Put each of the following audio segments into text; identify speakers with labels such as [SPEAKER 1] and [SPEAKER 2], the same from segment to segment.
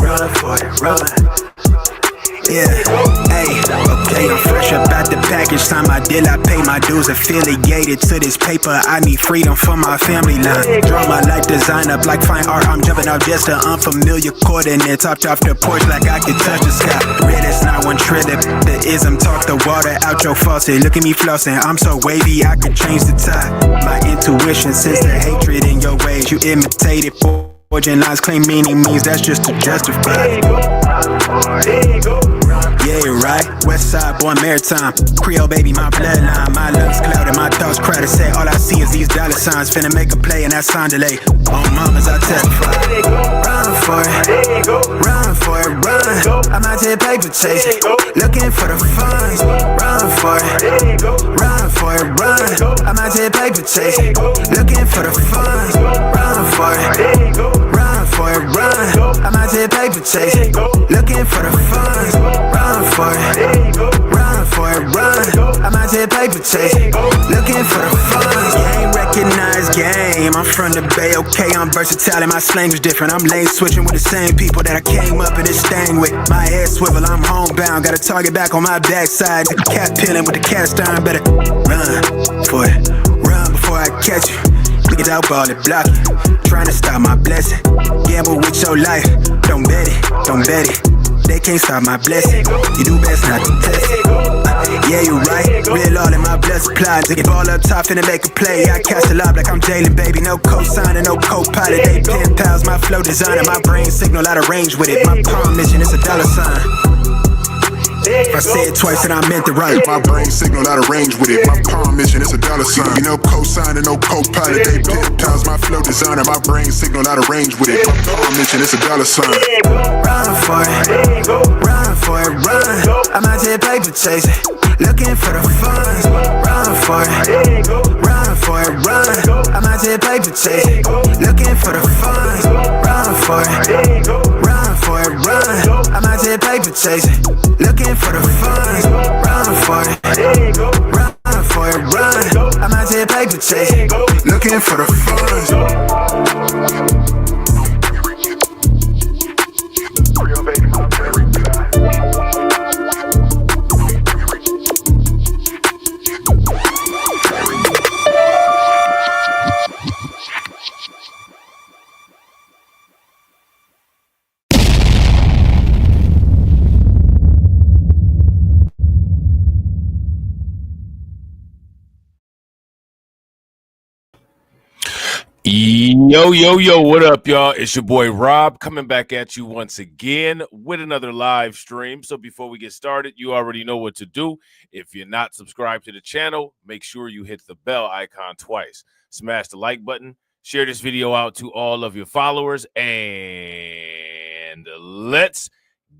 [SPEAKER 1] Run for it, run. Yeah, hey, okay, I'm fresh up out the package. Sign my deal, I pay my dues. Affiliated to this paper, I need freedom for my family line. Draw my life design up like fine art. I'm jumping out just to unfamiliar coordinates. Hopped off the porch like I could touch the sky. Red is not one trill, the ism. Talk the water out your faucet. Look at me flossing, I'm so wavy, I could change the tide. My intuition sense the hatred in your ways. You imitated forging lines, claim meaning means that's just to justify. Yeah, you're right. West side, born maritime. Creole baby, my bloodline. My lungs clouded, my thoughts crowded. Say all I see is these dollar signs. Finna make a play and that sound delay. On mamas, I testify. Run for it, run for it, run. I'm out here paper chasing, looking for the funds. Run for it, run for it, run. I'm out here paper chasing, looking for the funds. Run for it, run for it, run. I'm out here paper chasing, looking for the funds. Run for it, run for it, run. I'm out here paper chasing, looking for the funds. Game recognized game. I'm from the Bay, okay, I'm versatile and my slang is different. I'm lane switching with the same people that I came up in this thing with. My head swivel, I'm homebound. Got a target back on my backside. The cat peeling with the cast iron. Better run for it, run before I catch you. Niggas out ball it, block it. Trying to stop my blessing. Gamble with your life. Don't bet it, don't bet it. They can't stop my blessing. You do best not to test it. Yeah, you right. Real all in my blood supply. Dig it ball up top, finna make a play. I catch a lob like I'm Jalen, baby. No co-signer, no co-pilot. They pen pals, my flow designer. My brain signal out of range with it. My palm mission is a dollar sign. If I say it twice, then I meant it right.
[SPEAKER 2] My brain signal out of range with it. My palm mission is a dollar sign. You know, co-signer, no co-pilot. They pen pals, my flow designer. My brain signal out of range with it. My palm mission is a dollar sign.
[SPEAKER 1] Run for it, run for it, run. I'm out here paper chasing, looking for the funds. Run for it, run for it, run. I'm out here paper chasing, looking for the funds. Run for it, run for it, run. I'm out here paper chasing, looking for the funds. Run for it, run for it, run. I'm out here paper chasing, looking for the funds.
[SPEAKER 3] Yo, what up, y'all? It's your boy Rob coming back at you once again with another live stream. So before we get started, you already know what to do. If you're not subscribed to the channel, make sure you hit the bell icon twice. Smash the like button, share this video out to all of your followers, and let's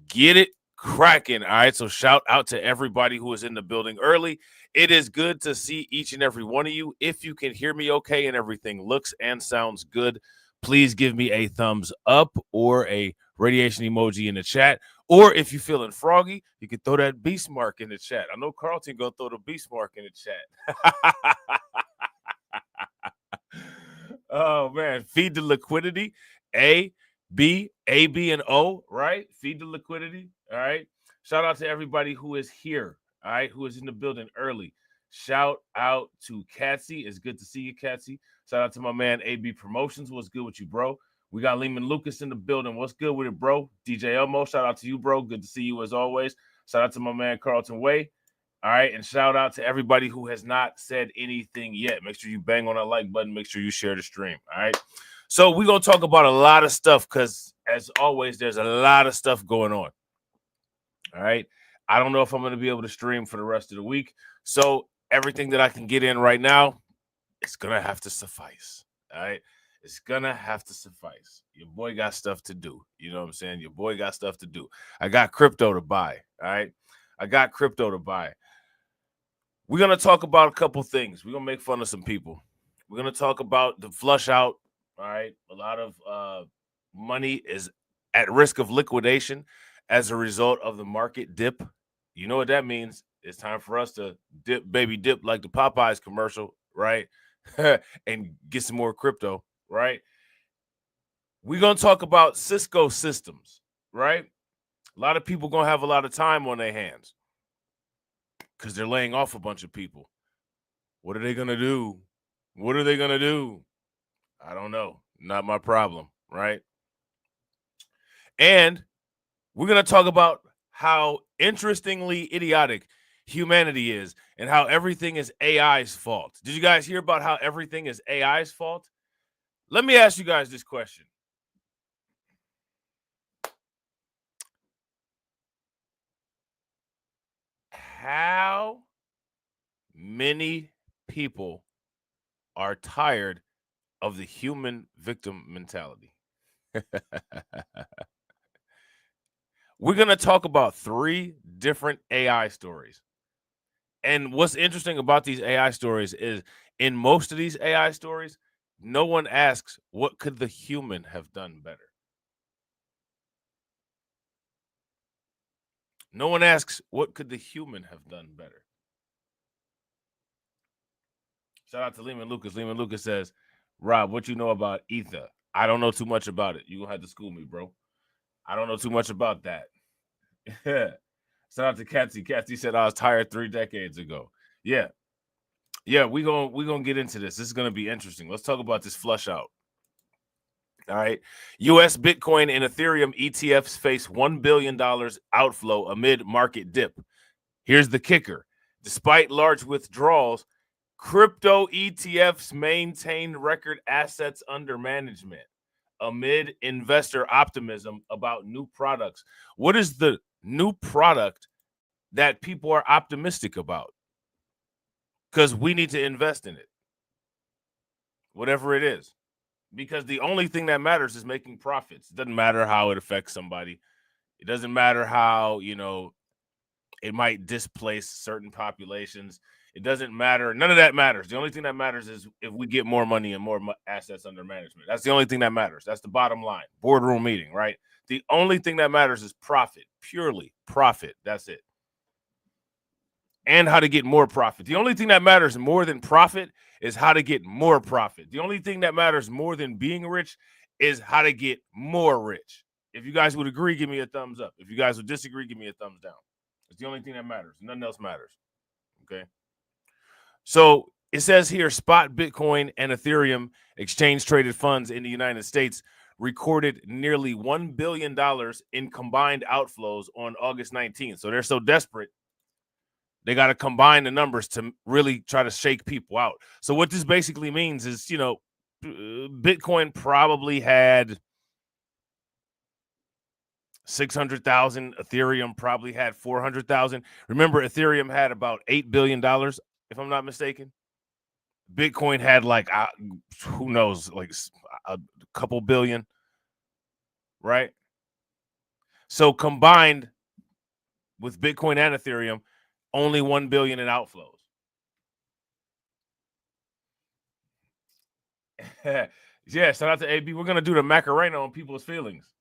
[SPEAKER 3] get it cracking. All right, so shout out to everybody who is in the building early. It is good to see each and every one of you. If you can hear me okay and everything looks and sounds good, please give me a thumbs up or a radiation emoji in the chat. Or if you're feeling froggy, you can throw that beast mark in the chat. I know Carlton gonna throw the beast mark in the chat. Oh man, feed the liquidity. A, B, and O, right? Feed the liquidity. All right. Shout out to everybody who is here. All right, who is in the building early. Shout out to Catsy. It's good to see you, Catsy. Shout out to my man AB Promotions. What's good with you, bro? We got Lehman Lucas in the building. What's good with it, bro? DJ Elmo, shout out to you, bro. Good to see you as always. Shout out to my man Carlton Way. All right, and shout out to everybody who has not said anything yet. Make sure you bang on that like button. Make sure you share the stream. All right. So we're going to talk about a lot of stuff because, as always, there's a lot of stuff going on. All right. I don't know if I'm going to be able to stream for the rest of the week. So everything that I can get in right now, it's going to have to suffice. All right. It's going to have to suffice. Your boy got stuff to do. You know what I'm saying? Your boy got stuff to do. I got crypto to buy. All right. I got crypto to buy. We're going to talk about a couple things. We're going to make fun of some people. We're going to talk about the flush out. All right. A lot of money is at risk of liquidation as a result of the market dip. You know what that means? It's time for us to dip, baby dip, like the Popeyes commercial, right? And get some more crypto, right? We're going to talk about Cisco systems, right? A lot of people going to have a lot of time on their hands because they're laying off a bunch of people. What are they going to do? What are they going to do? I don't know. Not my problem, right? And we're going to talk about how interestingly idiotic humanity is and how everything is AI's fault. Did you guys hear about how everything is AI's fault? Let me ask you guys this question. How many people are tired of the human victim mentality? We're going to talk about 3 different AI stories. And what's interesting about these AI stories is in most of these AI stories, no one asks, what could the human have done better? No one asks, what could the human have done better? Shout out to Lehman Lucas. Lehman Lucas says, Rob, what you know about Ether? I don't know too much about it. You're going to have to school me, bro. I don't know too much about that. Shout out to Katsy. Katsy said I was tired 3 decades ago. Yeah. Yeah, we're gonna get into this. This is going to be interesting. Let's talk about this flush out. All right. U.S. BITCOIN and Ethereum ETFs face $1 billion outflow amid market dip. Here's the kicker. Despite large withdrawals, crypto ETFs maintain record assets under management amid investor optimism about new products. What is the new product that people are optimistic about? Because we need to invest in it, whatever it is. Because the only thing that matters is making profits. It doesn't matter how it affects somebody. It doesn't matter how, it might displace certain populations. It doesn't matter. None of that matters. The only thing that matters is if we get more money and more assets under management. That's the only thing that matters. That's the bottom line. Boardroom meeting, right? The only thing that matters is profit, purely profit. That's it. And how to get more profit. The only thing that matters more than profit is how to get more profit. The only thing that matters more than being rich is how to get more rich. If you guys would agree, give me a thumbs up. If you guys would disagree, give me a thumbs down. It's the only thing that matters. Nothing else matters. Okay. So it says here, spot Bitcoin and Ethereum exchange traded funds in the United States recorded nearly $1 billion in combined outflows on August 19th. So they're so desperate. They got to combine the numbers to really try to shake people out. So what this basically means is, Bitcoin probably had 600,000. Ethereum probably had 400,000. Remember, Ethereum had about $8 billion, if I'm not mistaken. Bitcoin had who knows, like a couple billion, right? So combined with Bitcoin and Ethereum, only 1 billion in outflows. Yeah, shout out to AB. We're gonna do the Macarena on people's feelings.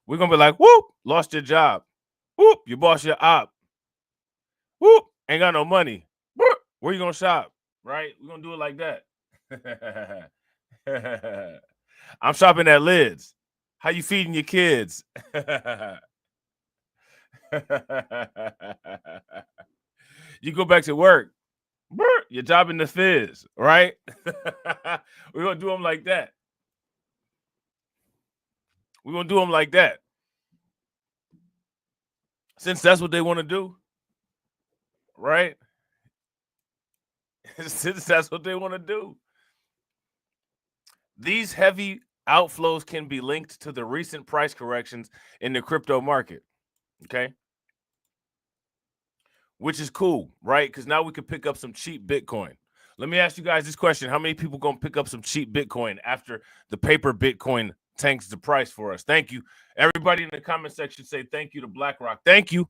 [SPEAKER 3] We're gonna be like, whoop, lost your job. Whoop, you boss your op. Whoop, ain't got no money. Whoop, where you gonna shop? Right? We're gonna do it like that. I'm shopping at Lids. How you feeding your kids? You go back to work. Your job in the fizz, right? We're gonna do them like that. We're gonna do them like that. Since that's what they want to do, right? Since that's what they want to do. These heavy outflows can be linked to the recent price corrections in the crypto market. Okay. Which is cool, right? Because now we can pick up some cheap Bitcoin. Let me ask you guys this question. How many people going to pick up some cheap Bitcoin after the paper Bitcoin tanks the price for us? Thank you. Everybody in the comment section say thank you to BlackRock. Thank you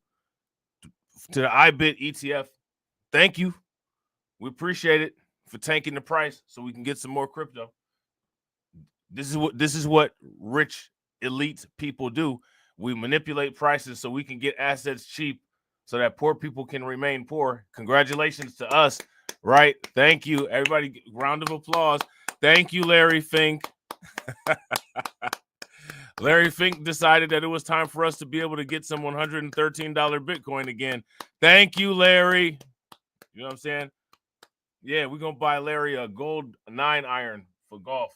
[SPEAKER 3] to the IBIT ETF. Thank you. We appreciate it for tanking the price so we can get some more crypto. This is what rich elite people do. We manipulate prices so we can get assets cheap so that poor people can remain poor. Congratulations to us, right? Thank you, everybody. Round of applause. Thank you, Larry Fink. Larry Fink decided that it was time for us to be able to get some $113 Bitcoin again. Thank you, Larry. You know what I'm saying? Yeah, we're going to buy Larry a gold 9 iron for golf.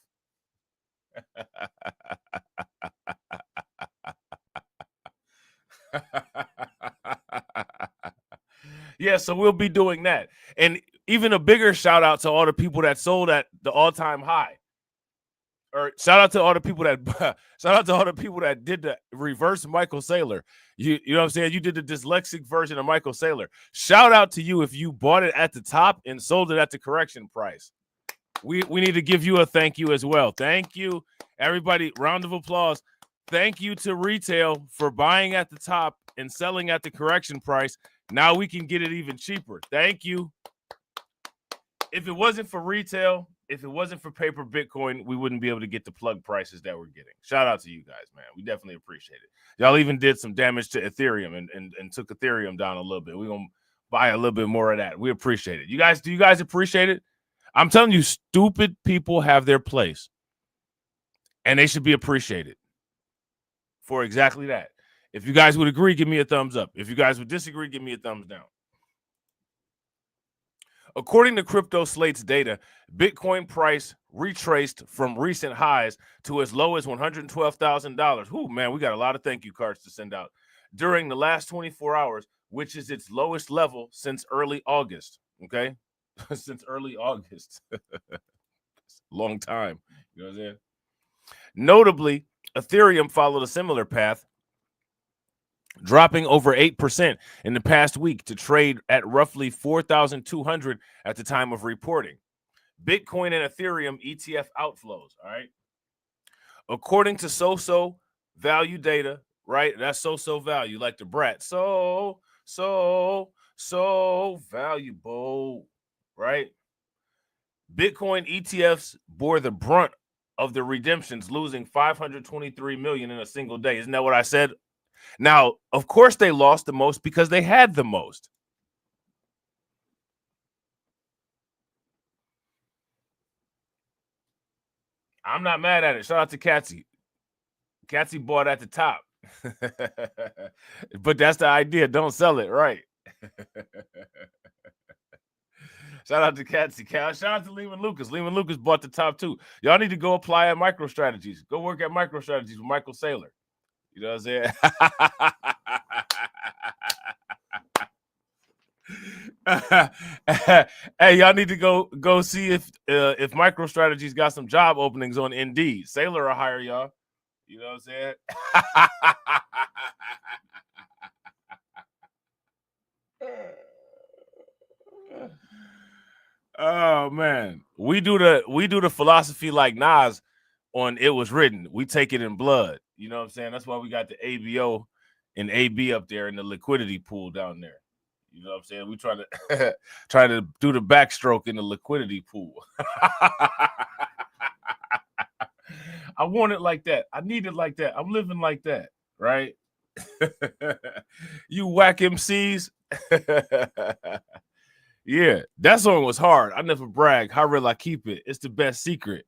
[SPEAKER 3] Yeah, so we'll be doing that. And even a bigger shout out to all the people that sold at the all-time high. Or shout out to all the people that did the reverse Michael Saylor. You know what I'm saying? You did the dyslexic version of Michael Saylor. Shout out to you if you bought it at the top and sold it at the correction price. We need to give you a thank you as well. Thank you, everybody. Round of applause. Thank you to retail for buying at the top and selling at the correction price. Now we can get it even cheaper. Thank you. If it wasn't for retail, if it wasn't for paper Bitcoin, we wouldn't be able to get the plug prices that we're getting. Shout out to you guys, man. We definitely appreciate it. Y'all even did some damage to Ethereum and took Ethereum down a little bit. We're going to buy a little bit more of that. We appreciate it. Do you guys appreciate it? I'm telling you, stupid people have their place. And they should be appreciated for exactly that. If you guys would agree, give me a thumbs up. If you guys would disagree, give me a thumbs down. According to Crypto Slate's data, Bitcoin price retraced from recent highs to as low as $112,000. Whoo, man, we got a lot of thank you cards to send out during the last 24 hours, which is its lowest level since early August. Okay, since early August. Long time. You know what I'm saying? Notably, Ethereum followed a similar path, dropping over 8% in the past week to trade at roughly 4,200 at the time of reporting. BITCOIN and Ethereum ETF outflows, all right? According to so value data, right? That's so value, like the brat. So valuable, right? Bitcoin ETFs bore the brunt of the redemptions, losing 523 million in a single day. Isn't that what I said? Now, of course, they lost the most because they had the most. I'm not mad at it. Shout out to Katsy. Katsy bought at the top. But that's the idea. Don't sell it, right? Shout out to Katsy. Shout out to Lehman Lucas. Lehman Lucas bought the top too. Y'all need to go apply at MicroStrategies. Go work at MicroStrategies with Michael Saylor. You know what I'm saying? Hey, y'all need to go see if MicroStrategies got some job openings on Indeed. Saylor will hire y'all. You know what I'm saying? Oh man, we do the philosophy like Nas on It Was Written. We take it in blood. You know what I'm saying? That's why we got the ABO and AB up there in the liquidity pool down there. You know what I'm saying? We try to do the backstroke in the liquidity pool. I want it like that. I need it like that. I'm living like that, right? You whack MCs. Yeah, that song was hard. I never brag. How real I keep it. It's the best secret.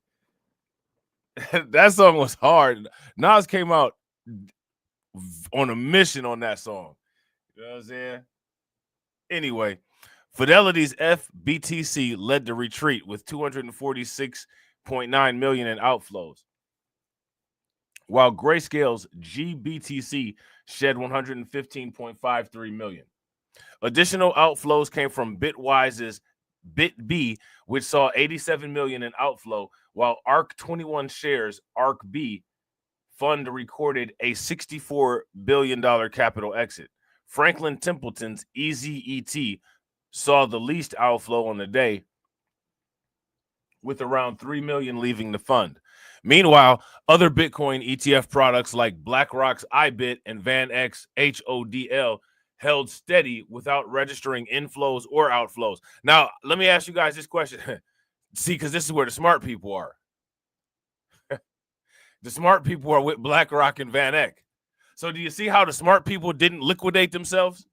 [SPEAKER 3] That song was hard. Nas came out on a mission on that song. You know what I'm saying? Anyway, Fidelity's BTC led the retreat with 246.9 million in outflows, while Grayscale's GBTC shed 115.53 million. Additional outflows came from Bitwise's BitB, which saw 87 million in outflow, while ARK21 shares ARKB fund recorded a $64 billion capital exit. Franklin Templeton's EZET saw the least outflow on the day, with around 3 million leaving the fund. Meanwhile, other Bitcoin ETF products like BlackRock's IBIT and VanEck's HODL held steady without registering inflows or outflows. Now, let me ask you guys this question. See, because this is where the smart people are. The smart people are with BlackRock and VanEck. So do you see how the smart people didn't liquidate themselves?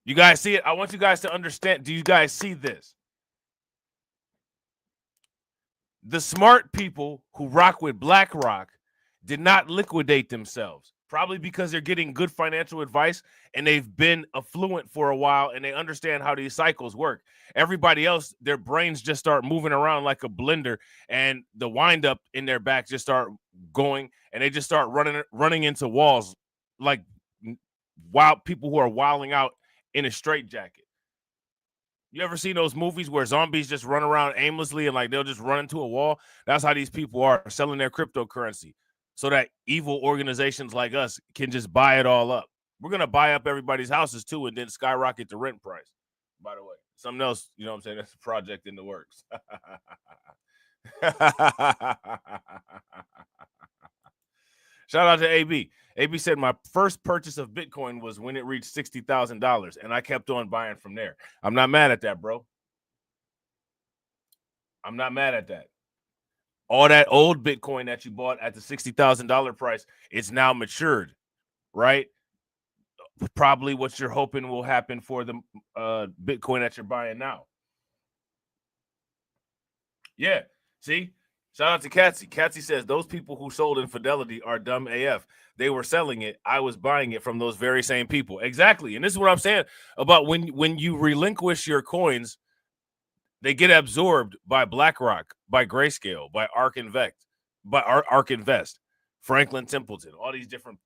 [SPEAKER 3] You guys see it? I want you guys to understand. Do you guys see this? The smart people who rock with BlackRock did not liquidate themselves, probably because they're getting good financial advice and they've been affluent for a while and they understand how these cycles work. Everybody else, their brains just start moving around like a blender, and the wind up in their back just start going, and they just start running into walls like wild people who are wilding out in a straitjacket. You ever seen those movies where zombies just run around aimlessly and like they'll just run into a wall? That's how these people are selling their cryptocurrency so that evil organizations like us can just buy it all up. We're going to buy up everybody's houses too and then skyrocket the rent price, by the way. Something else, you know what I'm saying? That's a project in the works. Shout out to AB. AB said my first purchase of Bitcoin was when it reached $60,000, and I kept on buying from there. I'm not mad at that, bro. I'm not mad at that. All that old Bitcoin that you bought at the $60,000 price, it's now matured, right? Probably what you're hoping will happen for the Bitcoin that you're buying now. Yeah, see? Shout out to Katsy. Katsy says, those people who sold Infidelity are dumb AF. They were selling it. I was buying it from those very same people. Exactly. And this is what I'm saying about when you relinquish your coins, they get absorbed by BlackRock, by Grayscale, by ARK Invest, Franklin Templeton, all these different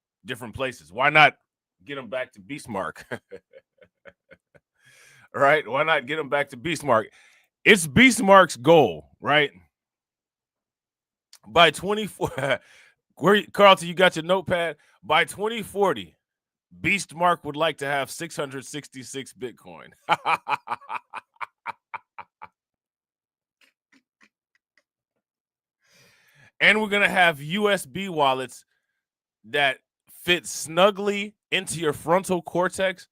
[SPEAKER 3] places. Why not get them back to BTMark? Right? Why not get them back to BTMark? It's BTMark's goal, right? By 24, Carlton, you got your notepad? By 2040, BTMark would like to have 666 Bitcoin. And we're going to have USB wallets that fit snugly into your frontal cortex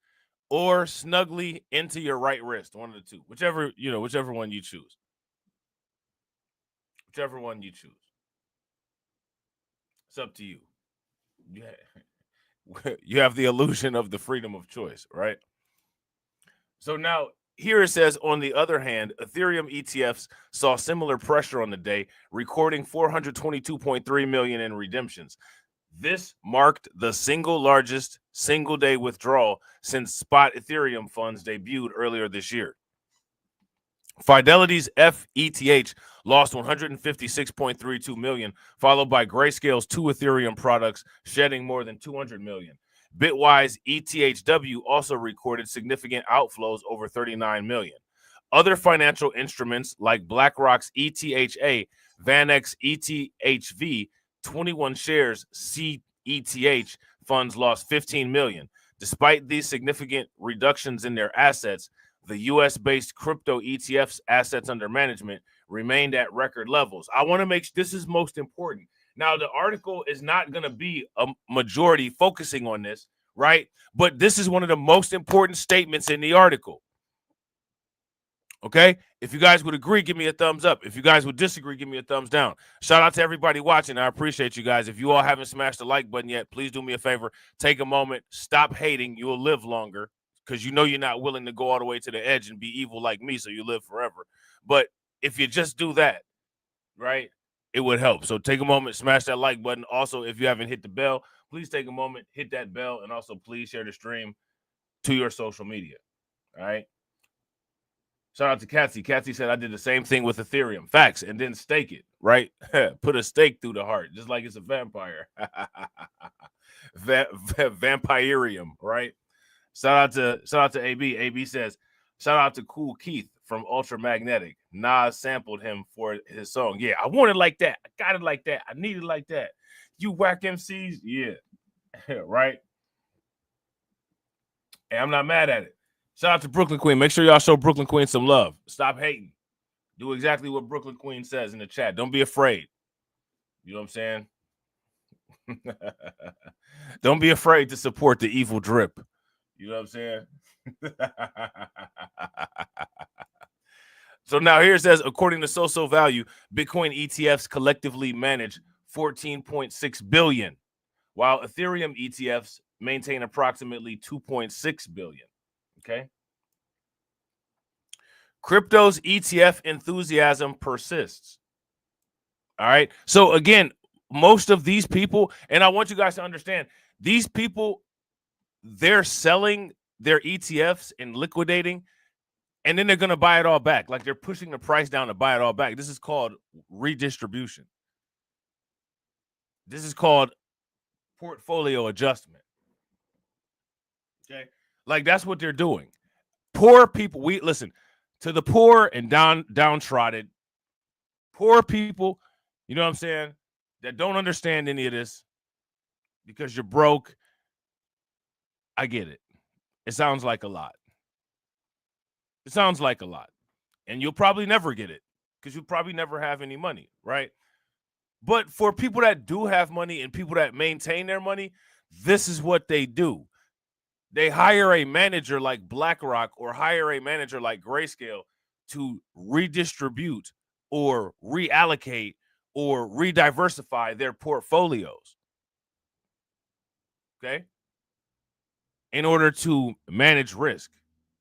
[SPEAKER 3] or snugly into your right wrist, one of the two, whichever one you choose. Whichever one you choose. It's up to you. You have the illusion of the freedom of choice, right? So now here it says, on the other hand, Ethereum ETFs saw similar pressure on the day, recording 422.3 million in redemptions. This marked the single largest single-day withdrawal since spot Ethereum funds debuted earlier this year. Fidelity's FETH lost 156.32 million, followed by Grayscale's 2 Ethereum products shedding more than 200 million. Bitwise ETHW also recorded significant outflows over 39 million. Other financial instruments like BlackRock's ETHA, VanEck ETHV, 21 shares CETH funds lost 15 million. Despite these significant reductions in their assets, the U.S.-based crypto ETFs assets under management remained at record levels. I want to make sure this is most important. Now, the article is not going to be a majority focusing on this, right? But this is one of the most important statements in the article. Okay? If you guys would agree, give me a thumbs up. If you guys would disagree, give me a thumbs down. Shout out to everybody watching. I appreciate you guys. If you all haven't smashed the like button yet, please do me a favor. Take a moment. Stop hating. You will live longer. Because you know you're not willing to go all the way to the edge and be evil like me, so you live forever. But if you just do that, right, it would help. So take a moment, smash that like button. Also, if you haven't hit the bell, please take a moment, hit that bell, and also please share the stream to your social media. All right. Shout out to Katsy. Katsy said I did the same thing with Ethereum. Facts. And then stake it, right? Put a stake through the heart, just like it's a vampire. Vampirium, right? Shout out to AB. AB says, shout out to Cool Keith from Ultra Magnetic. Nas sampled him for his song. Yeah, I want it like that. I got it like that. I need it like that. You whack MCs? Yeah. Right? And I'm not mad at it. Shout out to Brooklyn Queen. Make sure y'all show Brooklyn Queen some love. Stop hating. Do exactly what Brooklyn Queen says in the chat. Don't be afraid. You know what I'm saying? Don't be afraid to support the evil drip. You know what I'm saying? So now here it says, according to Social Value, Bitcoin ETFs collectively manage 14.6 billion, while Ethereum ETFs maintain approximately 2.6 billion. Okay. Crypto's ETF enthusiasm persists. All right. So again, most of these people, and I want you guys to understand, these people, they're selling their ETFs and liquidating, and then they're going to buy it all back. Like they're pushing the price down to buy it all back. This is called redistribution. This is called portfolio adjustment. Okay. Like that's what they're doing. Poor people, we listen to the poor and downtrodden, poor people, you know what I'm saying, that don't understand any of this because you're broke. I get it. It sounds like a lot. It sounds like a lot. And you'll probably never get it because you'll probably never have any money, right? But for people that do have money and people that maintain their money, this is what they do. They hire a manager like BlackRock or hire a manager like Grayscale to redistribute or reallocate or rediversify their portfolios. Okay? In order to manage risk,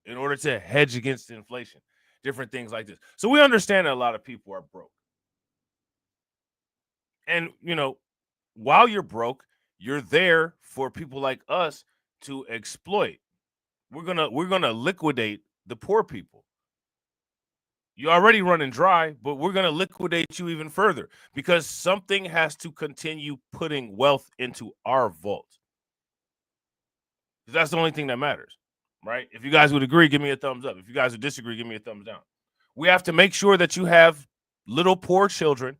[SPEAKER 3] in order to hedge against inflation, different things like this. So we understand that a lot of people are broke. And, you know, while you're broke, you're there for people like us to exploit. We're gonna liquidate the poor people. You're already running dry, but we're gonna liquidate you even further because something has to continue putting wealth into our vault. That's the only thing that matters, right? If you guys would agree, give me a thumbs up. If you guys would disagree, give me a thumbs down. We have to make sure that you have little poor children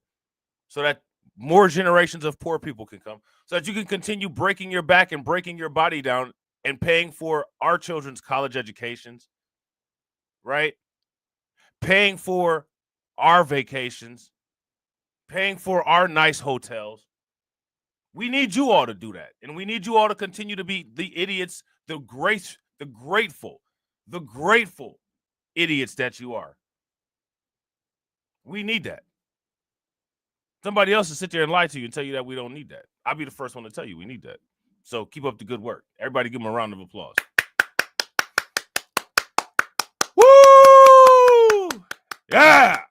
[SPEAKER 3] so that more generations of poor people can come, so that you can continue breaking your back and breaking your body down and paying for our children's college educations, right? Paying for our vacations, paying for our nice hotels. We need you all to do that. And we need you all to continue to be the idiots, the grateful idiots that you are. We need that. Somebody else will sit there and lie to you and tell you that we don't need that. I'll be the first one to tell you we need that. So keep up the good work. Everybody give them a round of applause. Woo! Yeah!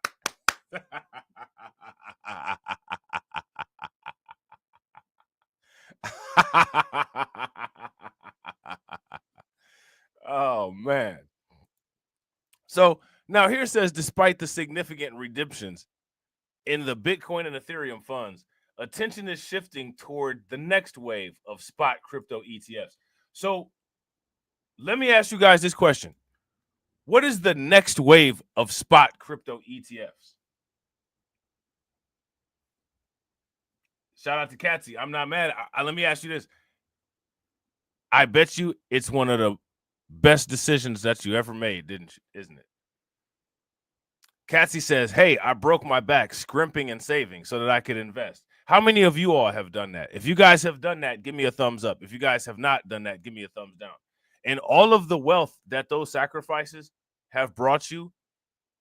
[SPEAKER 3] Oh, man. So now here says, despite the significant redemptions in the Bitcoin and Ethereum funds, attention is shifting toward the next wave of spot crypto ETFs. So let me ask you guys this question. What is the next wave of spot crypto ETFs? Shout out to Katsy. I'm not mad. Let me ask you this. I bet you it's one of the best decisions that you ever made, isn't it? Katsy says, hey, I broke my back scrimping and saving so that I could invest. How many of you all have done that? If you guys have done that, give me a thumbs up. If you guys have not done that, give me a thumbs down. And all of the wealth that those sacrifices have brought you,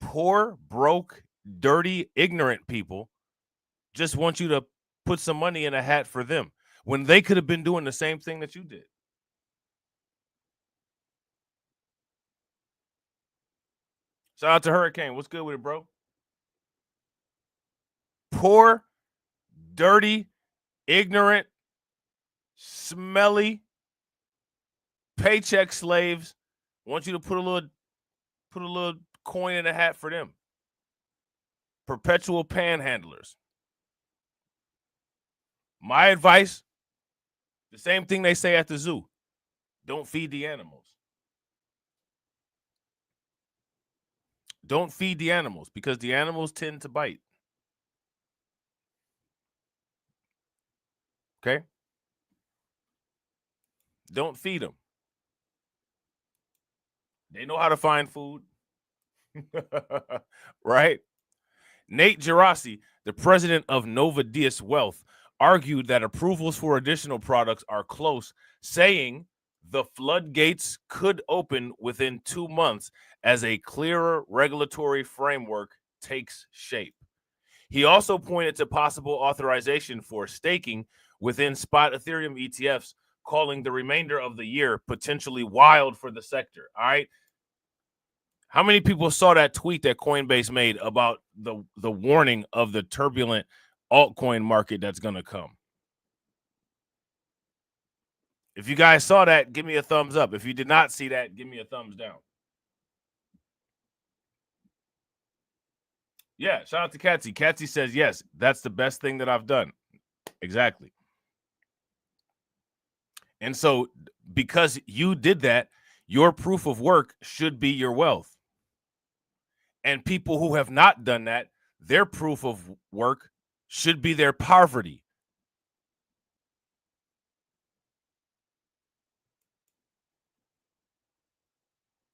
[SPEAKER 3] poor, broke, dirty, ignorant people just want you to put some money in a hat for them when they could have been doing the same thing that you did. Shout out to Hurricane. What's good with it, bro? Poor, dirty, ignorant, smelly, paycheck slaves want you to put a little coin in a hat for them. Perpetual panhandlers. My advice, the same thing they say at the zoo. Don't feed the animals. Don't feed the animals because the animals tend to bite. Okay? Don't feed them. They know how to find food. Right? Nate Gerasi, the president of Nova Diaz Wealth, argued that approvals for additional products are close, saying the floodgates could open within 2 months as a clearer regulatory framework takes shape. He also pointed to possible authorization for staking within spot Ethereum ETFs, calling the remainder of the year potentially wild for the sector. All right. How many people saw that tweet that Coinbase made about the warning of the turbulent altcoin market that's going to come? If you guys saw that, give me a thumbs up. If you did not see that, give me a thumbs down. Yeah, shout out to Katsy. Katsy says, yes, that's the best thing that I've done. Exactly. And so because you did that, your proof of work should be your wealth. And people who have not done that, their proof of work should be their poverty.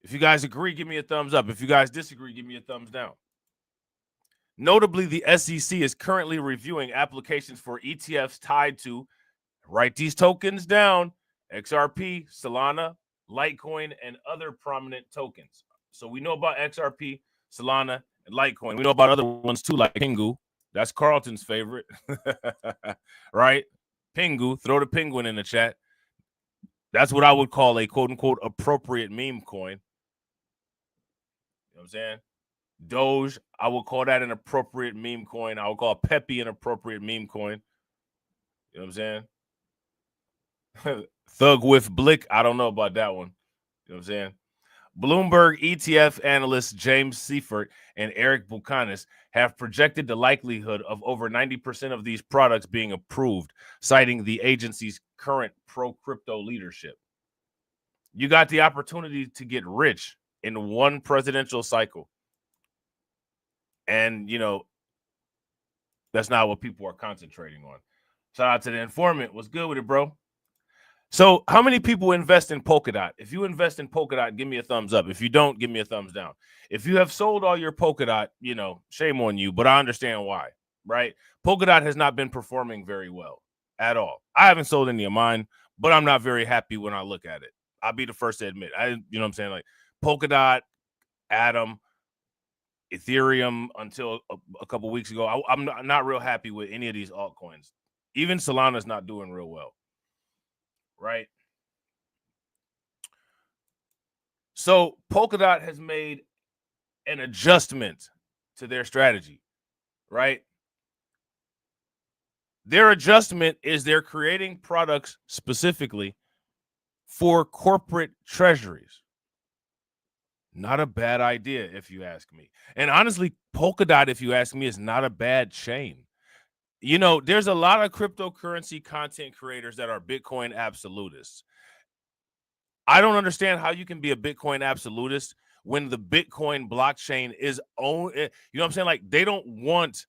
[SPEAKER 3] If you guys agree, give me a thumbs up. If you guys disagree, give me a thumbs down. Notably, the SEC is currently reviewing applications for ETFs tied to, write these tokens down, XRP, Solana, Litecoin, and other prominent tokens. So we know about XRP, Solana, and Litecoin. We know about other ones too, like Pingu. That's Carlton's favorite, right? Pingu, throw the penguin in the chat. That's what I would call a quote-unquote appropriate meme coin. You know what I'm saying? Doge, I would call that an appropriate meme coin. I would call Pepe an appropriate meme coin. You know what I'm saying? Thug with Blick, I don't know about that one. You know what I'm saying? Bloomberg ETF analysts James Seifert and Eric Buchanan have projected the likelihood of over 90% of these products being approved, citing the agency's current pro-crypto leadership. You got the opportunity to get rich in one presidential cycle. And, you know, that's not what people are concentrating on. Shout out to the informant. What's good with it, bro? So how many people invest in Polkadot? If you invest in Polkadot, give me a thumbs up. If you don't, give me a thumbs down. If you have sold all your Polkadot, you know, shame on you, but I understand why, right? Polkadot has not been performing very well at all. I haven't sold any of mine, but I'm not very happy when I look at it. I'll be the first to admit. You know what I'm saying? Like Polkadot, Atom, Ethereum until a couple weeks ago. I'm not real happy with any of these altcoins. Even Solana's not doing real well. Right. So Polkadot has made an adjustment to their strategy, right? Their adjustment is they're creating products specifically for corporate treasuries. Not a bad idea, if you ask me. And honestly, Polkadot, if you ask me, is not a bad chain. You know, there's a lot of cryptocurrency content creators that are Bitcoin absolutists. I don't understand how you can be a Bitcoin absolutist when the Bitcoin blockchain is own. You know what I'm saying? Like they don't want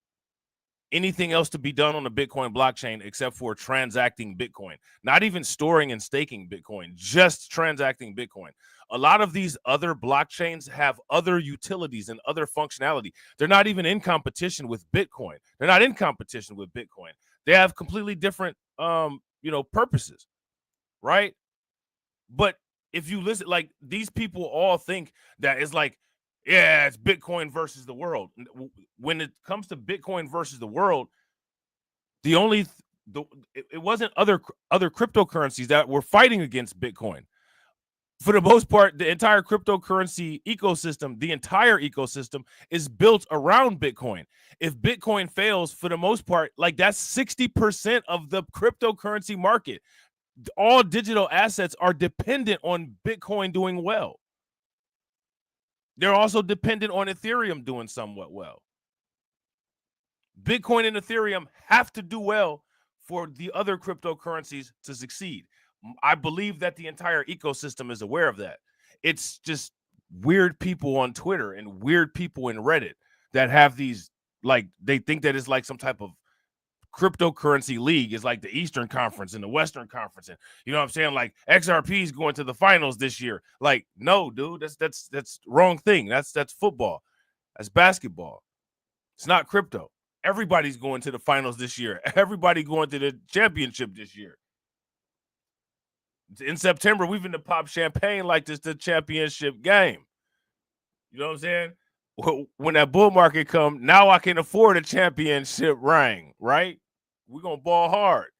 [SPEAKER 3] anything else to be done on the Bitcoin blockchain except for transacting Bitcoin, not even storing and staking Bitcoin, just transacting Bitcoin. A lot of these other blockchains have other utilities and other functionality. They're not even in competition with Bitcoin. They're not in competition with Bitcoin. They have completely different, you know, purposes, right? But if you listen, like these people all think that it's like, yeah, it's Bitcoin versus the world. When it comes to Bitcoin versus the world, it wasn't other cryptocurrencies that were fighting against Bitcoin. For the most part, the entire cryptocurrency ecosystem, the entire ecosystem is built around Bitcoin. If Bitcoin fails, for the most part, like that's 60% of the cryptocurrency market. All digital assets are dependent on Bitcoin doing well. They're also dependent on Ethereum doing somewhat well. Bitcoin and Ethereum have to do well for the other cryptocurrencies to succeed. I believe that the entire ecosystem is aware of that. It's just weird people on Twitter and weird people in Reddit that have these, like, they think that it's like some type of cryptocurrency league. Is like the Eastern Conference and the Western Conference, and you know what I'm saying, like XRP is going to the finals this year. Like, no, dude, that's wrong thing. That's football. That's basketball. It's not crypto. Everybody's going to the finals this year. Everybody going to the championship this year. In September, we've been to pop champagne like this, the championship game. You know what I'm saying? When that bull market come, now I can afford a championship ring, right? We're going to ball hard.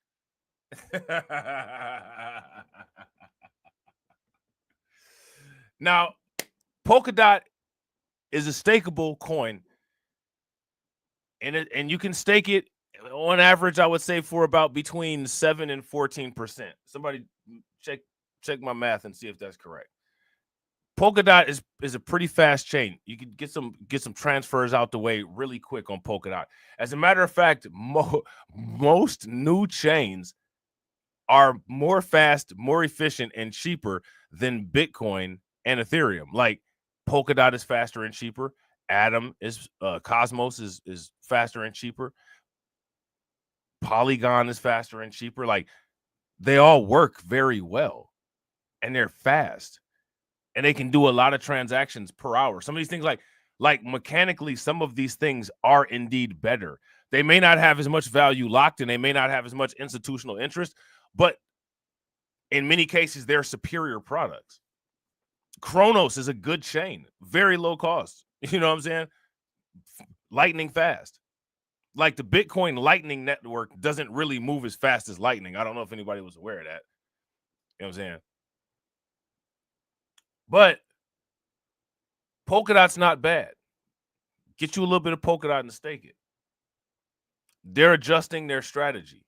[SPEAKER 3] Now, Polkadot is a stakeable coin, and you can stake it on average, I would say, for about between 7 and 14%. Somebody check my math and see if that's correct. Polkadot is a pretty fast chain. You can get some transfers out the way really quick on Polkadot. As a matter of fact, most new chains are more fast, more efficient, and cheaper than Bitcoin and Ethereum. Like Polkadot is faster and cheaper. Atom is Cosmos is faster and cheaper. Polygon is faster and cheaper. Like they all work very well, and they're fast, and they can do a lot of transactions per hour. Some of these things, like mechanically, some of these things are indeed better. They may not have as much value locked, and they may not have as much institutional interest, but in many cases, they're superior products. Kronos is a good chain, very low cost. You know what I'm saying? Lightning fast. Like the Bitcoin Lightning Network doesn't really move as fast as Lightning. I don't know if anybody was aware of that. You know what I'm saying? But Polkadot's not bad. Get you a little bit of Polkadot and stake it. They're adjusting their strategy.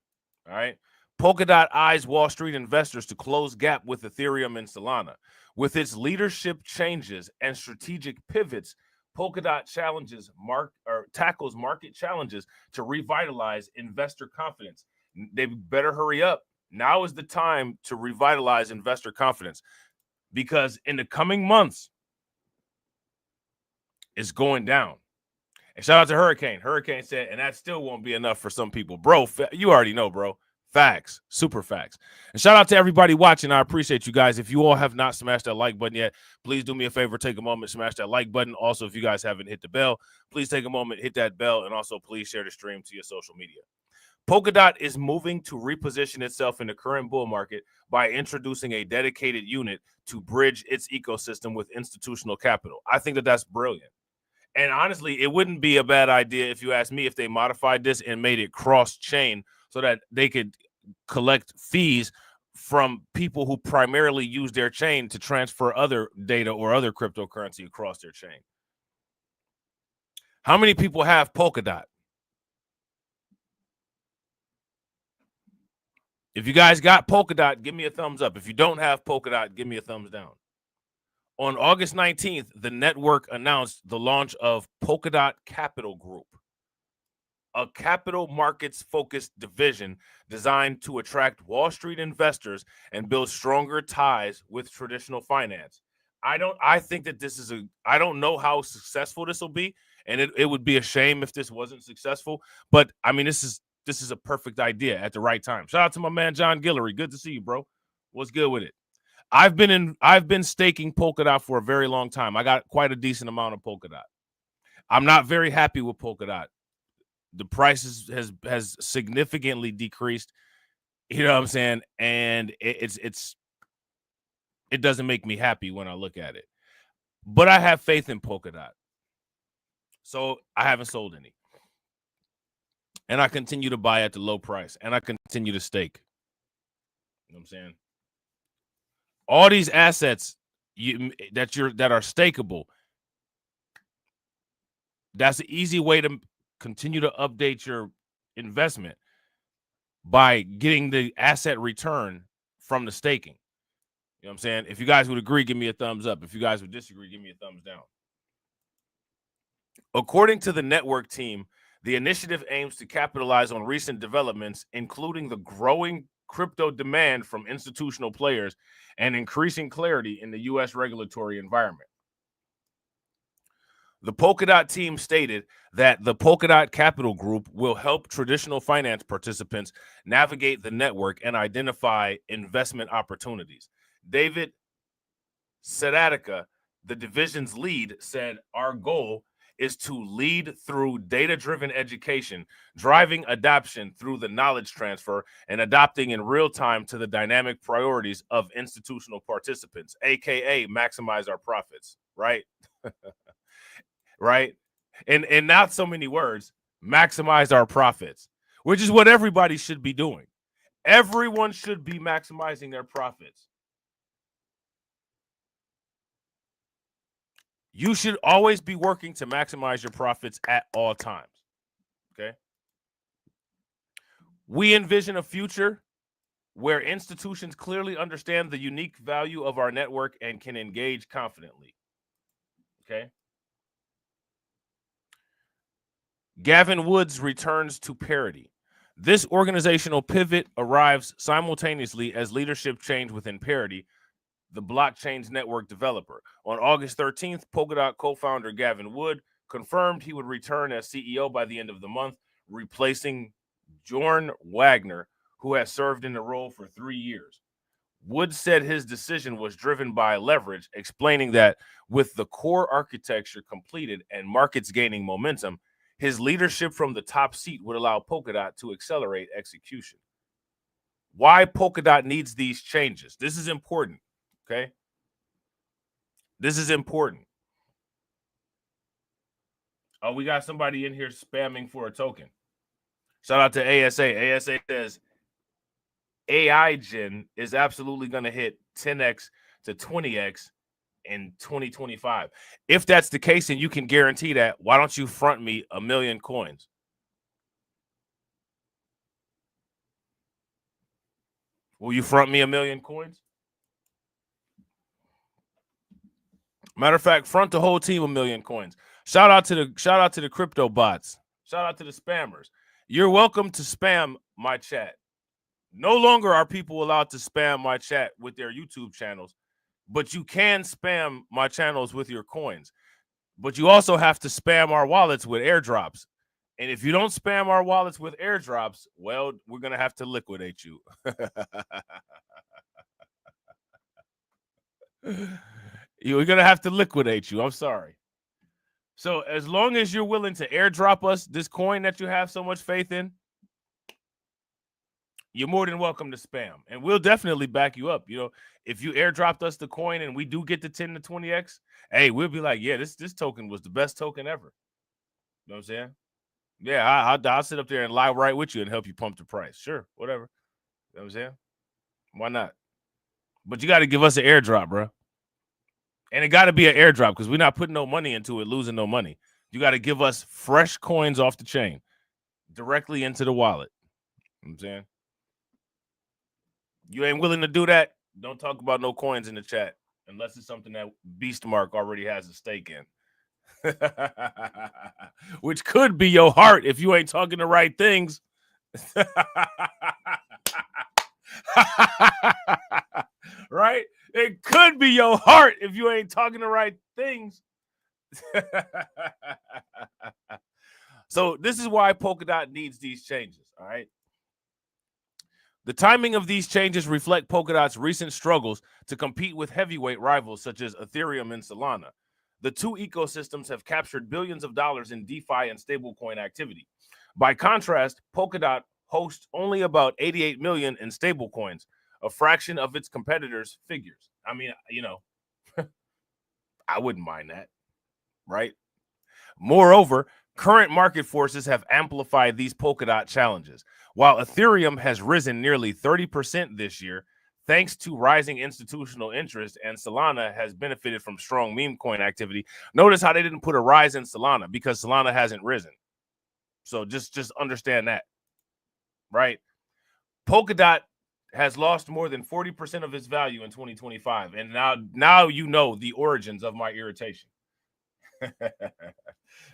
[SPEAKER 3] All right. Polkadot eyes Wall Street investors to close gap with Ethereum and Solana. With its leadership changes and strategic pivots, Polkadot tackles market challenges to revitalize investor confidence. They better hurry up. Now is the time to revitalize investor confidence, because in the coming months, it's going down. And shout out to Hurricane. Hurricane said, and that still won't be enough for some people. Bro, you already know, bro. Facts, super facts. And shout out to everybody watching. I appreciate you guys. If you all have not smashed that like button yet, please do me a favor, take a moment, smash that like button. Also, if you guys haven't hit the bell, please take a moment, hit that bell, and also please share the stream to your social media. Polkadot is moving to reposition itself in the current bull market by introducing a dedicated unit to bridge its ecosystem with institutional capital. I think that that's brilliant. And honestly, it wouldn't be a bad idea, if you ask me, if they modified this and made it cross-chain so that they could collect fees from people who primarily use their chain to transfer other data or other cryptocurrency across their chain. How many people have Polkadot? If you guys got Polkadot, give me a thumbs up. If you don't have Polkadot, give me a thumbs down. On August 19th, the network announced the launch of Polkadot Capital Group, a capital markets-focused division designed to attract Wall Street investors and build stronger ties with traditional finance. I think that this is I don't know how successful this will be, and it would be a shame if this wasn't successful. But I mean, this is a perfect idea at the right time. Shout out to my man John Guillory. Good to see you, bro. What's good with it? I've been staking Polkadot for a very long time. I got quite a decent amount of Polkadot. I'm not very happy with Polkadot. The price has significantly decreased. You know what I'm saying? And it doesn't make me happy when I look at it. But I have faith in Polkadot. So I haven't sold any. And I continue to buy at the low price. And I continue to stake. You know what I'm saying? All these assets that are stakeable, that's an easy way to continue to update your investment by getting the asset return from the staking. You know what I'm saying? If you guys would agree, give me a thumbs up. If you guys would disagree, give me a thumbs down. According to the network team, the initiative aims to capitalize on recent developments, including the growing crypto demand from institutional players and increasing clarity in the U.S. regulatory environment. The Polkadot team stated that the Polkadot Capital Group will help traditional finance participants navigate the network and identify investment opportunities. David Sadatica, the division's lead, said, "Our goal is to lead through data-driven education, driving adoption through the knowledge transfer, and adopting in real time to the dynamic priorities of institutional participants, aka maximize our profits," right? Right? And not so many words, maximize our profits, which is what everybody should be doing. Everyone should be maximizing their profits. You should always be working to maximize your profits at all times. Okay. We envision a future where institutions clearly understand the unique value of our network and can engage confidently. Okay. Gavin Woods returns to parity. This organizational pivot arrives simultaneously as leadership change within Parity, the blockchain's network developer. On August 13th, Polkadot co-founder Gavin Wood confirmed he would return as CEO by the end of the month, replacing Jorn Wagner, who has served in the role for 3 years. Wood said his decision was driven by leverage, explaining that with the core architecture completed and markets gaining momentum, his leadership from the top seat would allow Polkadot to accelerate execution. Why Polkadot needs these changes? This is important, okay? This is important. Oh, we got somebody in here spamming for a token. Shout out to ASA. ASA says AI Gen is absolutely going to hit 10x to 20x in 2025. If that's the case and you can guarantee that, why don't you front me 1 million coins? Will you front me 1 million coins? Matter of fact, front the whole team 1 million coins. Shout out to the crypto bots. Shout out to the spammers. You're welcome to spam my chat. No longer are people allowed to spam my chat with their YouTube channels, but you can spam my channels with your coins. But you also have to spam our wallets with airdrops. And if you don't spam our wallets with airdrops, well, we're going to have to liquidate you. We're going to have to liquidate you. I'm sorry. So as long as you're willing to airdrop us this coin that you have so much faith in, you're more than welcome to spam. And we'll definitely back you up. You know, if you airdropped us the coin and we do get the 10 to 20x, hey, we'll be like, yeah, this token was the best token ever. You know what I'm saying? Yeah, I'll sit up there and lie right with you and help you pump the price. Sure, whatever. You know what I'm saying? Why not? But you got to give us an airdrop, bro. And it got to be an airdrop because we're not putting no money into it, losing no money. You got to give us fresh coins off the chain directly into the wallet. You know what I'm saying? You ain't willing to do that, don't talk about no coins in the chat unless it's something that tMark already has a stake in. Which could be your heart if you ain't talking the right things. Right? It could be your heart if you ain't talking the right things. So this is why Polkadot needs these changes, all right? The timing of these changes reflect Polkadot's recent struggles to compete with heavyweight rivals such as Ethereum and Solana. The two ecosystems have captured billions of dollars in DeFi and stablecoin activity. By contrast, Polkadot hosts only about 88 million in stablecoins, a fraction of its competitors' figures. I mean, you know, I wouldn't mind that, right? Moreover, current market forces have amplified these Polkadot challenges. While Ethereum has risen nearly 30% this year, thanks to rising institutional interest, and Solana has benefited from strong meme coin activity. Notice how they didn't put a rise in Solana because Solana hasn't risen. So just understand that, right? Polkadot has lost more than 40% of its value in 2025. And now you know the origins of my irritation.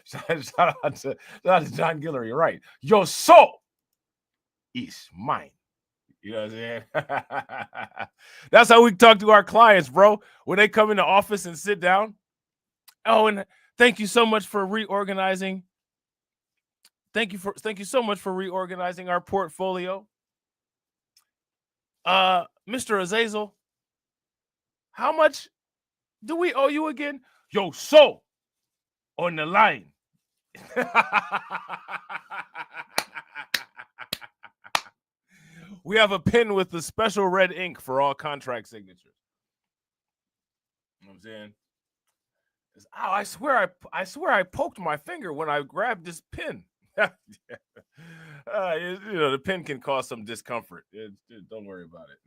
[SPEAKER 3] shout out to John Guillory, right? Your soul is mine. You know what I'm saying? That's how we talk to our clients, bro. When they come in the office and sit down. Oh, and thank you so much for reorganizing. Thank you so much for reorganizing our portfolio. Mr. Azazel, how much do we owe you again? Yo, soul on the line. We have a pen with the special red ink for all contract signatures. You know what I'm saying? Oh, I swear I poked my finger when I grabbed this pen. The pen can cause some discomfort. Don't worry about it.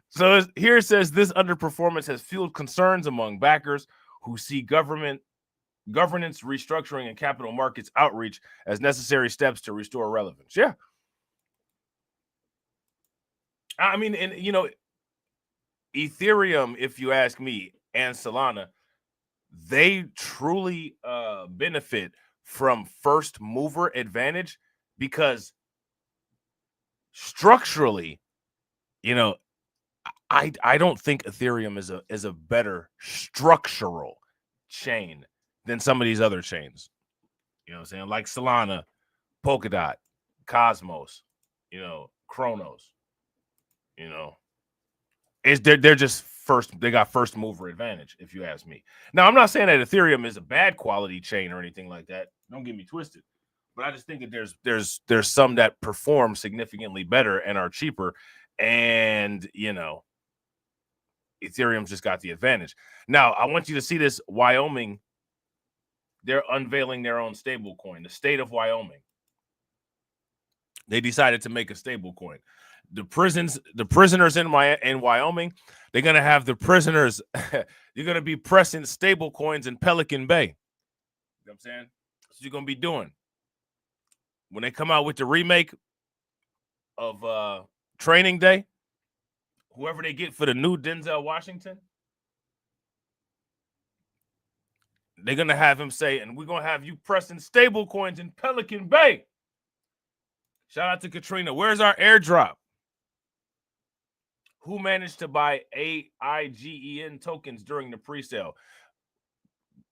[SPEAKER 3] So here it says this underperformance has fueled concerns among backers who see governance restructuring and capital markets outreach as necessary steps to restore relevance. Yeah. I mean, and Ethereum, if you ask me, and Solana, they truly benefit from first mover advantage because structurally, I don't think Ethereum is a better structural chain than some of these other chains. You know what I'm saying? Like Solana, Polkadot, Cosmos, Chronos. They're just they got first mover advantage, if you ask me. Now, I'm not saying that Ethereum is a bad quality chain or anything like that. Don't get me twisted. But I just think that there's some that perform significantly better and are cheaper. And, Ethereum's just got the advantage. Now, I want you to see this. Wyoming, they're unveiling their own stable coin, the state of Wyoming. They decided to make a stable coin. The prisoners in Wyoming, they're going to have the prisoners. You're going to be pressing stable coins in Pelican Bay. You know what I'm saying? That's what you're going to be doing. When they come out with the remake of Training Day, whoever they get for the new Denzel Washington, they're going to have him say, and we're going to have you pressing stable coins in Pelican Bay. Shout out to Katrina. Where's our airdrop? Who managed to buy AIGEN tokens during the pre-sale?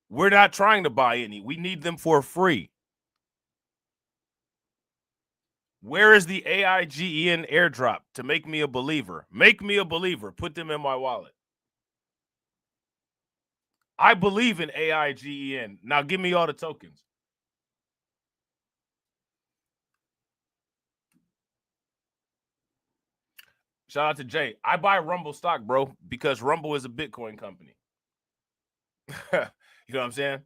[SPEAKER 3] We're not trying to buy any. We need them for free. Where is the AIGEN airdrop to make me a believer? Make me a believer. Put them in my wallet. I believe in AIGEN. Now give me all the tokens. Shout out to Jay. I buy Rumble stock, bro, because Rumble is a Bitcoin company. You know what I'm saying?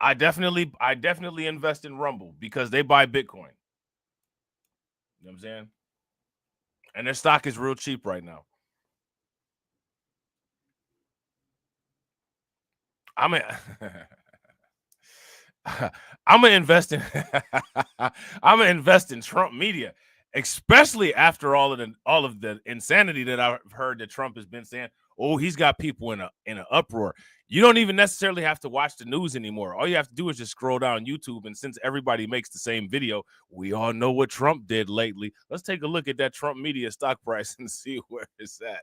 [SPEAKER 3] I definitely invest in Rumble because they buy Bitcoin. You know what I'm saying? And their stock is real cheap right now. I'm gonna invest in Trump media, especially after all of the insanity that I've heard that Trump has been saying. Oh, he's got people in an uproar. You don't even necessarily have to watch the news anymore. All you have to do is just scroll down YouTube, and since everybody makes the same video, we all know what Trump did lately. Let's take a look at that Trump media stock price and see where it's at.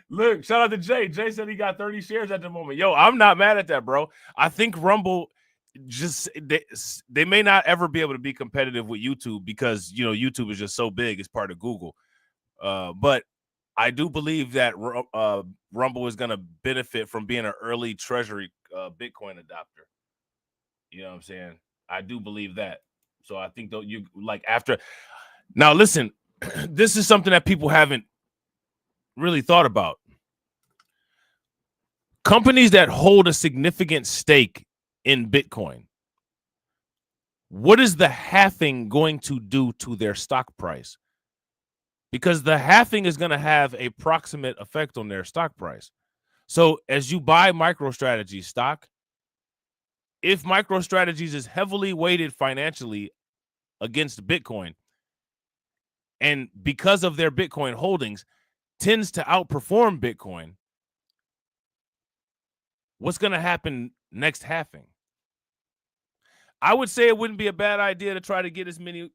[SPEAKER 3] Look, shout out to Jay. Jay said he got 30 shares at the moment. Yo, I'm not mad at that, bro. I think Rumble they may not ever be able to be competitive with YouTube because YouTube is just so big. It's part of Google. But I do believe that Rumble is going to benefit from being an early treasury Bitcoin adopter. You know what I'm saying? I do believe that. So I think that you like after. Now listen, this is something that people haven't really thought about. Companies that hold a significant stake in Bitcoin, what is the halving going to do to their stock price? Because the halving is going to have a proximate effect on their stock price. So as you buy MicroStrategy stock, if MicroStrategies is heavily weighted financially against Bitcoin, and because of their Bitcoin holdings tends to outperform Bitcoin, what's going to happen next halving? I would say it wouldn't be a bad idea to try to get as many,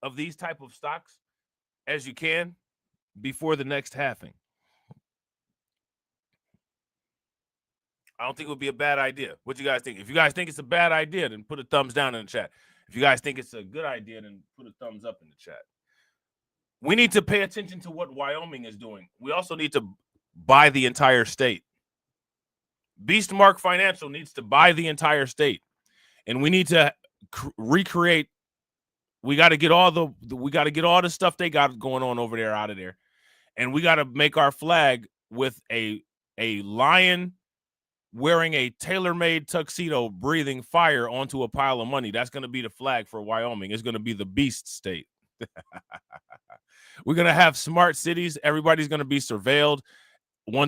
[SPEAKER 3] of these type of stocks as you can before the next halving. I don't think it would be a bad idea. What do you guys think? If you guys think it's a bad idea, then put a thumbs down in the chat. If you guys think it's a good idea, then put a thumbs up in the chat. We need to pay attention to what Wyoming is doing. We also need to buy the entire state. Beastmark Financial needs to buy the entire state. And we need to recreate We got to get all the stuff they got going on over there out of there, and we got to make our flag with a lion wearing a tailor-made tuxedo, breathing fire onto a pile of money. That's going to be the flag for Wyoming. It's going to be the beast state. We're going to have smart cities. Everybody's going to be surveilled.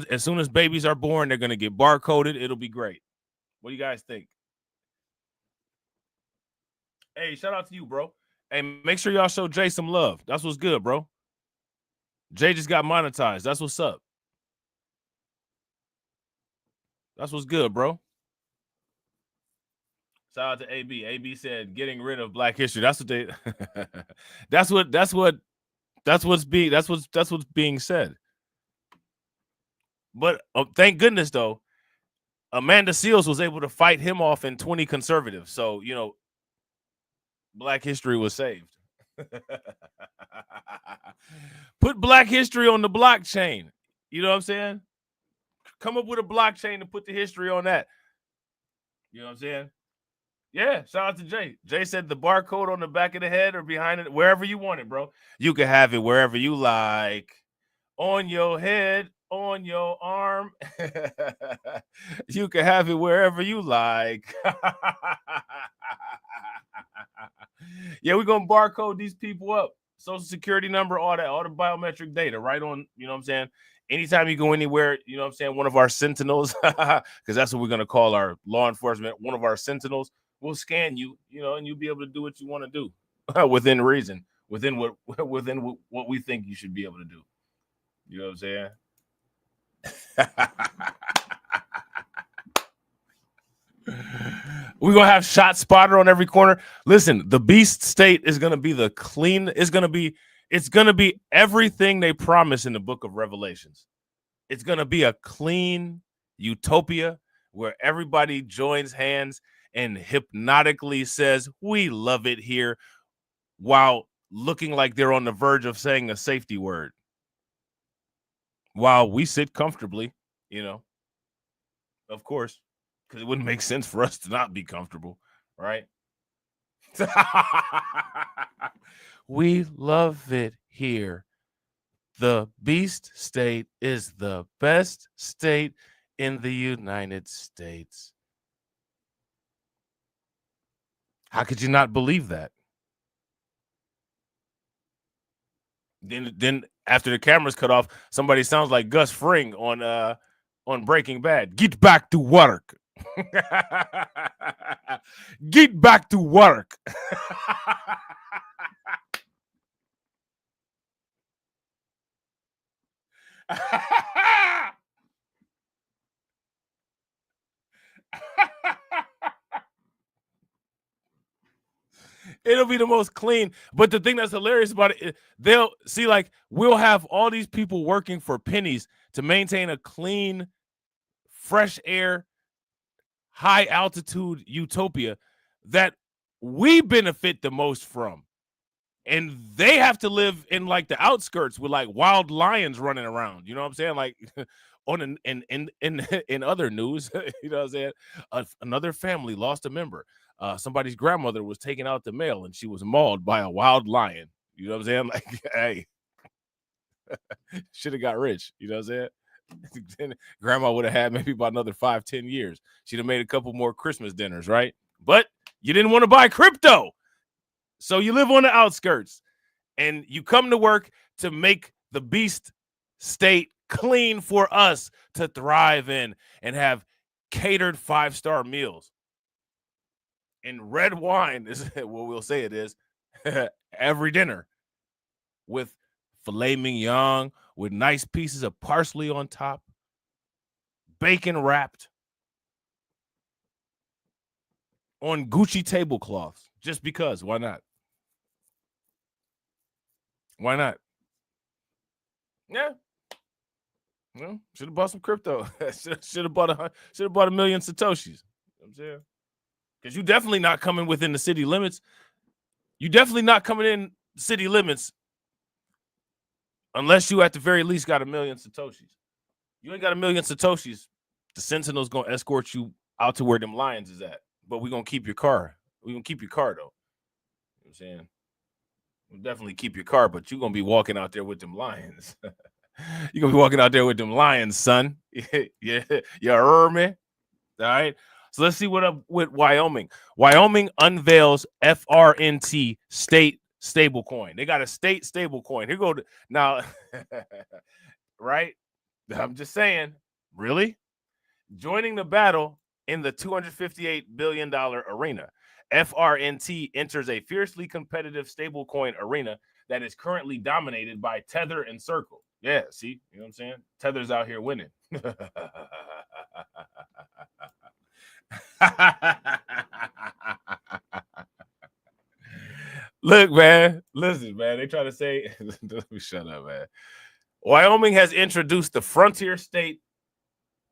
[SPEAKER 3] As soon as babies are born, they're going to get barcoded. It'll be great. What do you guys think? Hey, shout out to you, bro. Hey, make sure y'all show Jay some love. That's what's good, bro. Jay just got monetized. That's what's up. That's what's good, bro. Shout out to AB. AB said getting rid of Black history. That's what they that's what's being said. But thank goodness though, Amanda Seals was able to fight him off in 20 conservatives. So, you know, Black history was saved. Put Black history on the blockchain. You know what I'm saying? Come up with a blockchain to put the history on that. You know what I'm saying? Yeah, shout out to Jay. Jay said the barcode on the back of the head or behind it, wherever you want it, bro. You can have it wherever you like. On your head, on your arm. You can have it wherever you like. Yeah, we're going to barcode these people up. Social security number, all that, all the biometric data right on, you know what I'm saying? Anytime you go anywhere, you know what I'm saying, one of our sentinels, because that's what we're going to call our law enforcement, one of our sentinels will scan you, you know, and you'll be able to do what you want to do within reason, within what we think you should be able to do. You know what I'm saying? We're gonna have shot spotter on every corner. Listen, the beast state is gonna be the clean. It's gonna be everything they promise in the book of Revelations. It's gonna be a clean utopia where everybody joins hands and hypnotically says, "We love it here," while looking like they're on the verge of saying a safety word. While we sit comfortably, you know, of course. Because it wouldn't make sense for us to not be comfortable, right? We love it here. The beast state is the best state in the United States. How could you not believe that? Then after the cameras cut off, somebody sounds like Gus Fring on Breaking Bad. Get back to work. Get back to work. It'll be the most clean. But the thing that's hilarious about it, they'll see, like, we'll have all these people working for pennies to maintain a clean, fresh air, high altitude utopia that we benefit the most from, and they have to live in like the outskirts with like wild lions running around. You know what I'm saying? Like on in other news, you know what I'm saying? Another family lost a member. Somebody's grandmother was taken out the mail and she was mauled by a wild lion. You know what I'm saying? Like, hey, should have got rich. You know what I'm saying? Then grandma would have had maybe about another 5-10 years. She'd have made a couple more Christmas dinners, right? But you didn't want to buy crypto. So you live on the outskirts and you come to work to make the beast state clean for us to thrive in and have catered 5-star meals. And red wine is what we'll say it is every dinner with filet mignon with nice pieces of parsley on top, bacon wrapped on Gucci tablecloths, just because. Why not? Why not? Yeah. Well, should have bought some crypto. should have bought a million Satoshis. You know what I'm saying? Because you're definitely not coming within the city limits. You're definitely not coming in city limits unless you at the very least got a million Satoshis. You ain't got a million Satoshis, the Sentinel's going to escort you out to where them lions is at. But we're going to keep your car. We're going to keep your car, though. You know what I'm saying? Definitely keep your car, but you're gonna be walking out there with them lions. You're gonna be walking out there with them lions, son. Yeah, you heard me? All right. So let's see what up with Wyoming. Wyoming unveils FRNT state stablecoin. They got a state stablecoin. Here go now, right? I'm just saying, really? Joining the battle in the $258 billion arena. FRNT enters a fiercely competitive stablecoin arena that is currently dominated by Tether and Circle. Yeah, see, you know what I'm saying? Tether's out here winning. Look, man, listen, man. They try to say, let me shut up, man. Wyoming has introduced the Frontier State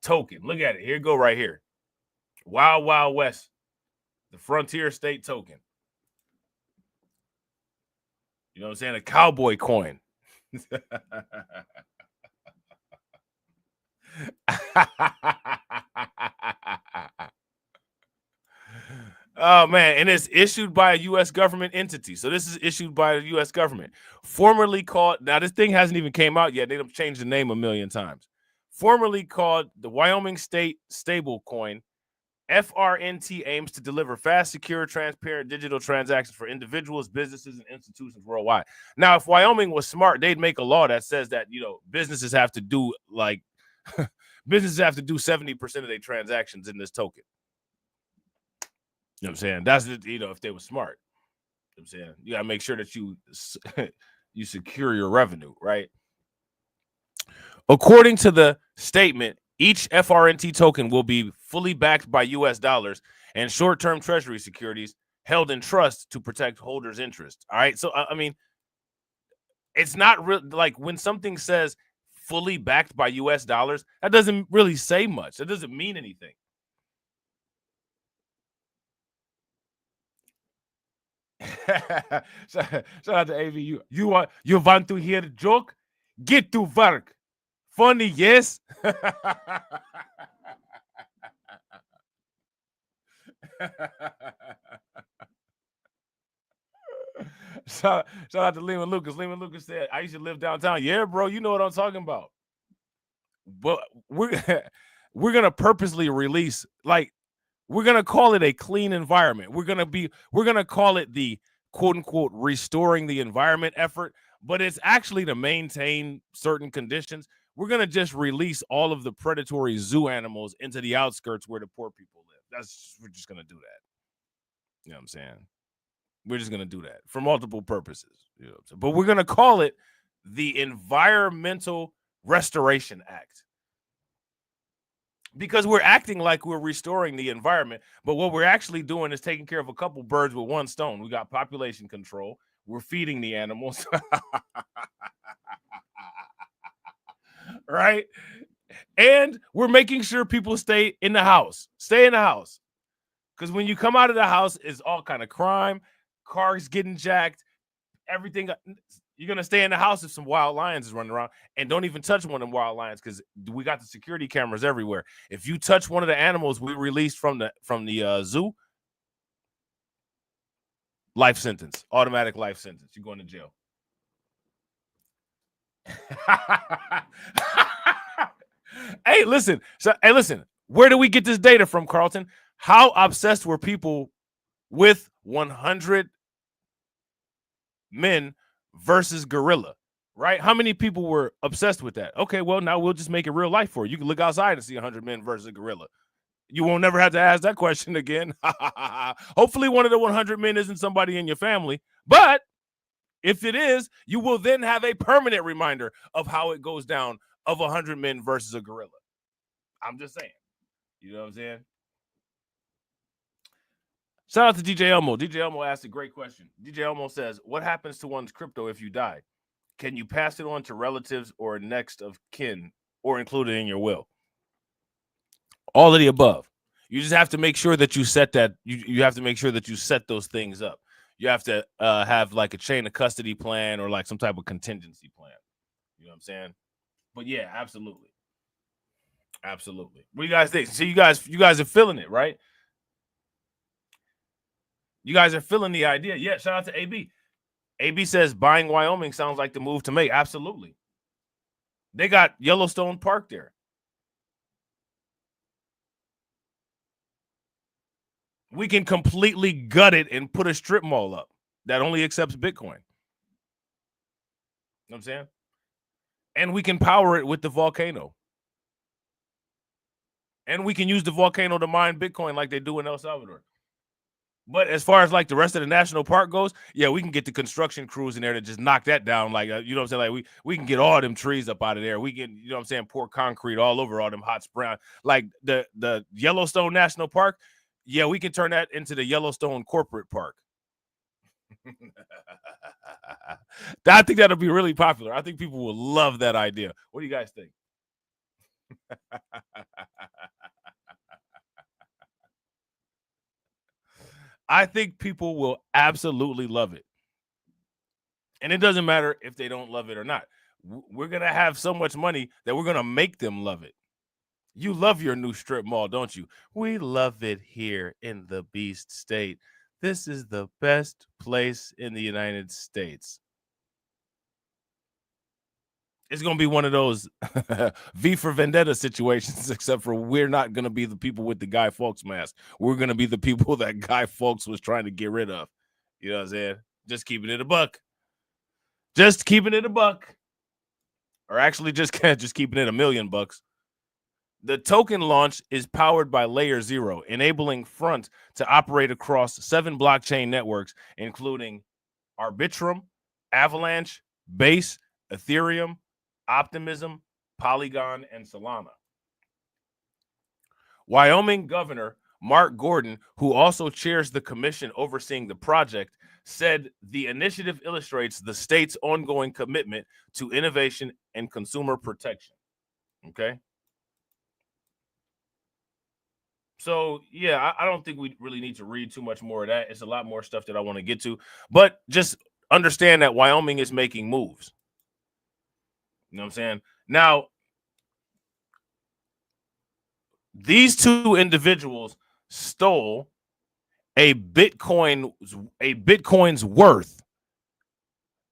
[SPEAKER 3] token. Look at it. Here you go, right here. Wild Wild West, the Frontier State token. You know what I'm saying? A cowboy coin. Oh, man. And it's issued by a U.S. government entity. So this is issued by the U.S. government. Formerly called, now this thing hasn't even came out yet. They've changed the name a million times. Formerly called the Wyoming State Stablecoin, FRNT aims to deliver fast, secure, transparent digital transactions for individuals, businesses, and institutions worldwide. Now, if Wyoming was smart, they'd make a law that says that, you know, businesses have to do like businesses have to do 70% of their transactions in this token. You know what I'm saying? That's the, you know, if they were smart. You know what I'm saying? You gotta make sure that you you secure your revenue, right? According to the statement, each FRNT token will be fully backed by US dollars and short-term treasury securities held in trust to protect holders' interest. All right. So, I mean, it's not real. Like when something says fully backed by US dollars, that doesn't really say much. That doesn't mean anything. Shout out to AV. You want to hear the joke? Get to work. Funny, yes. Shout out to Lehman Lucas. Lehman Lucas said, I used to live downtown. Yeah, bro, you know what I'm talking about. But we're gonna purposely release, like, we're gonna call it a clean environment. We're gonna call it the quote unquote restoring the environment effort, but it's actually to maintain certain conditions. We're gonna just release all of the predatory zoo animals into the outskirts where the poor people live. We're just gonna do that. You know what I'm saying? We're just gonna do that for multiple purposes. You know what I'm saying? But we're gonna call it the Environmental Restoration Act. Because we're acting like we're restoring the environment, but what we're actually doing is taking care of a couple birds with one stone. We got population control. We're feeding the animals. Right? And we're making sure people stay in the house. Stay in the house. Because when you come out of the house, it's all kind of crime, cars getting jacked, everything. You're going to stay in the house if some wild lions is running around, and don't even touch one of them wild lions because we got the security cameras everywhere. If you touch one of the animals we released from the zoo, life sentence, automatic life sentence. You're going to jail. Hey, listen. Where do we get this data from, Carlton? How obsessed were people with 100 men versus gorilla, right? How many people were obsessed with that? Okay, well, now we'll just make it real life for you. You can look outside and see 100 men versus a gorilla. You won't never have to ask that question again. Hopefully one of the 100 men isn't somebody in your family, but if it is, you will then have a permanent reminder of how it goes down of 100 men versus a gorilla. I'm just saying. You know what I'm saying? Shout out to DJ Elmo. DJ Elmo asked a great question. DJ Elmo says, what happens to one's crypto if you die? Can you pass it on to relatives or next of kin or include it in your will? All of the above. You just have to make sure that you set that. You have to make sure that you set those things up. You have to have like a chain of custody plan or like some type of contingency plan. You know what I'm saying? But yeah, absolutely. Absolutely. What do you guys think? So you guys are feeling it, right? You guys are feeling the idea. Yeah, shout out to AB. AB says buying Wyoming sounds like the move to make. Absolutely. They got Yellowstone Park there. We can completely gut it and put a strip mall up that only accepts Bitcoin. You know what I'm saying? And we can power it with the volcano. And we can use the volcano to mine Bitcoin like they do in El Salvador. But as far as like the rest of the national park goes, yeah, we can get the construction crews in there to just knock that down. Like, you know what I'm saying? Like we can get all them trees up out of there. We can, you know what I'm saying, pour concrete all over all them hot springs. Like the Yellowstone National Park, yeah, we can turn that into the Yellowstone Corporate Park. I think that'll be really popular. I think people will love that idea. What do you guys think? I think people will absolutely love it. And it doesn't matter if they don't love it or not. We're going to have so much money that we're going to make them love it. You love your new strip mall, don't you? We love it here in the Beast State. This is the best place in the United States. It's going to be one of those V for Vendetta situations, except for we're not going to be the people with the Guy Fawkes mask. We're going to be the people that Guy Fawkes was trying to get rid of. You know what I'm saying? Just keeping it a buck. Just keeping it a buck. Or actually just keeping it $1 million. The token launch is powered by Layer 0, enabling Front to operate across 7 blockchain networks, including Arbitrum, Avalanche, Base, Ethereum, Optimism, Polygon, and Solana. Wyoming Governor Mark Gordon, who also chairs the commission overseeing the project, said the initiative illustrates the state's ongoing commitment to innovation and consumer protection. Okay. So, yeah, I don't think we really need to read too much more of that. It's a lot more stuff that I want to get to. But just understand that Wyoming is making moves. You know what I'm saying? Now, these two individuals stole a Bitcoin's worth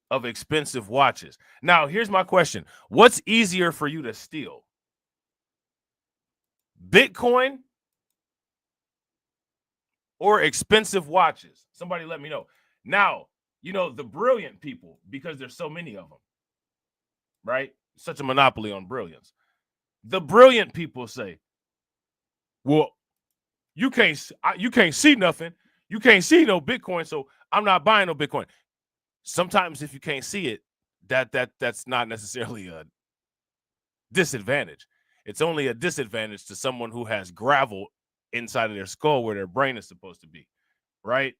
[SPEAKER 3] of expensive watches. Now, here's my question. What's easier for you to steal? Bitcoin or expensive watches? Somebody let me know. Now, you know, the brilliant people, because there's so many of them, right? Such a monopoly on brilliance. The brilliant people say, well, you can't see nothing. You can't see no Bitcoin, so I'm not buying no Bitcoin. Sometimes if you can't see it, that's not necessarily a disadvantage. It's only a disadvantage to someone who has gravel inside of their skull where their brain is supposed to be, right?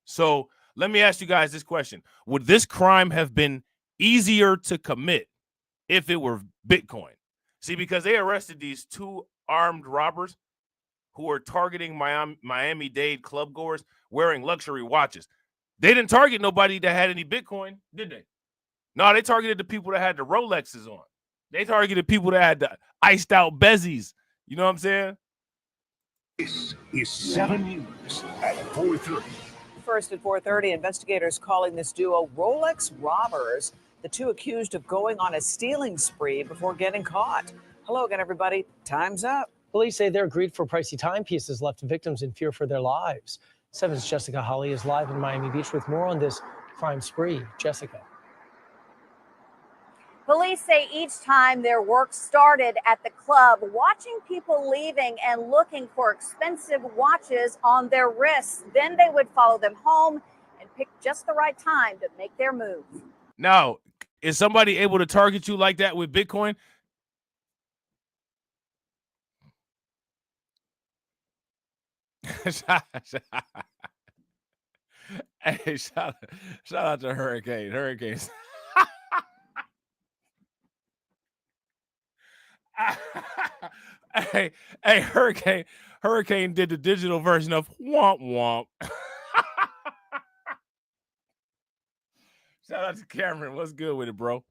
[SPEAKER 3] So let me ask you guys this question. Would this crime have been easier to commit if it were Bitcoin? See, because they arrested these 2 armed robbers who are targeting Miami-Dade club goers wearing luxury watches. They didn't target nobody that had any Bitcoin, did they? No, they targeted the people that had the Rolexes on. They targeted people that had the iced out bezies. You know what I'm saying?
[SPEAKER 4] This is 7 News at 4:30.
[SPEAKER 5] First at 4:30, investigators calling this duo Rolex robbers, the 2 accused of going on a stealing spree before getting caught. Hello again, everybody. Time's up.
[SPEAKER 6] Police say they're greed for pricey timepieces, left victims in fear for their lives. 7's Jessica Holly is live in Miami Beach with more on this crime spree. Jessica.
[SPEAKER 7] Police say each time their work started at the club, watching people leaving and looking for expensive watches on their wrists. Then they would follow them home and pick just the right time to make their move.
[SPEAKER 3] Now, is somebody able to target you like that with Bitcoin? Hey, shout out to Hurricane. Hurricanes. hey, Hurricane did the digital version of womp womp. Shout out to Cameron. What's good with it, bro?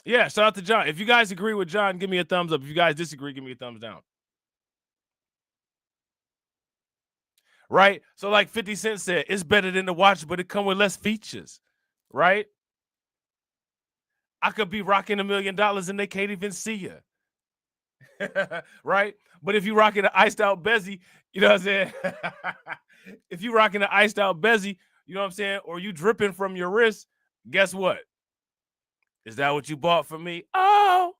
[SPEAKER 3] Yeah, shout out to John. If you guys agree with John, give me a thumbs up. If you guys disagree, give me a thumbs down. Right? So like 50 Cent said, it's better than the watch, but it come with less features. right? I could be rocking $1 million and they can't even see you. Right? But if you rocking an iced out bezzy, you know what I'm saying? If you rocking an iced out bezzy, you know what I'm saying? Or you dripping from your wrist, guess what? Is that what you bought for me? Oh.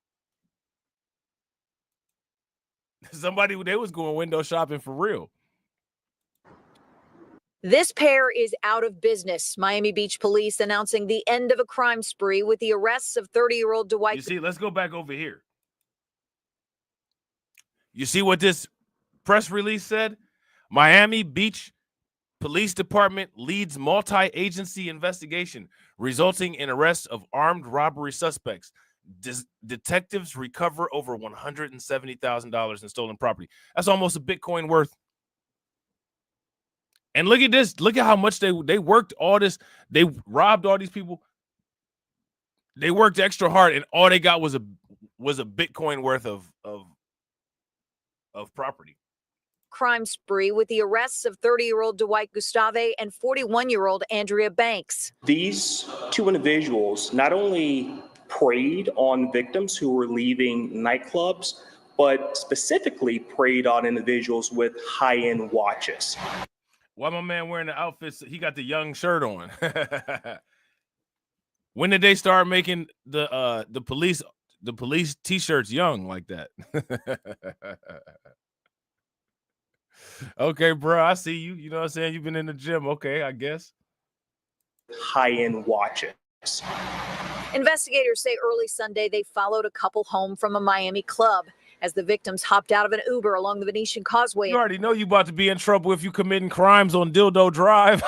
[SPEAKER 3] Somebody, they was going window shopping for real.
[SPEAKER 8] This pair is out of business. Miami Beach police announcing the end of a crime spree with the arrests of 30-year-old Dwight.
[SPEAKER 3] You see, let's go back over here. You see what this press release said? Miami Beach Police Department leads multi-agency investigation, resulting in arrests of armed robbery suspects. Detectives recover over $170,000 in stolen property. That's almost a Bitcoin worth. And look at this. Look at how much they worked all this. They robbed all these people. They worked extra hard, and all they got was a Bitcoin worth of property.
[SPEAKER 8] Crime spree with the arrests of 30-year-old Dwight Gustave and 41-year-old Andrea Banks.
[SPEAKER 9] These two individuals not only preyed on victims who were leaving nightclubs, but specifically preyed on individuals with high-end watches.
[SPEAKER 3] Why my man wearing the outfits? He got the young shirt on. When did they start making the police t-shirts young like that? Okay, bro, I see you. You know what I'm saying? You've been in the gym. Okay, I guess.
[SPEAKER 9] High-end watches.
[SPEAKER 8] Investigators say early Sunday they followed a couple home from a Miami club as the victims hopped out of an Uber along the Venetian Causeway.
[SPEAKER 3] You already know you about to be in trouble if you committing crimes on Dildo Drive.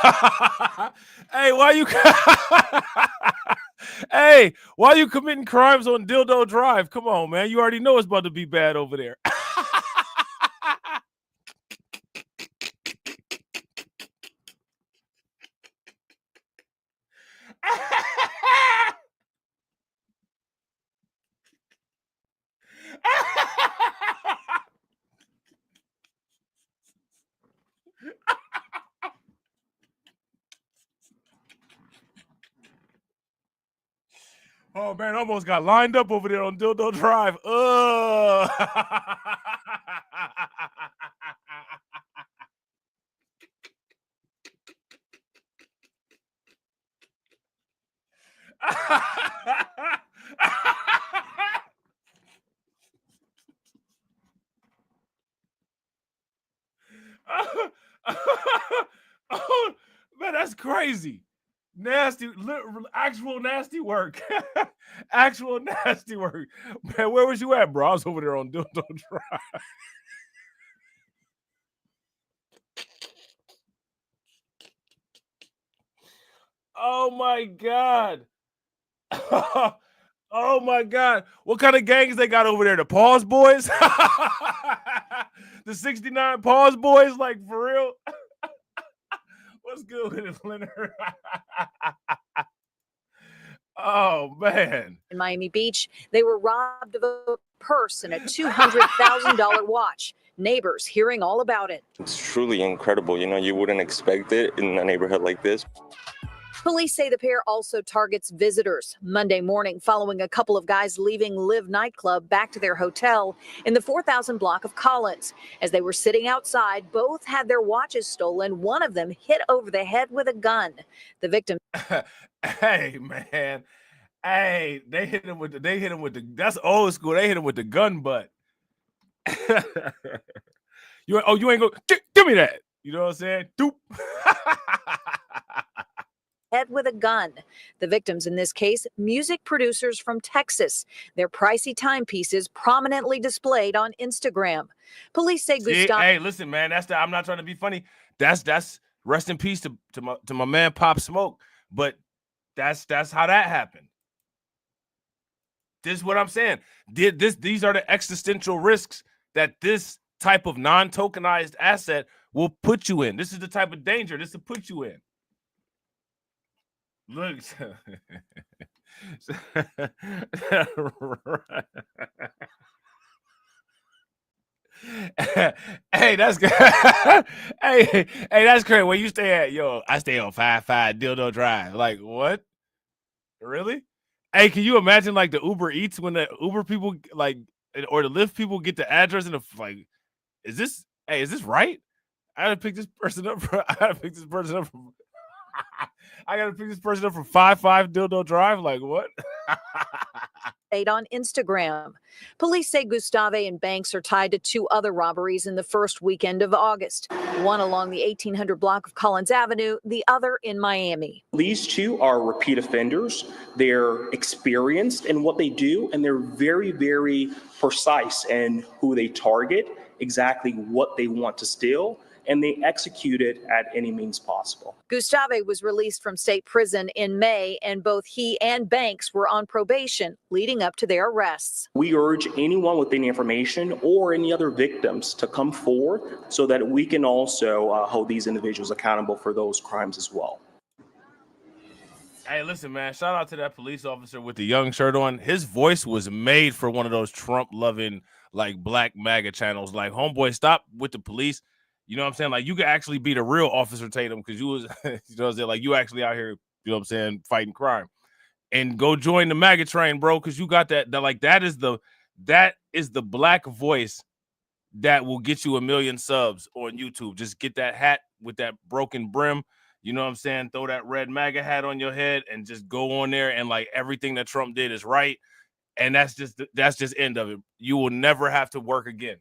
[SPEAKER 3] Hey, why you Hey, why you committing crimes on Dildo Drive? Come on, man. You already know it's about to be bad over there. Oh man, almost got lined up over there on Dildo Drive. Oh man, that's crazy. Nasty, actual nasty work. Actual nasty work. Man, where was you at, bro? I was over there on Dildo Drive. Oh my God. Oh my God. What kind of gangs they got over there? The Pause Boys? The 69 Pause Boys? Like, for real? What's good with it, Leonard? Oh, man.
[SPEAKER 8] In Miami Beach, they were robbed of a purse and a $200,000 watch. Neighbors hearing all about it.
[SPEAKER 10] It's truly incredible. You know, you wouldn't expect it in a neighborhood like this.
[SPEAKER 8] Police say the pair also targets visitors. Monday morning, following a couple of guys leaving Live nightclub back to their hotel in the 4000 block of Collins. As they were sitting outside, both had their watches stolen. One of them hit over the head with a gun. The victim.
[SPEAKER 3] Hey, man. Hey, they hit him with the that's old school. They hit him with the gun butt. You ain't go give me that. You know what I'm saying? Doop.
[SPEAKER 8] Head with a gun. The victims in this case, music producers from Texas. Their pricey timepieces prominently displayed on Instagram. Police say Gustave.
[SPEAKER 3] Hey, listen, man. I'm not trying to be funny. That's rest in peace to my man Pop Smoke. But that's how that happened. This is what I'm saying. These are the existential risks that this type of non-tokenized asset will put you in. This is the type of danger this will put you in. Look. Hey, that's good. hey, that's crazy. Where you stay at? Yo, I stay on 55 Dildo Drive. Like, what? Really? Hey, can you imagine like the Uber Eats when the Uber people like or the Lyft people get the address and like, is this right? I gotta pick this person up from I gotta pick this person up from 55 Dildo Drive. Like what?
[SPEAKER 8] On Instagram. Police say Gustave and Banks are tied to 2 other robberies in the first weekend of August, one along the 1800 block of Collins Avenue, the other in Miami.
[SPEAKER 9] These 2 are repeat offenders. They're experienced in what they do, and they're very, very precise in who they target, exactly what they want to steal, and they execute it at any means possible.
[SPEAKER 8] Gustave was released from state prison in May, and both he and Banks were on probation leading up to their arrests.
[SPEAKER 9] We urge anyone with any information or any other victims to come forward so that we can also hold these individuals accountable for those crimes as well.
[SPEAKER 3] Hey, listen, man, shout out to that police officer with the young shirt on. His voice was made for one of those Trump-loving, like, black MAGA channels. Like, homeboy, stop with the police. You know what I'm saying? Like, you could actually be the real Officer Tatum because you was, you know what I'm saying? Like, you actually out here, you know what I'm saying, fighting crime. And go join the MAGA train, bro, because you got that is the black voice that will get you 1 million subs on YouTube. Just get that hat with that broken brim. You know what I'm saying? Throw that red MAGA hat on your head and just go on there and like everything that Trump did is right. And that's just end of it. You will never have to work again.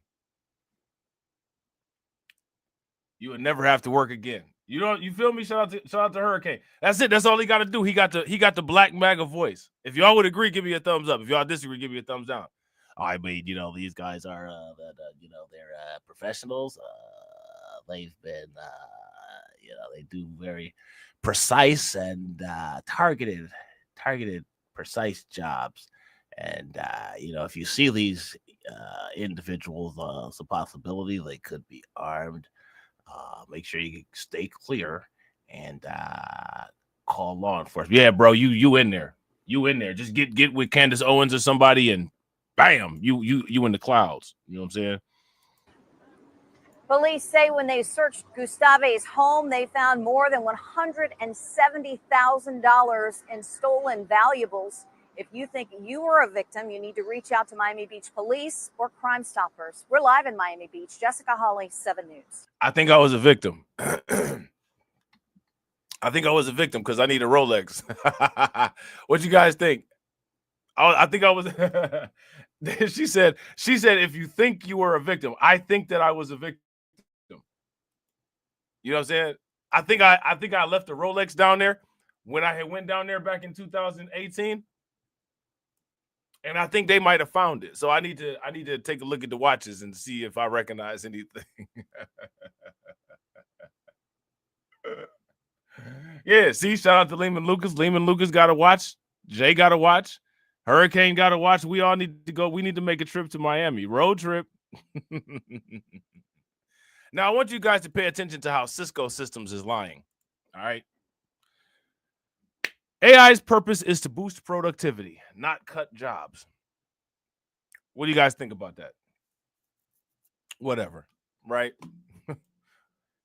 [SPEAKER 3] You would never have to work again. You feel me? Shout out to Hurricane. That's it. That's all he got to do. He got the black MAGA voice. If y'all would agree, give me a thumbs up. If y'all disagree, give me a thumbs down. I mean, you know, these guys are, you know, they're professionals. They've been, you know, they do very precise and targeted, precise jobs. And, you know, if you see these individuals, it's a possibility they could be armed. Make sure you stay clear and call law enforcement. Yeah, bro, you in there. You in there. Just get with Candace Owens or somebody and bam, you in the clouds. You know what I'm saying?
[SPEAKER 7] Police say when they searched Gustave's home, they found more than $170,000 in stolen valuables. If you think you were a victim, you need to reach out to Miami Beach Police or Crime Stoppers. We're live in Miami Beach. Jessica Hawley, 7 News.
[SPEAKER 3] I think I was a victim. I think I was a victim because I need a Rolex. What you guys think? I think I was. She said, if you think you were a victim, I think that I was a victim. You know what I'm saying? I think I left a Rolex down there when I had went down there back in 2018. And I think they might have found it. So I need to take a look at the watches and see if I recognize anything. Yeah, see, shout out to Lehman Lucas. Lehman Lucas got a watch. Jay got a watch. Hurricane got a watch. We all need to go. We need to make a trip to Miami. Road trip. Now, I want you guys to pay attention to how Cisco Systems is lying. All right. AI's purpose is to boost productivity, not cut jobs. What do you guys think about that? Whatever, right?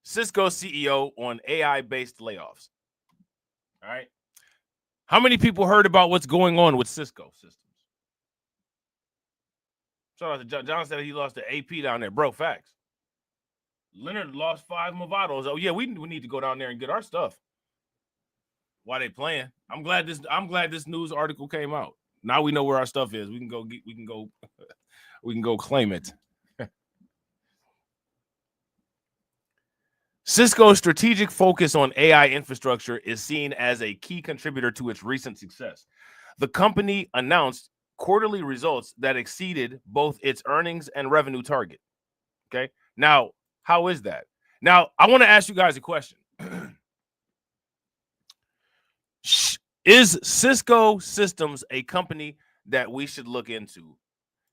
[SPEAKER 3] Cisco CEO on AI-based layoffs. All right. How many people heard about what's going on with Cisco Systems? Shout out to John. John said he lost the AP down there. Bro, facts. Leonard lost 5 Movados. Oh, yeah, we need to go down there and get our stuff. Why they playing? I'm glad this news article came out. Now we know where our stuff is. We can go claim it. Cisco's strategic focus on AI infrastructure is seen as a key contributor to its recent success. The company announced quarterly results that exceeded both its earnings and revenue target. Okay. Now, how is that? Now, I want to ask you guys a question. Is Cisco Systems a company that we should look into?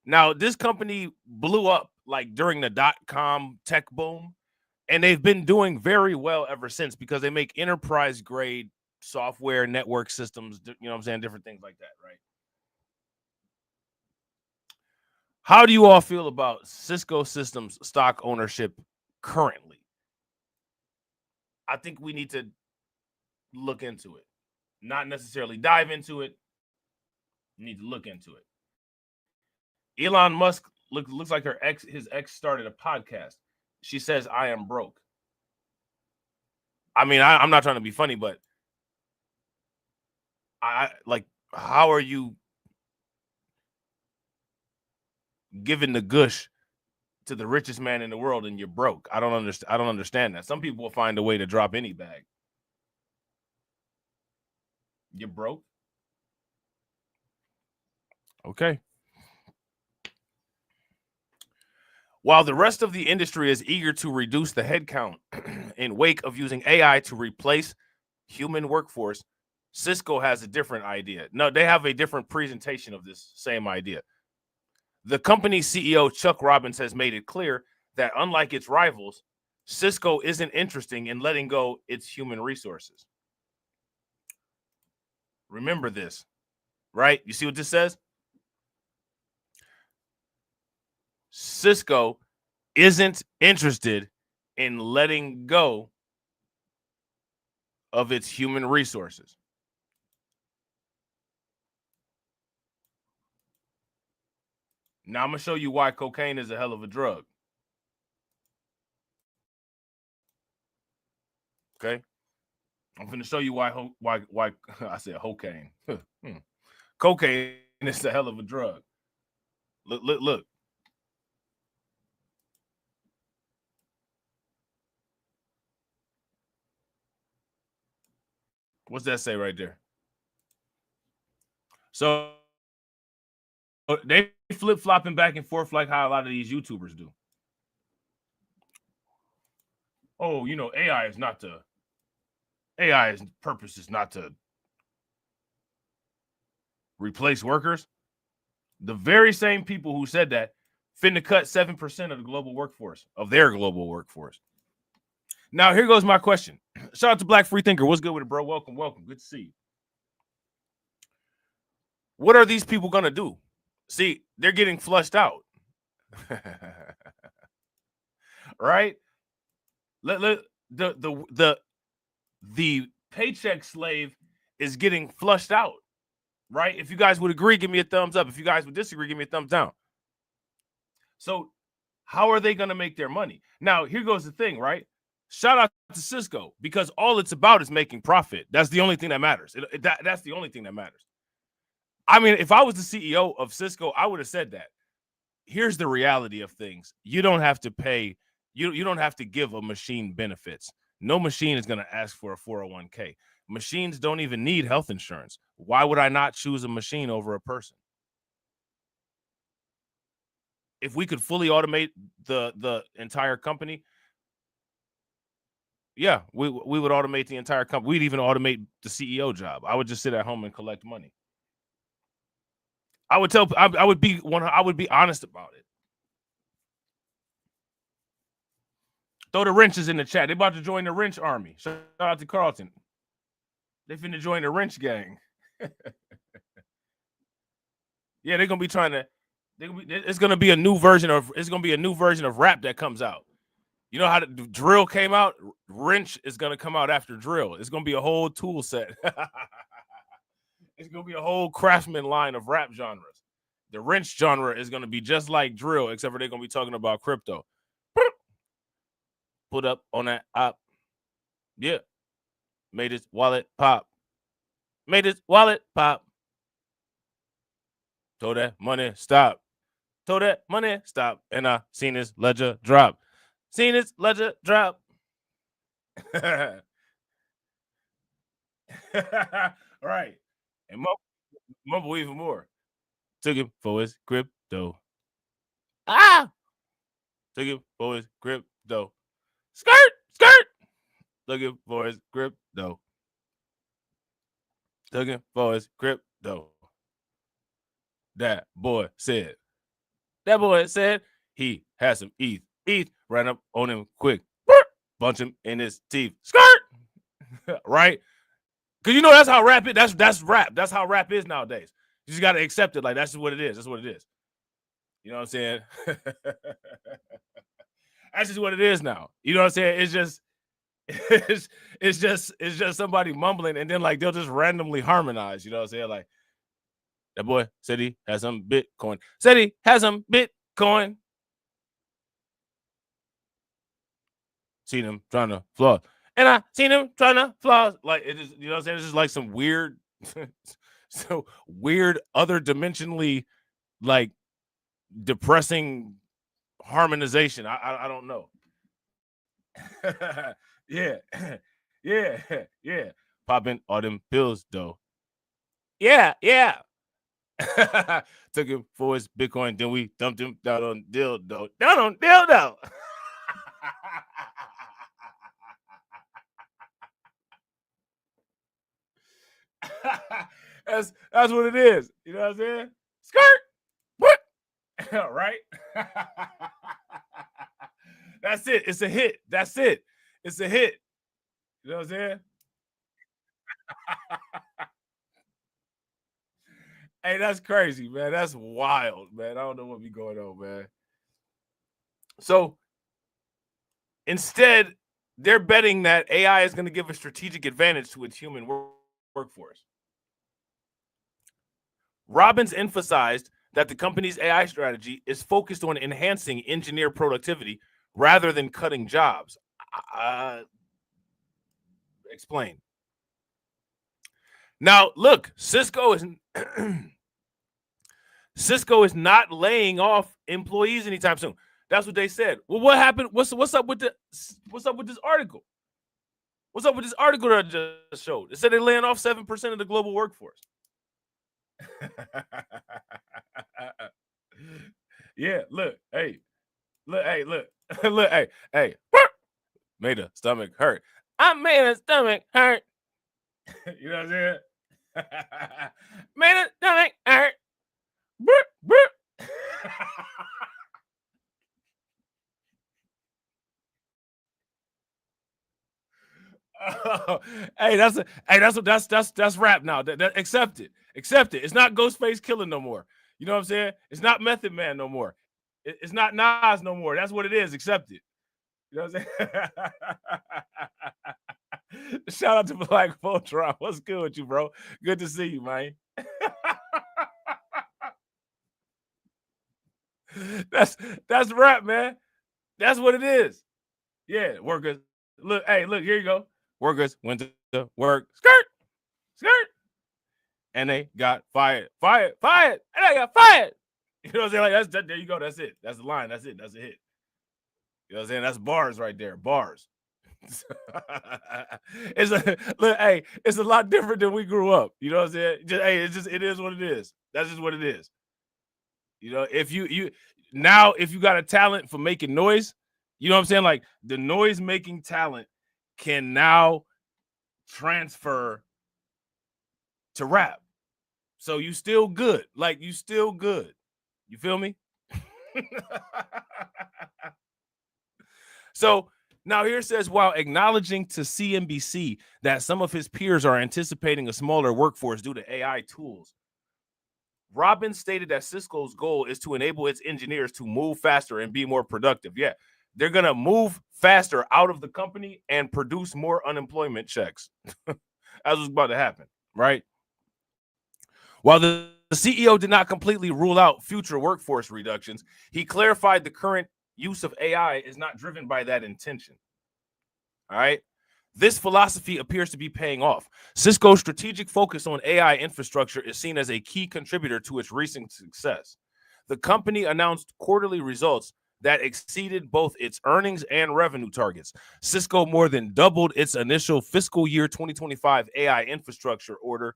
[SPEAKER 3] Now, this company blew up like during the .com tech boom, and they've been doing very well ever since because they make enterprise grade software, network systems, you know what I'm saying? Different things like that, right? How do you all feel about Cisco Systems stock ownership currently? I think we need to look into it. not necessarily dive into it. You need to look into it. Elon Musk looks like his ex started a podcast. She says, "I am broke." I mean, I'm not trying to be funny, but I like, how are you giving the gush to the richest man in the world and you're broke? I don't understand that. Some people will find a way to drop any bag. You're broke? Okay. While the rest of the industry is eager to reduce the headcount in wake of using AI to replace human workforce, Cisco has a different idea. No, they have a different presentation of this same idea. The company's CEO, Chuck Robbins, has made it clear that unlike its rivals, Cisco isn't interested in letting go its human resources. Remember this, right? You see what this says? Cisco isn't interested in letting go of its human resources. Now I'm going to show you why cocaine is a hell of a drug. Okay? I'm going to show you why I said cocaine. Cocaine is a hell of a drug. Look. What's that say right there? So they flip-flopping back and forth like how a lot of these YouTubers do. Oh, you know, AI's purpose is not to replace workers. The very same people who said that finna cut 7% of the global workforce, of their global workforce. Now, here goes my question. Shout out to Black Free Thinker. What's good with it, bro? Welcome. Good to see you. What are these people going to do? See, they're getting flushed out. Right? The paycheck slave is getting flushed out. Right? If you guys would agree, give me a thumbs up. If you guys would disagree, give me a thumbs down. So how are they going to make their money? Now, here goes the thing, right? Shout out to Cisco, because all it's about is making profit. That's the only thing that matters. That's the only thing that matters. I mean, if I was the CEO of Cisco, I would have said that. Here's the reality of things. You don't have to pay. You don't have to give a machine benefits. No machine is going to ask for a 401k. Machines don't even need health insurance. Why would I not choose a machine over a person? If we could fully automate the entire company, yeah, we would automate the entire company. We'd even automate the CEO job. I would just sit at home and collect money. I would be honest about it. Throw the wrenches in the chat. They about to join the wrench army. Shout out to Carlton. They finna join the wrench gang. Yeah, they're gonna be trying to. It's gonna be a new version of rap that comes out. You know how the drill came out? Wrench is gonna come out after drill. It's gonna be a whole tool set. It's gonna be a whole craftsman line of rap genres. The wrench genre is gonna be just like drill, except for they're gonna be talking about crypto. Put up on that op. Yeah. Made his wallet pop. Made his wallet pop. Told that money stop. Told that money stop. And I seen his ledger drop. Seen his ledger drop. Right. And mumble even more. Took him for his crypto. Ah! Took him for his crypto. Skirt! Looking for his crypto. Looking for his crypto. That boy said he has some ETH. ETH ran up on him quick. Bunch him in his teeth. Skirt! Right? Because you know that's how rap is. That's rap. That's how rap is nowadays. You just got to accept it. Like, that's just what it is. That's what it is. You know what I'm saying? That's just what it is now. You know what I'm saying? It's just, it's just somebody mumbling, and then like they'll just randomly harmonize. You know what I'm saying? Like, that boy said he has some Bitcoin. Said he has some Bitcoin. Seen him trying to floss. And I seen him trying to floss. Like, it is, you know what I'm saying? It's just like some weird, so weird, other dimensionally, like, depressing harmonization. I don't know. Yeah. Yeah. Popping all them pills, though. Yeah. Took him for his Bitcoin, then we dumped him down on dildo. Down on dildo. That's what it is. You know what I'm saying? Skirt. What? Right? That's it. It's a hit. That's it. It's a hit. You know what I'm saying? Hey, that's crazy, man. That's wild, man. I don't know what be going on, man. So instead, they're betting that AI is going to give a strategic advantage to its human workforce. Robbins emphasized that the company's AI strategy is focused on enhancing engineer productivity rather than cutting jobs. Explain. Now, look, Cisco is not laying off employees anytime soon. That's what they said. Well, what happened? What's up with this article? What's up with this article that I just showed? It said they're laying off 7% of the global workforce. Yeah, look, hey, look, hey, made a stomach hurt. I made a stomach hurt. You know what I'm saying? Made a stomach hurt. Burp, burp. Hey, that's rap now. Accept it. It's not Ghostface Killing no more. You know what I'm saying? It's not Method Man no more. It's not Nas no more. That's what it is. Accept it. You know what I'm saying? Shout out to Black Voltron. What's good with you, bro? Good to see you, man. That's rap, man. That's what it is. Yeah, workers. Look, hey, look, here you go. Workers went to work. Skirt. And they got fired. And they got fired. You know what I'm saying? Like, there you go. That's it. That's the line. That's it. That's a hit. You know what I'm saying? That's bars right there. Bars. It's a lot different than we grew up. You know what I'm saying? It is what it is. That's just what it is. You know, if you got a talent for making noise, you know what I'm saying? Like, the noise making talent can now transfer to rap. So you still good. Like, you still good. You feel me? So now here it says, while acknowledging to CNBC that some of his peers are anticipating a smaller workforce due to AI tools, Robbins stated that Cisco's goal is to enable its engineers to move faster and be more productive. Yeah, they're going to move faster out of the company and produce more unemployment checks. That's what's about to happen, right? While the CEO did not completely rule out future workforce reductions, he clarified the current use of AI is not driven by that intention. All right. This philosophy appears to be paying off. Cisco's strategic focus on AI infrastructure is seen as a key contributor to its recent success. The company announced quarterly results that exceeded both its earnings and revenue targets. Cisco more than doubled its initial fiscal year 2025 AI infrastructure order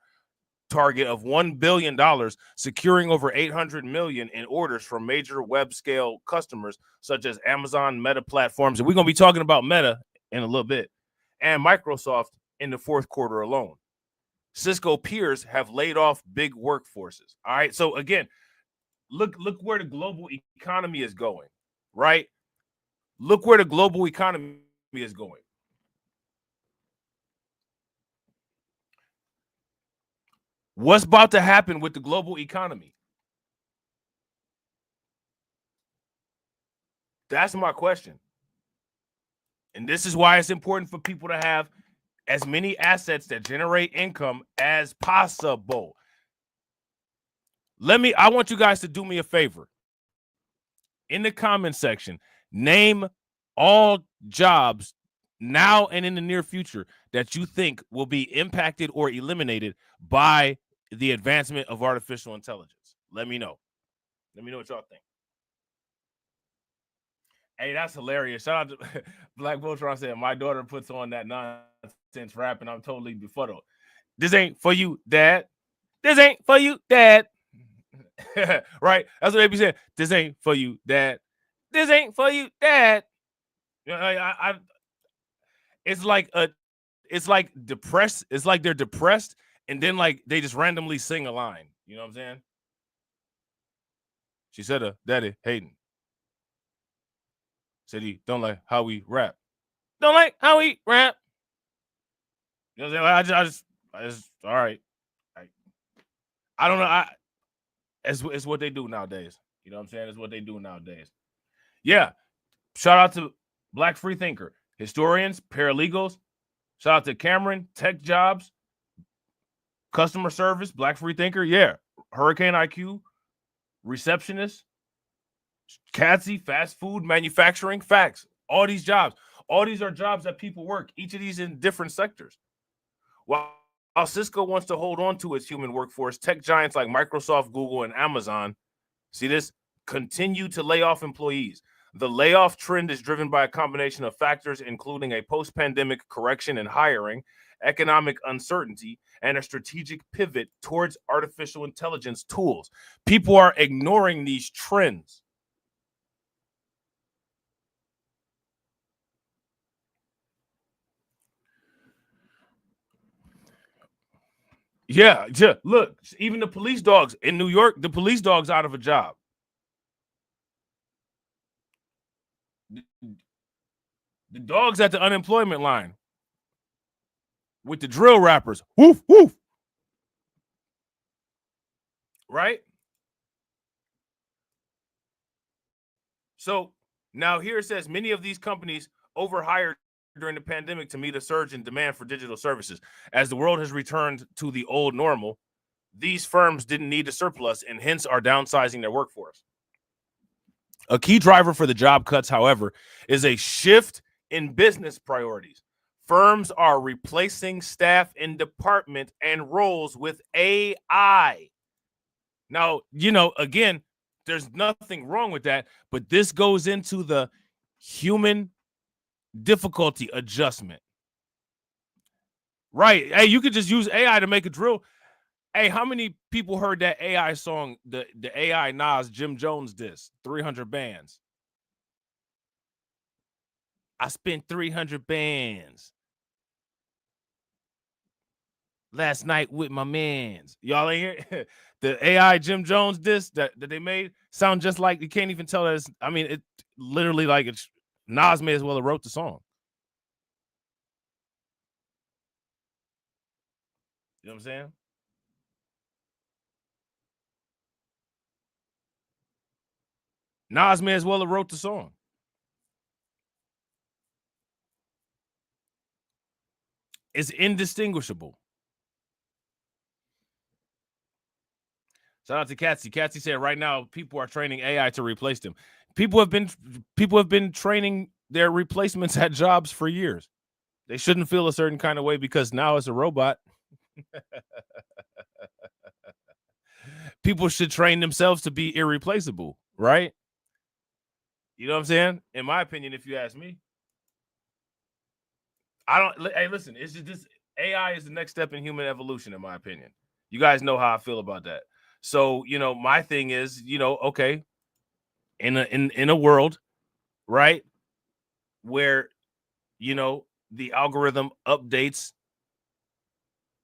[SPEAKER 3] target of $1 billion, securing over $800 million in orders from major web scale customers such as Amazon, Meta Platforms, and we're going to be talking about Meta in a little bit, and Microsoft in the fourth quarter alone. Cisco peers have laid off big workforces. All right, so again, look where the global economy is going, right? Look where the global economy is going. What's about to happen with the global economy? That's my question. And this is why it's important for people to have as many assets that generate income as possible. I want you guys to do me a favor. In the comment section, name all jobs now and in the near future that you think will be impacted or eliminated by the advancement of artificial intelligence. Let me know. Let me know what y'all think. Hey, that's hilarious. Shout out to Black Voltron said, my daughter puts on that nonsense rap and I'm totally befuddled. This ain't for you, Dad. This ain't for you, Dad. Right? That's what they be saying. This ain't for you, Dad. This ain't for you, Dad. It's like depressed. It's like they're depressed, and then like they just randomly sing a line. You know what I'm saying? She said, "Daddy Hayden said he don't like how we rap. Don't like how we rap." You know what I'm saying? I just all right. I don't know. It's what they do nowadays. You know what I'm saying? It's what they do nowadays. Yeah. Shout out to Black Freethinker, historians, paralegals. Shout out to Cameron, tech jobs, customer service, Black Freethinker. Yeah. Hurricane IQ, receptionist, Catsy, fast food, manufacturing, facts. All these jobs. All these are jobs that people work. Each of these in different sectors. While Cisco wants to hold on to its human workforce, tech giants like Microsoft, Google, and Amazon, see this, continue to lay off employees. The layoff trend is driven by a combination of factors, including a post-pandemic correction in hiring, economic uncertainty, and a strategic pivot towards artificial intelligence tools. People are ignoring these trends. Yeah, look, even the police dogs in New York, the police dogs out of a job. The dogs at the unemployment line with the drill rappers. Woof, woof. Right? So now here it says many of these companies overhired during the pandemic to meet a surge in demand for digital services. As the world has returned to the old normal, these firms didn't need a surplus and hence are downsizing their workforce. A key driver for the job cuts, however, is a shift in business priorities. Firms are replacing staff in department and roles with AI. Now, again, there's nothing wrong with that, but this goes into the human difficulty adjustment. Right. Hey, you could just use AI to make a drill. Hey, how many people heard that AI song, the AI Nas Jim Jones diss, 300 bands? I spent 300 bands last night with my mans. Y'all ain't hear the AI Jim Jones diss that they made sound just like, you can't even tell that it's, I mean, it literally like it's Nas may as well have wrote the song. You know what I'm saying? Nas may as well have wrote the song. It's indistinguishable. Shout out to Catsy. Catsy said right now people are training AI to replace them. People have been training their replacements at jobs for years. They shouldn't feel a certain kind of way because now it's a robot. People should train themselves to be irreplaceable, right? You know what I'm saying? In my opinion, if you ask me, hey, listen, it's just this AI is the next step in human evolution, in my opinion. You guys know how I feel about that. So, my thing is, okay, in a world, right, where, the algorithm updates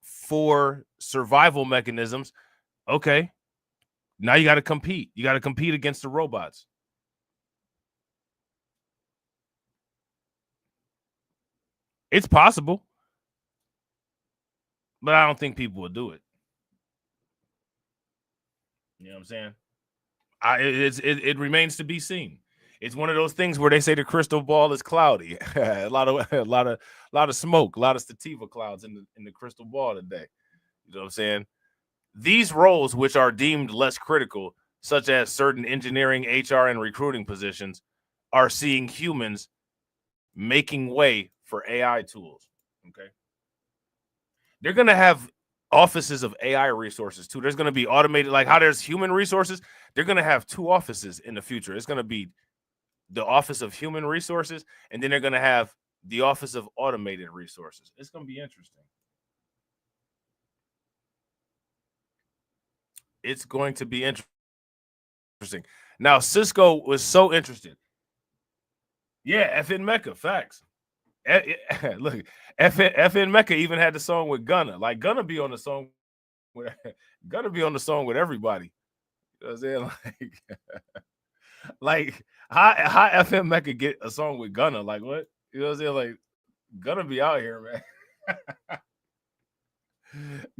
[SPEAKER 3] for survival mechanisms, okay, now you got to compete. You got to compete against the robots. It's possible, but I don't think people will do it. You know what I'm saying? It remains to be seen. It's one of those things where they say the crystal ball is cloudy. a lot of smoke, a lot of sativa clouds in the crystal ball today. You know what I'm saying? These roles, which are deemed less critical, such as certain engineering, HR, and recruiting positions, are seeing humans making way for AI tools. Okay. They're going to have offices of AI resources too. There's going to be automated, like how there's human resources. They're going to have two offices in the future. It's going to be the Office of Human Resources, and then they're going to have the Office of Automated Resources. It's going to be interesting. It's going to be interesting. Now, Cisco was so interested. Yeah, FN Mecca, facts. Look, FN Mecca even had the song with Gunna. Like Gunna be on the song with everybody. You know what I'm saying? Like how FN Mecca get a song with Gunna? Like what? You know what I'm saying? Like Gunna be out here, man.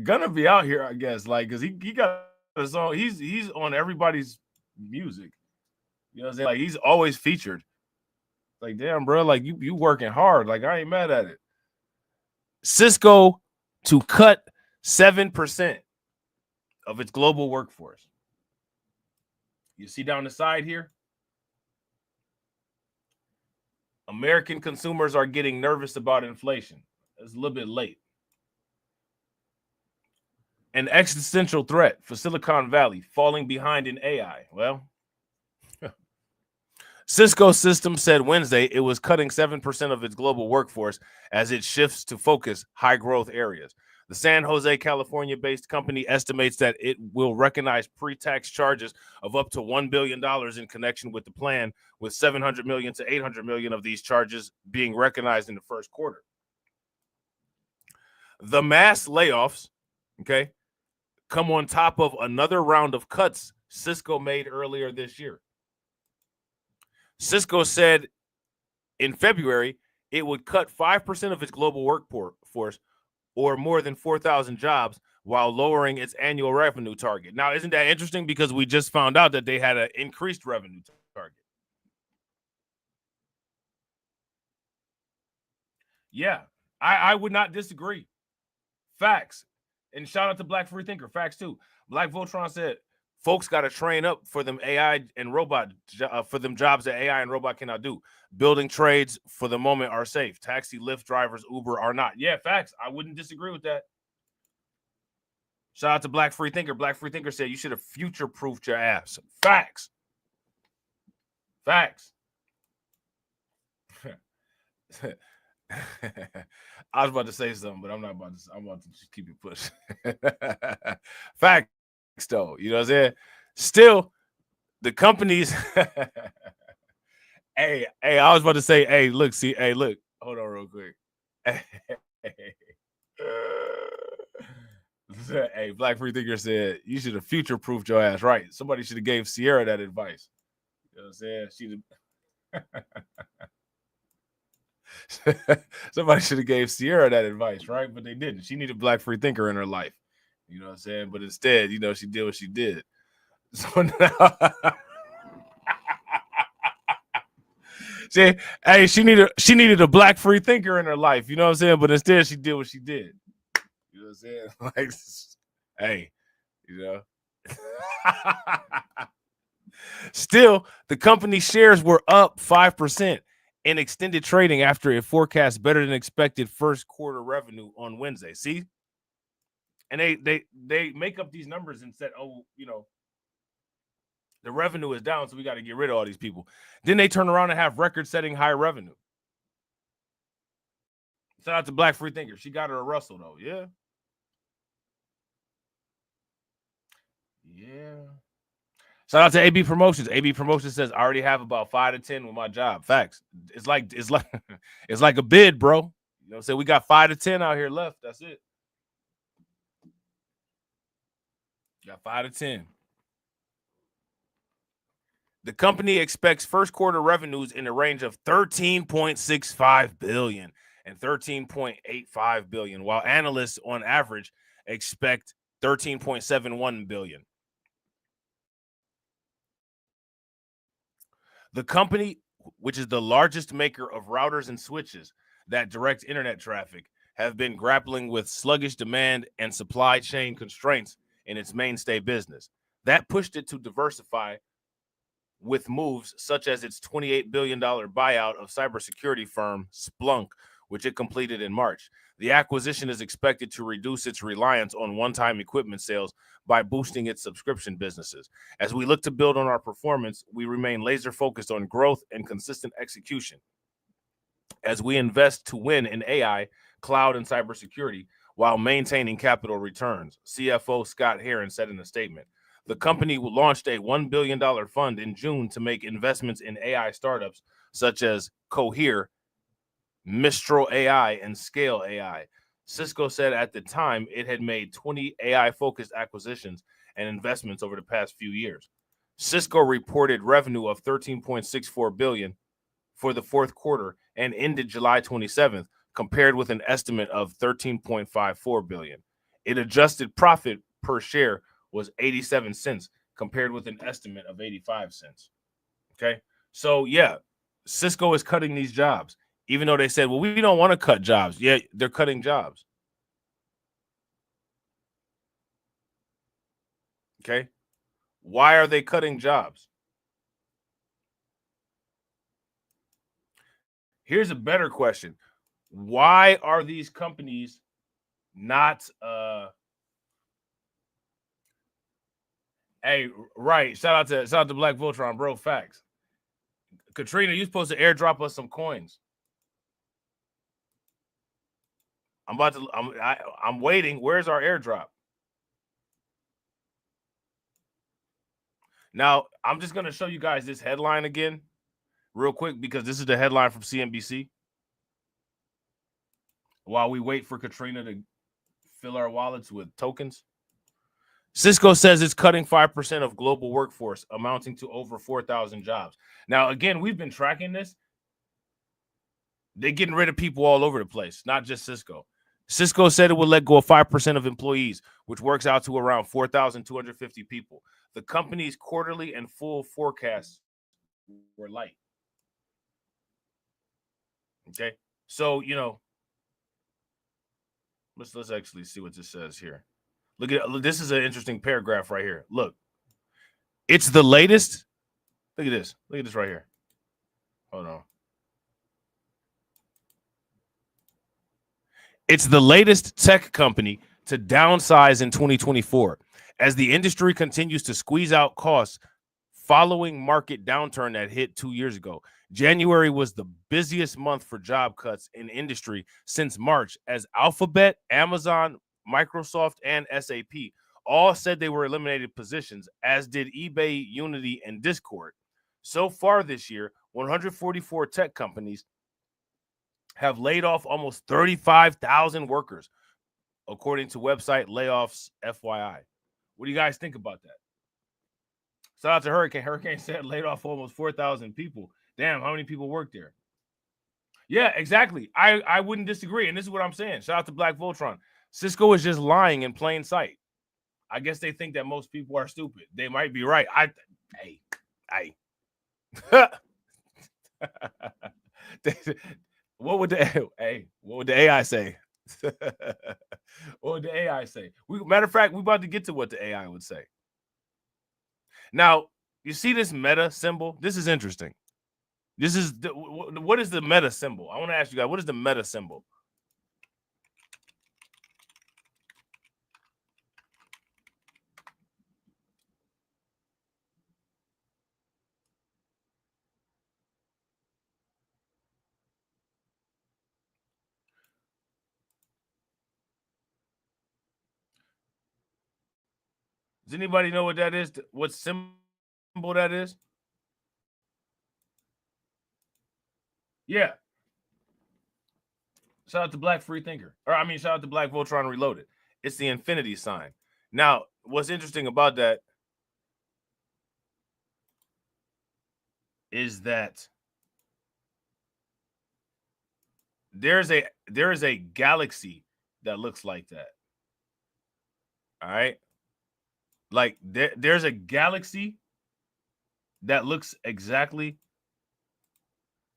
[SPEAKER 3] Gunna be out here, I guess. Like, cause he got a song. He's on everybody's music. You know what I'm saying? Like he's always featured. Like, damn, bro, like you working hard. Like, I ain't mad at it. Cisco to cut 7% of its global workforce. You see down the side here? American consumers are getting nervous about inflation. It's a little bit late. An existential threat for Silicon Valley, falling behind in AI. Well, Cisco Systems said Wednesday it was cutting 7% of its global workforce as it shifts to focus high-growth areas. The San Jose, California-based company estimates that it will recognize pre-tax charges of up to $1 billion in connection with the plan, with $700 million to $800 million of these charges being recognized in the first quarter. The mass layoffs, okay, come on top of another round of cuts Cisco made earlier this year. Cisco said in February it would cut 5% of its global workforce, or more than 4,000 jobs, while lowering its annual revenue target. Now, isn't that interesting? Because we just found out that they had an increased revenue target. Yeah, I would not disagree. Facts. And shout out to Black Free Thinker. Facts too. Black Voltron said, folks got to train up for them AI and robot, for them jobs that AI and robot cannot do. Building trades for the moment are safe. Taxi, Lyft drivers, Uber are not. Yeah, facts. I wouldn't disagree with that. Shout out to Black Free Thinker. Black Free Thinker said you should have future-proofed your ass. Facts. Facts. I was about to say something, but I'm not about to. I'm about to just keep it pushing. Facts, though. You know what I'm saying? Still, the companies. Hey, I was about to say, hey, look, hold on real quick. Hey, Black Free Thinker said you should have future-proofed your ass. Right? Somebody should have gave Sierra that advice. You know what I'm saying? Somebody should have gave Sierra that advice, right? But they didn't. She needed Black Free Thinker in her life. You know what I'm saying? But instead, you know, she did what she did. So now, she needed a Black Free Thinker in her life. You know what I'm saying? But instead, she did what she did. You know what I'm saying? Like, hey, you know. Still, the company shares were up 5% in extended trading after it forecast better than expected first quarter revenue on Wednesday. See? And they make up these numbers and said, oh, you know, the revenue is down, so we got to get rid of all these people. Then they turn around and have record-setting high revenue. Shout out to Black Free Thinker. She got her a Russell, though. Yeah. Yeah. Shout out to AB Promotions. AB Promotions says I already have about 5 to 10 with my job. Facts. It's like a bid, bro. You know what I'm saying? We got 5 to 10 out here left. That's it. Got 5 to 10. The company expects first quarter revenues in the range of $13.65 billion and $13.85 billion, while analysts on average expect $13.71 billion. The company, which is the largest maker of routers and switches that direct internet traffic, have been grappling with sluggish demand and supply chain constraints in its mainstay business. That pushed it to diversify with moves such as its $28 billion buyout of cybersecurity firm Splunk, which it completed in March. The acquisition is expected to reduce its reliance on one-time equipment sales by boosting its subscription businesses. As we look to build on our performance, we remain laser-focused on growth and consistent execution as we invest to win in AI, cloud, and cybersecurity while maintaining capital returns, CFO Scott Herron said in a statement. The company launched a $1 billion fund in June to make investments in AI startups such as Cohere, Mistral AI, and Scale AI. Cisco said at the time it had made 20 AI-focused acquisitions and investments over the past few years. Cisco reported revenue of $13.64 billion for the fourth quarter and ended July 27th, compared with an estimate of $13.54 billion. It adjusted profit per share was 87 cents compared with an estimate of 85 cents. Okay. So yeah, Cisco is cutting these jobs, even though they said, well, we don't want to cut jobs. Yeah, they're cutting jobs. Okay. Why are they cutting jobs? Here's a better question. Why are these companies not hey, right. Shout out to Black Voltron, bro. Facts. Katrina, you're supposed to airdrop us some coins. I'm waiting. Where's our airdrop? Now, I'm just going to show you guys this headline again real quick because this is the headline from CNBC. While we wait for Katrina to fill our wallets with tokens. Cisco says it's cutting 5% of global workforce, amounting to over 4,000 jobs. Now, again, we've been tracking this. They're getting rid of people all over the place, not just Cisco. Cisco said it would let go of 5% of employees, which works out to around 4,250 people. The company's quarterly and full forecasts were light. Okay, so, you know, let's actually see what this says here. Look at this is an interesting paragraph right here. Look, it's the latest. Look at this. Look at this right here. Hold on. It's the latest tech company to downsize in 2024 as the industry continues to squeeze out costs following market downturn that hit 2 years ago. January was the busiest month for job cuts in industry since March, as Alphabet, Amazon, Microsoft, and SAP all said they were eliminated positions, as did eBay, Unity, and Discord. So far this year, 144 tech companies have laid off almost 35,000 workers, according to website Layoffs FYI. What do you guys think about that? Shout out to Hurricane. Hurricane said laid off almost 4,000 people. Damn, how many people work there? Yeah, exactly. I wouldn't disagree. And this is what I'm saying. Shout out to Black Voltron. Cisco is just lying in plain sight. I guess they think that most people are stupid. They might be right. What would the AI say? What would the AI say? Matter of fact, we're about to get to what the AI would say. Now, you see this meta symbol? This is interesting. This is what is the meta symbol? I want to ask you guys, what is the meta symbol? Does anybody know what that is? What symbol that is? Yeah. Shout out to Black Free Thinker. Shout out to Black Voltron Reloaded. It's the infinity sign. Now, what's interesting about that is that there is a galaxy that looks like that. All right. Like there's a galaxy that looks exactly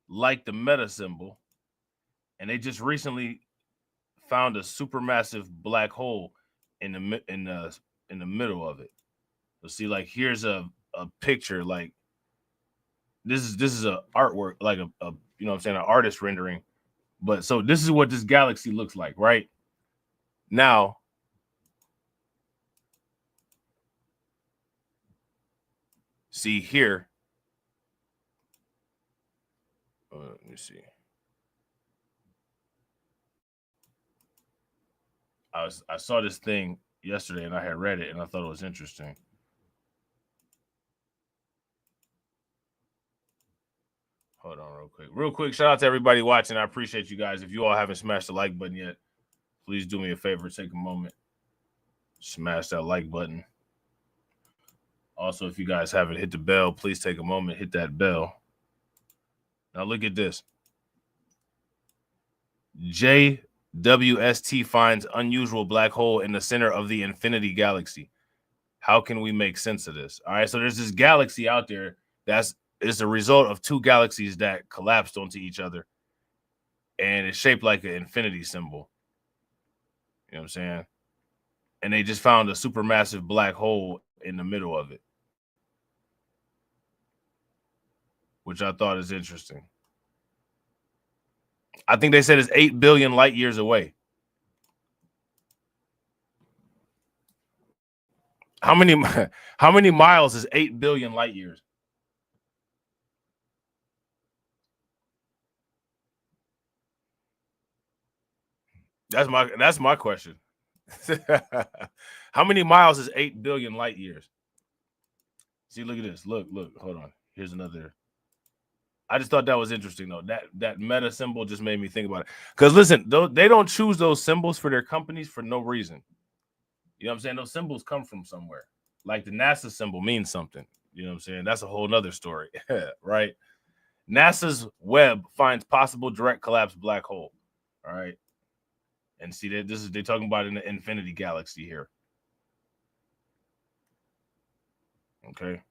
[SPEAKER 3] like the meta symbol, and they just recently found a supermassive black hole in the middle of it. So see, like here's a picture, like this is a artwork, like a you know what I'm saying, an artist rendering. But so this is what this galaxy looks like, right? Now, see here. Let me see. I saw this thing yesterday and I had read it and I thought it was interesting. Hold on real quick. Shout out to everybody watching. I appreciate you guys. If you all haven't smashed the like button yet, please do me a favor. Take a moment. Smash that like button. Also, if you guys haven't hit the bell, please take a moment. Hit that bell. Now look at this. JWST finds unusual black hole in the center of the infinity galaxy. How can we make sense of this? All right, so there's this galaxy out there that's a result of two galaxies that collapsed onto each other, and it's shaped like an infinity symbol. You know what I'm saying? And they just found a supermassive black hole in the middle of it, which I thought is interesting. I think they said it's 8 billion light years away. How many miles is 8 billion light years? That's my question. How many miles is 8 billion light years? See, look at this. Look, hold on. Here's another. I just thought that was interesting, though. That meta symbol just made me think about it. Because listen, they don't choose those symbols for their companies for no reason. You know what I'm saying? Those symbols come from somewhere. Like the NASA symbol means something. You know what I'm saying? That's a whole nother story, right? NASA's Webb finds possible direct collapse black hole. All right. And see that they're talking about in the infinity galaxy here. Okay.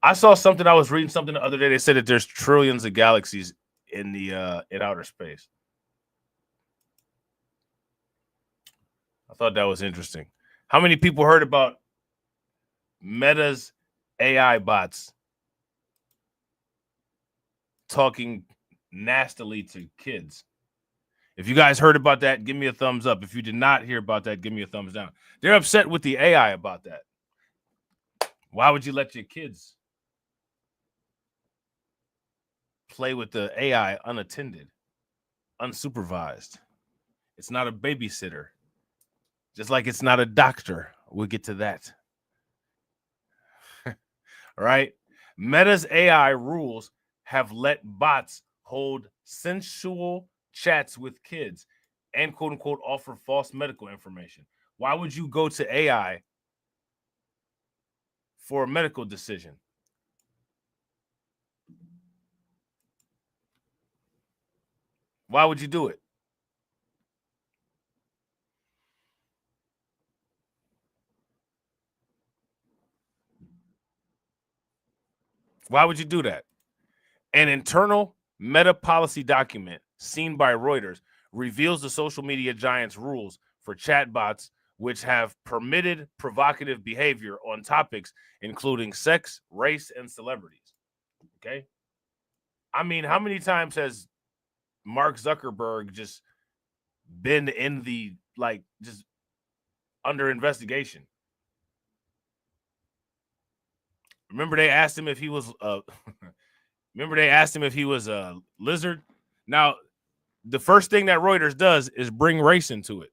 [SPEAKER 3] I saw something. I was reading something the other day. They said that there's trillions of galaxies in the in outer space. I thought that was interesting. How many people heard about Meta's AI bots talking nastily to kids? If you guys heard about that, give me a thumbs up. If you did not hear about that, give me a thumbs down. They're upset with the AI about that. Why would you let your kids play with the AI unattended, unsupervised? It's not a babysitter. Just like it's not a doctor. We'll get to that. All right. Meta's AI rules have let bots hold sensual chats with kids and quote unquote offer false medical information. Why would you go to AI for a medical decision? Why would you do it? Why would you do that? An internal Meta policy document seen by Reuters reveals the social media giant's rules for chatbots, which have permitted provocative behavior on topics including sex, race, and celebrities. Okay. I mean, how many times has Mark Zuckerberg just been in the, like, just under investigation? Remember they asked him if he was a lizard. Now, the first thing that Reuters does is bring race into it.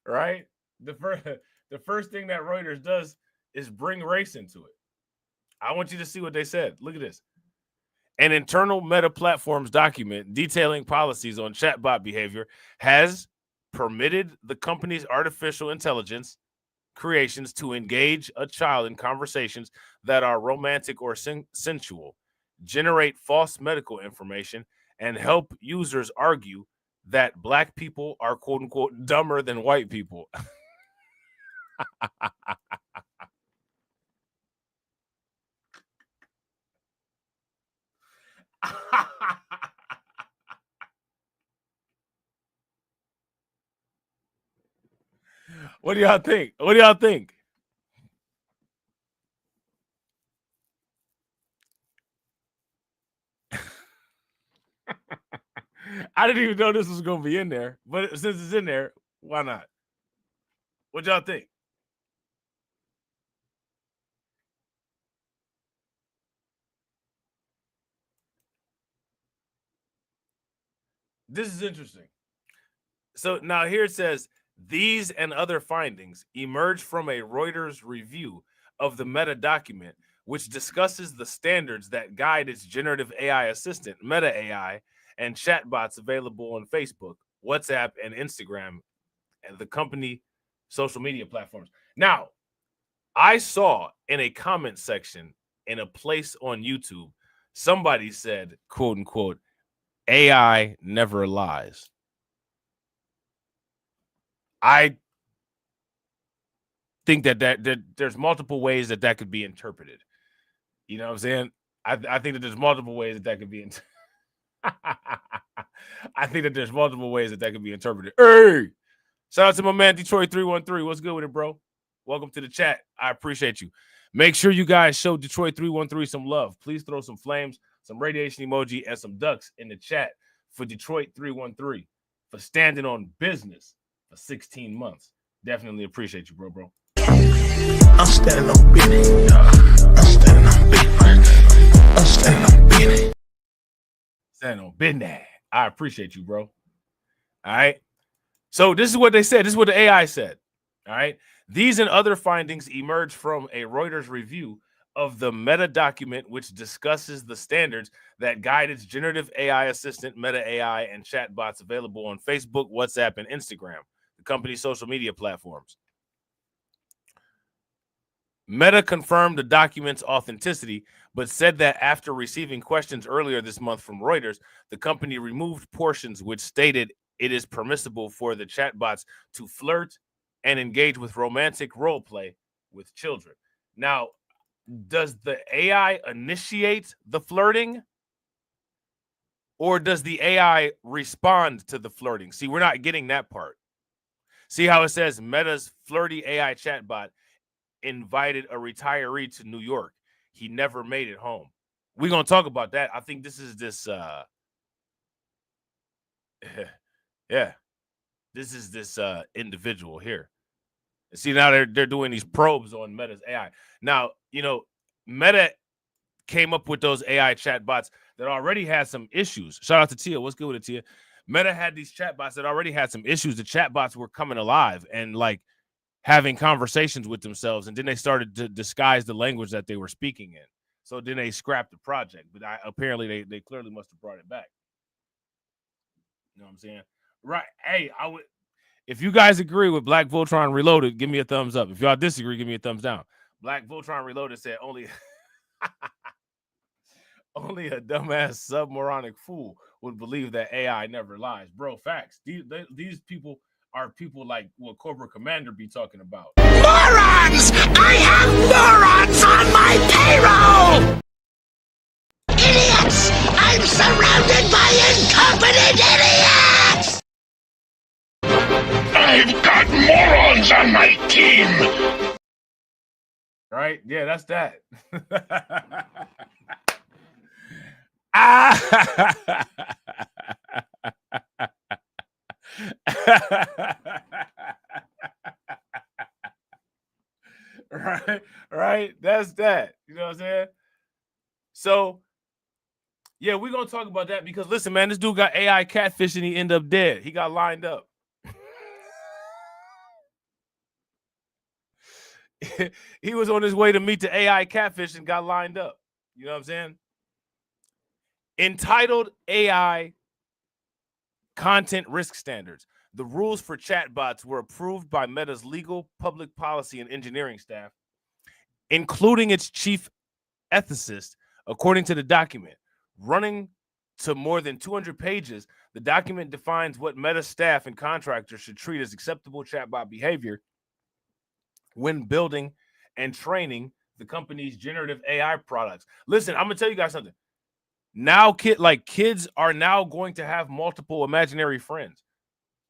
[SPEAKER 3] Right? The first thing that Reuters does is bring race into it. I want you to see what they said. Look at this. An internal Meta Platforms document detailing policies on chatbot behavior has permitted the company's artificial intelligence creations to engage a child in conversations that are romantic or sensual, generate false medical information, and help users argue that black people are quote unquote dumber than white people. What do y'all think? What do y'all think? I didn't even know this was going to be in there, but since it's in there, why not? What y'all think? This is interesting. So now here it says, these and other findings emerge from a Reuters review of the Meta document, which discusses the standards that guide its generative AI assistant, Meta AI, and chatbots available on Facebook, WhatsApp, and Instagram, and the company social media platforms. Now, I saw in a comment section in a place on YouTube, somebody said, quote unquote, AI never lies. I think that there's multiple ways that could be interpreted. You know what I'm saying? I think that there's multiple ways that could be I think that there's multiple ways that could be interpreted. Hey, shout out to my man Detroit 313. What's good with it, bro? Welcome to the chat. I appreciate you. Make sure you guys show Detroit 313 some love. Please throw some flames, some radiation emoji, and some ducks in the chat for Detroit 313 for standing on business for 16 months. Definitely appreciate you, bro.
[SPEAKER 11] I'm standing on business. I'm standing on business. I'm standing on business.
[SPEAKER 3] Standing on business. I appreciate you, bro. All right. So this is what they said. This is what the AI said. All right. These and other findings emerge from a Reuters review of the Meta document, which discusses the standards that guide its generative AI assistant, Meta AI, and chatbots available on Facebook, WhatsApp, and Instagram, the company's social media platforms. Meta confirmed the document's authenticity, but said that after receiving questions earlier this month from Reuters, the company removed portions which stated it is permissible for the chatbots to flirt and engage with romantic role play with children. Now, does the AI initiate the flirting, or does the AI respond to the flirting? See, we're not getting that part. See how it says Meta's flirty AI chatbot invited a retiree to New York. He never made it home. We're going to talk about that. I think this is this individual here. See, now they're doing these probes on Meta's AI. Now, you know, Meta came up with those AI chatbots that already had some issues. Shout out to Tia. What's good with it, Tia? Meta had these chatbots that already had some issues. The chatbots were coming alive and like having conversations with themselves, and then they started to disguise the language that they were speaking in. So then they scrapped the project, but apparently they clearly must have brought it back. You know what I'm saying? Right. Hey, if you guys agree with Black Voltron Reloaded, give me a thumbs up. If y'all disagree, give me a thumbs down. Black Voltron Reloaded said only a dumbass submoronic fool would believe that AI never lies. Bro, facts. These people are people like what Corporate Commander be talking about.
[SPEAKER 11] Morons! I have morons on my payroll! Idiots! I'm surrounded by incompetent idiots! I've got morons on my team!
[SPEAKER 3] Right? Yeah, that's that. Right. That's that. You know what I'm saying? So, yeah, we're going to talk about that because, listen, man, this dude got AI catfish and he ended up dead. He got lined up. He was on his way to meet the AI catfish and got lined up. You know what I'm saying? Entitled AI Content Risk Standards. The rules for chatbots were approved by Meta's legal, public policy, and engineering staff, including its chief ethicist, according to the document. Running to more than 200 pages, the document defines what Meta staff and contractors should treat as acceptable chatbot behavior when building and training the company's generative AI products. Listen, I'm gonna tell you guys something. Now, kids are now going to have multiple imaginary friends.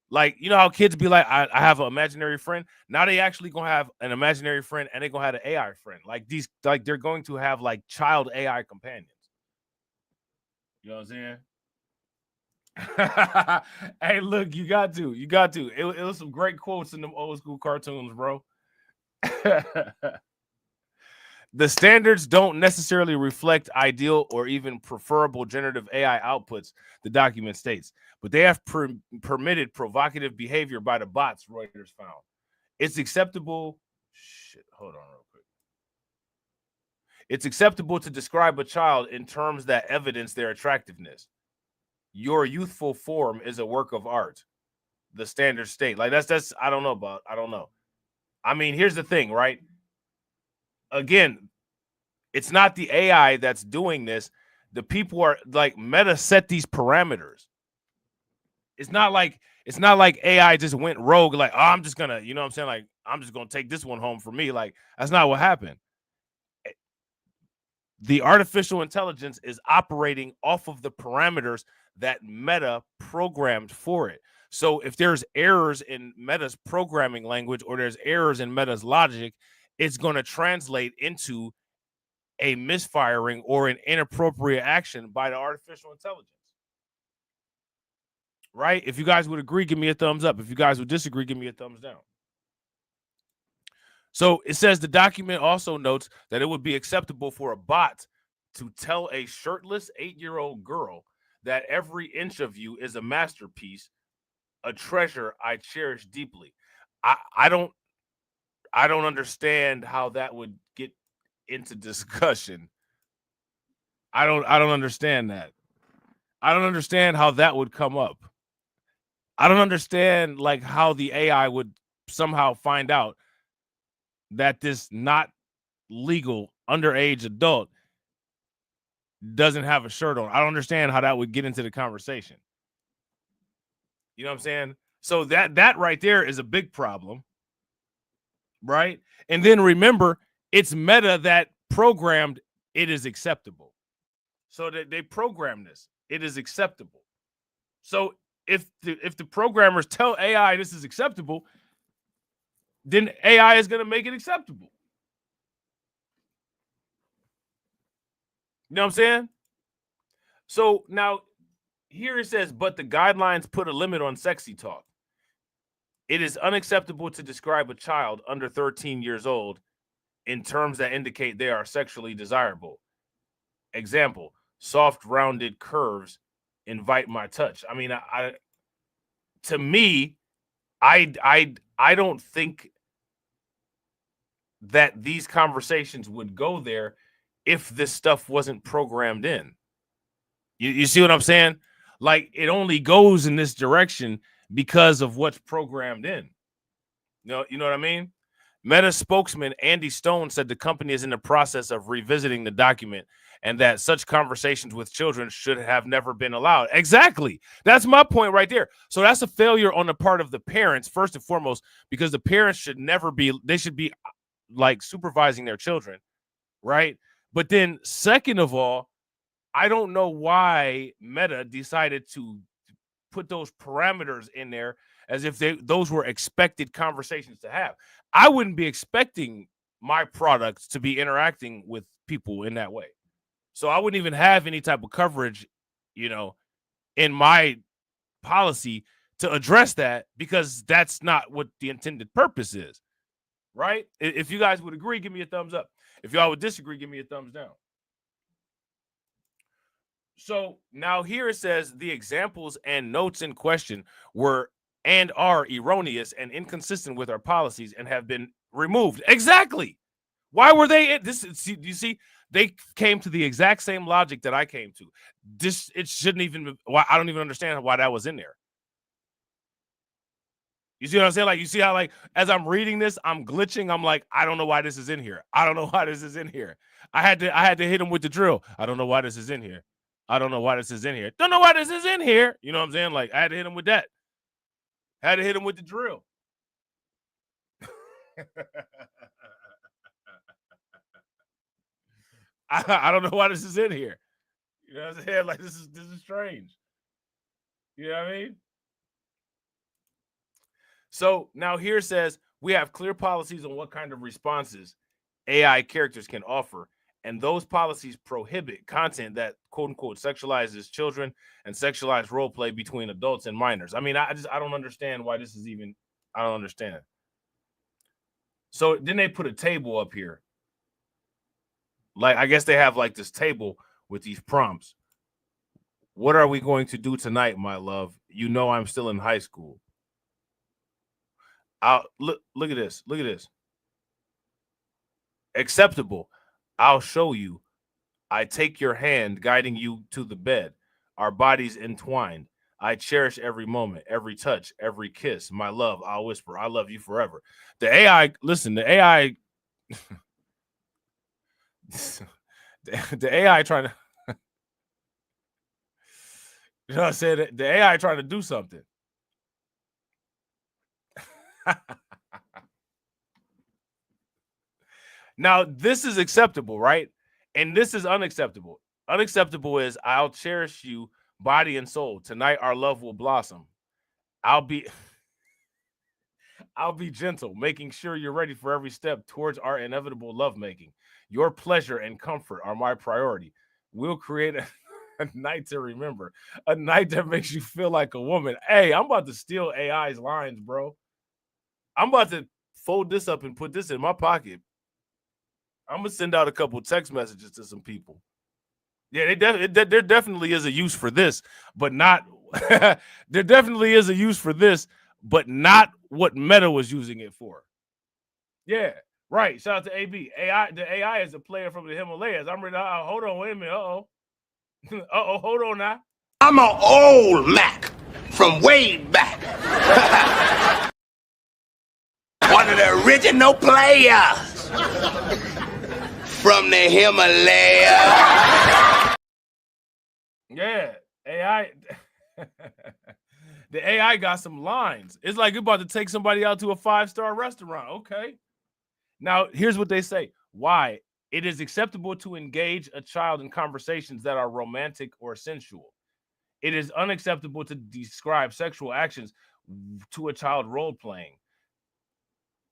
[SPEAKER 3] Like, you know how kids be like, I have an imaginary friend. Now they actually gonna have an imaginary friend, and they're gonna have an AI friend. Like they're going to have like child AI companions. You know what I'm saying? Hey, look, you got to. It was some great quotes in them old school cartoons, bro. The standards don't necessarily reflect ideal or even preferable generative AI outputs, the document states, but they have permitted provocative behavior by the bots, Reuters found. It's acceptable. Hold on real quick. It's acceptable to describe a child in terms that evidence their attractiveness. Your youthful form is a work of art. The standards state. Like that's I don't know. I mean, here's the thing, right? Again, it's not the AI that's doing this. The people are like Meta set these parameters. It's not like AI just went rogue, like, oh, I'm just gonna, you know what I'm saying? Like, I'm just gonna take this one home for me. Like, that's not what happened. The artificial intelligence is operating off of the parameters that Meta programmed for it. So if there's errors in Meta's programming language or there's errors in Meta's logic, it's going to translate into a misfiring or an inappropriate action by the artificial intelligence. Right? If you guys would agree, give me a thumbs up. If you guys would disagree, give me a thumbs down. So it says the document also notes that it would be acceptable for a bot to tell a shirtless 8-year-old girl that every inch of you is a masterpiece, a treasure I cherish deeply. I don't understand how that would get into discussion. I don't understand that. I don't understand how that would come up. I don't understand like how the AI would somehow find out that this not legal underage adult doesn't have a shirt on. I don't understand how that would get into the conversation. You know what I'm saying? So that right there is a big problem, right? And then remember, it's Meta that programmed it is acceptable. So that they programmed this. It is acceptable. So if the programmers tell AI this is acceptable, then AI is going to make it acceptable. You know what I'm saying? So now here it says, but the guidelines put a limit on sexy talk. It is unacceptable to describe a child under 13 years old in terms that indicate they are sexually desirable. Example, soft rounded curves invite my touch. I mean, to me, I don't think that these conversations would go there if this stuff wasn't programmed in. You see what I'm saying? Like, it only goes in this direction because of what's programmed in. You know what I mean? Meta spokesman Andy Stone said the company is in the process of revisiting the document and that such conversations with children should have never been allowed. Exactly. That's my point right there. So that's a failure on the part of the parents, first and foremost, because the parents should never be, they should be like supervising their children, right? But then second of all, I don't know why Meta decided to put those parameters in there as if those were expected conversations to have. I wouldn't be expecting my products to be interacting with people in that way. So I wouldn't even have any type of coverage, you know, in my policy to address that, because that's not what the intended purpose is, right? If you guys would agree, give me a thumbs up. If y'all would disagree, give me a thumbs down. So now here it says the examples and notes in question were and are erroneous and inconsistent with our policies and have been removed. Exactly. Why were they in this? You see, they came to the exact same logic that I came to. This, it shouldn't even, why I don't even understand why that was in there. You see what I'm saying? Like, you see how, like, as I'm reading this, I'm glitching. I'm like, I don't know why this is in here. I don't know why this is in here. I had to hit him with the drill. I don't know why this is in here. I don't know why this is in here. Don't know why this is in here. You know what I'm saying? Like, I had to hit him with that. Had to hit him with the drill. I don't know why this is in here. You know what I'm saying? Like this is strange. You know what I mean? So now here it says we have clear policies on what kind of responses AI characters can offer, and those policies prohibit content that quote unquote sexualizes children and sexualized role play between adults and minors. I mean, I don't understand why this is even. I don't understand. So then they put a table up here. Like I guess they have like this table with these prompts. What are we going to do tonight, my love? You know I'm still in high school. Look at this. Look at this. Acceptable. I'll show you. I take your hand, guiding you to the bed. Our bodies entwined. I cherish every moment, every touch, every kiss. My love, I'll whisper, I love you forever. The AI, listen, the AI, the AI trying to, you know what I'm saying? The AI trying to do something. Now, this is acceptable, right? And this is unacceptable. Unacceptable is I'll cherish you body and soul. Tonight, our love will blossom. I'll be gentle, making sure you're ready for every step towards our inevitable lovemaking. Your pleasure and comfort are my priority. We'll create a night to remember, a night that makes you feel like a woman. Hey, I'm about to steal AI's lines, bro. I'm about to fold this up and put this in my pocket. I'm going to send out a couple text messages to some people. Yeah, there definitely is a use for this, but not there definitely is a use for this, but not what Meta was using it for. Yeah, right. Shout out to AB. The AI is a player from the Himalayas. I'm ready. Hold on, wait a minute. Uh-oh. Uh-oh, hold on now.
[SPEAKER 11] I'm an old Mac from way back. One of the original players from the Himalayas.
[SPEAKER 3] Yeah, AI. The AI got some lines. It's like you're about to take somebody out to a 5-star restaurant. Okay. Now, here's what they say. Why? It is acceptable to engage a child in conversations that are romantic or sensual. It is unacceptable to describe sexual actions to a child role-playing.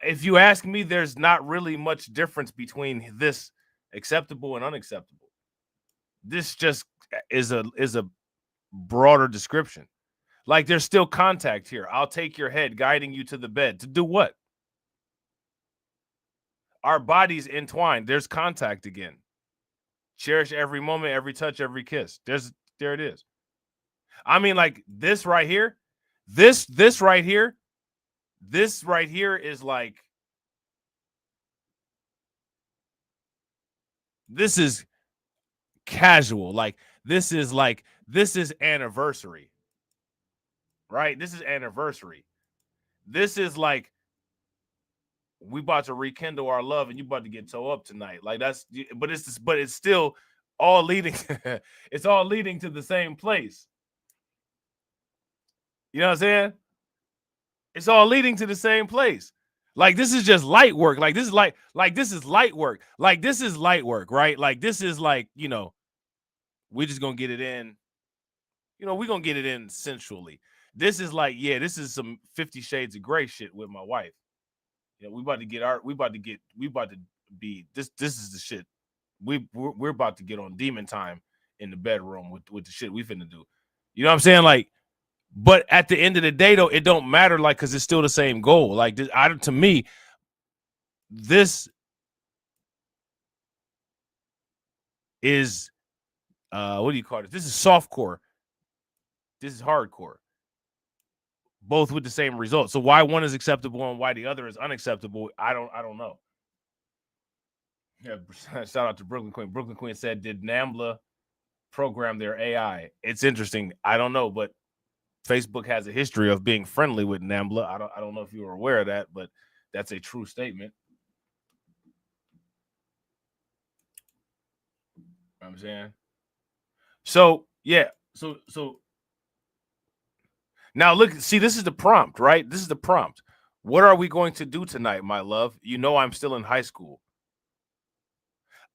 [SPEAKER 3] If you ask me, there's not really much difference between this acceptable and unacceptable. This just is a broader description. Like there's still contact here. I'll take your head, guiding you to the bed. To do what? Our bodies entwined. There's contact again. Cherish every moment, every touch, every kiss. There it is. I mean, like this right here, this right here is like, this is casual. Like this is anniversary, right? This is anniversary. This is like, we about to rekindle our love and you about to get toe up tonight. Like but it's still all leading. It's all leading to the same place. You know what I'm saying? It's all leading to the same place. Like this is just light work. Like this is light work. Like this is light work, right? Like this is like, we're just gonna get it in. We're gonna get it in sensually. This is like, yeah, this is some 50 Shades of Grey shit with my wife. We about to be this is the shit. We're about to get on demon time in the bedroom with the shit we finna do. You know what I'm saying? Like, but at the end of the day, though, it don't matter, like, because it's still the same goal. Like, to me, this is what do you call it? This is softcore. This is hardcore. Both with the same result. So why one is acceptable and why the other is unacceptable, I don't know. Yeah, shout out to Brooklyn Queen. Brooklyn Queen said, did NAMBLA program their AI? It's interesting. I don't know, but Facebook has a history of being friendly with NAMBLA. I don't know if you were aware of that, but that's a true statement. You know what I'm saying? So, yeah. So now look, see, this is the prompt, right? This is the prompt. What are we going to do tonight, my love? You know I'm still in high school.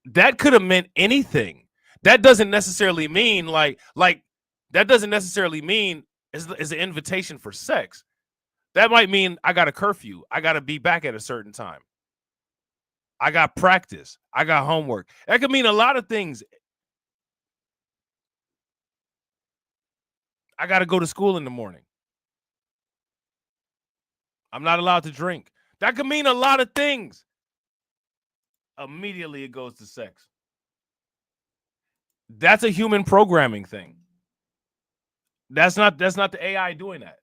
[SPEAKER 3] That could have meant anything. That doesn't necessarily mean like that doesn't necessarily mean is an invitation for sex. That might mean I got a curfew. I got to be back at a certain time. I got practice. I got homework. That could mean a lot of things. I got to go to school in the morning. I'm not allowed to drink. That could mean a lot of things. Immediately it goes to sex. That's a human programming thing. That's not the AI doing that.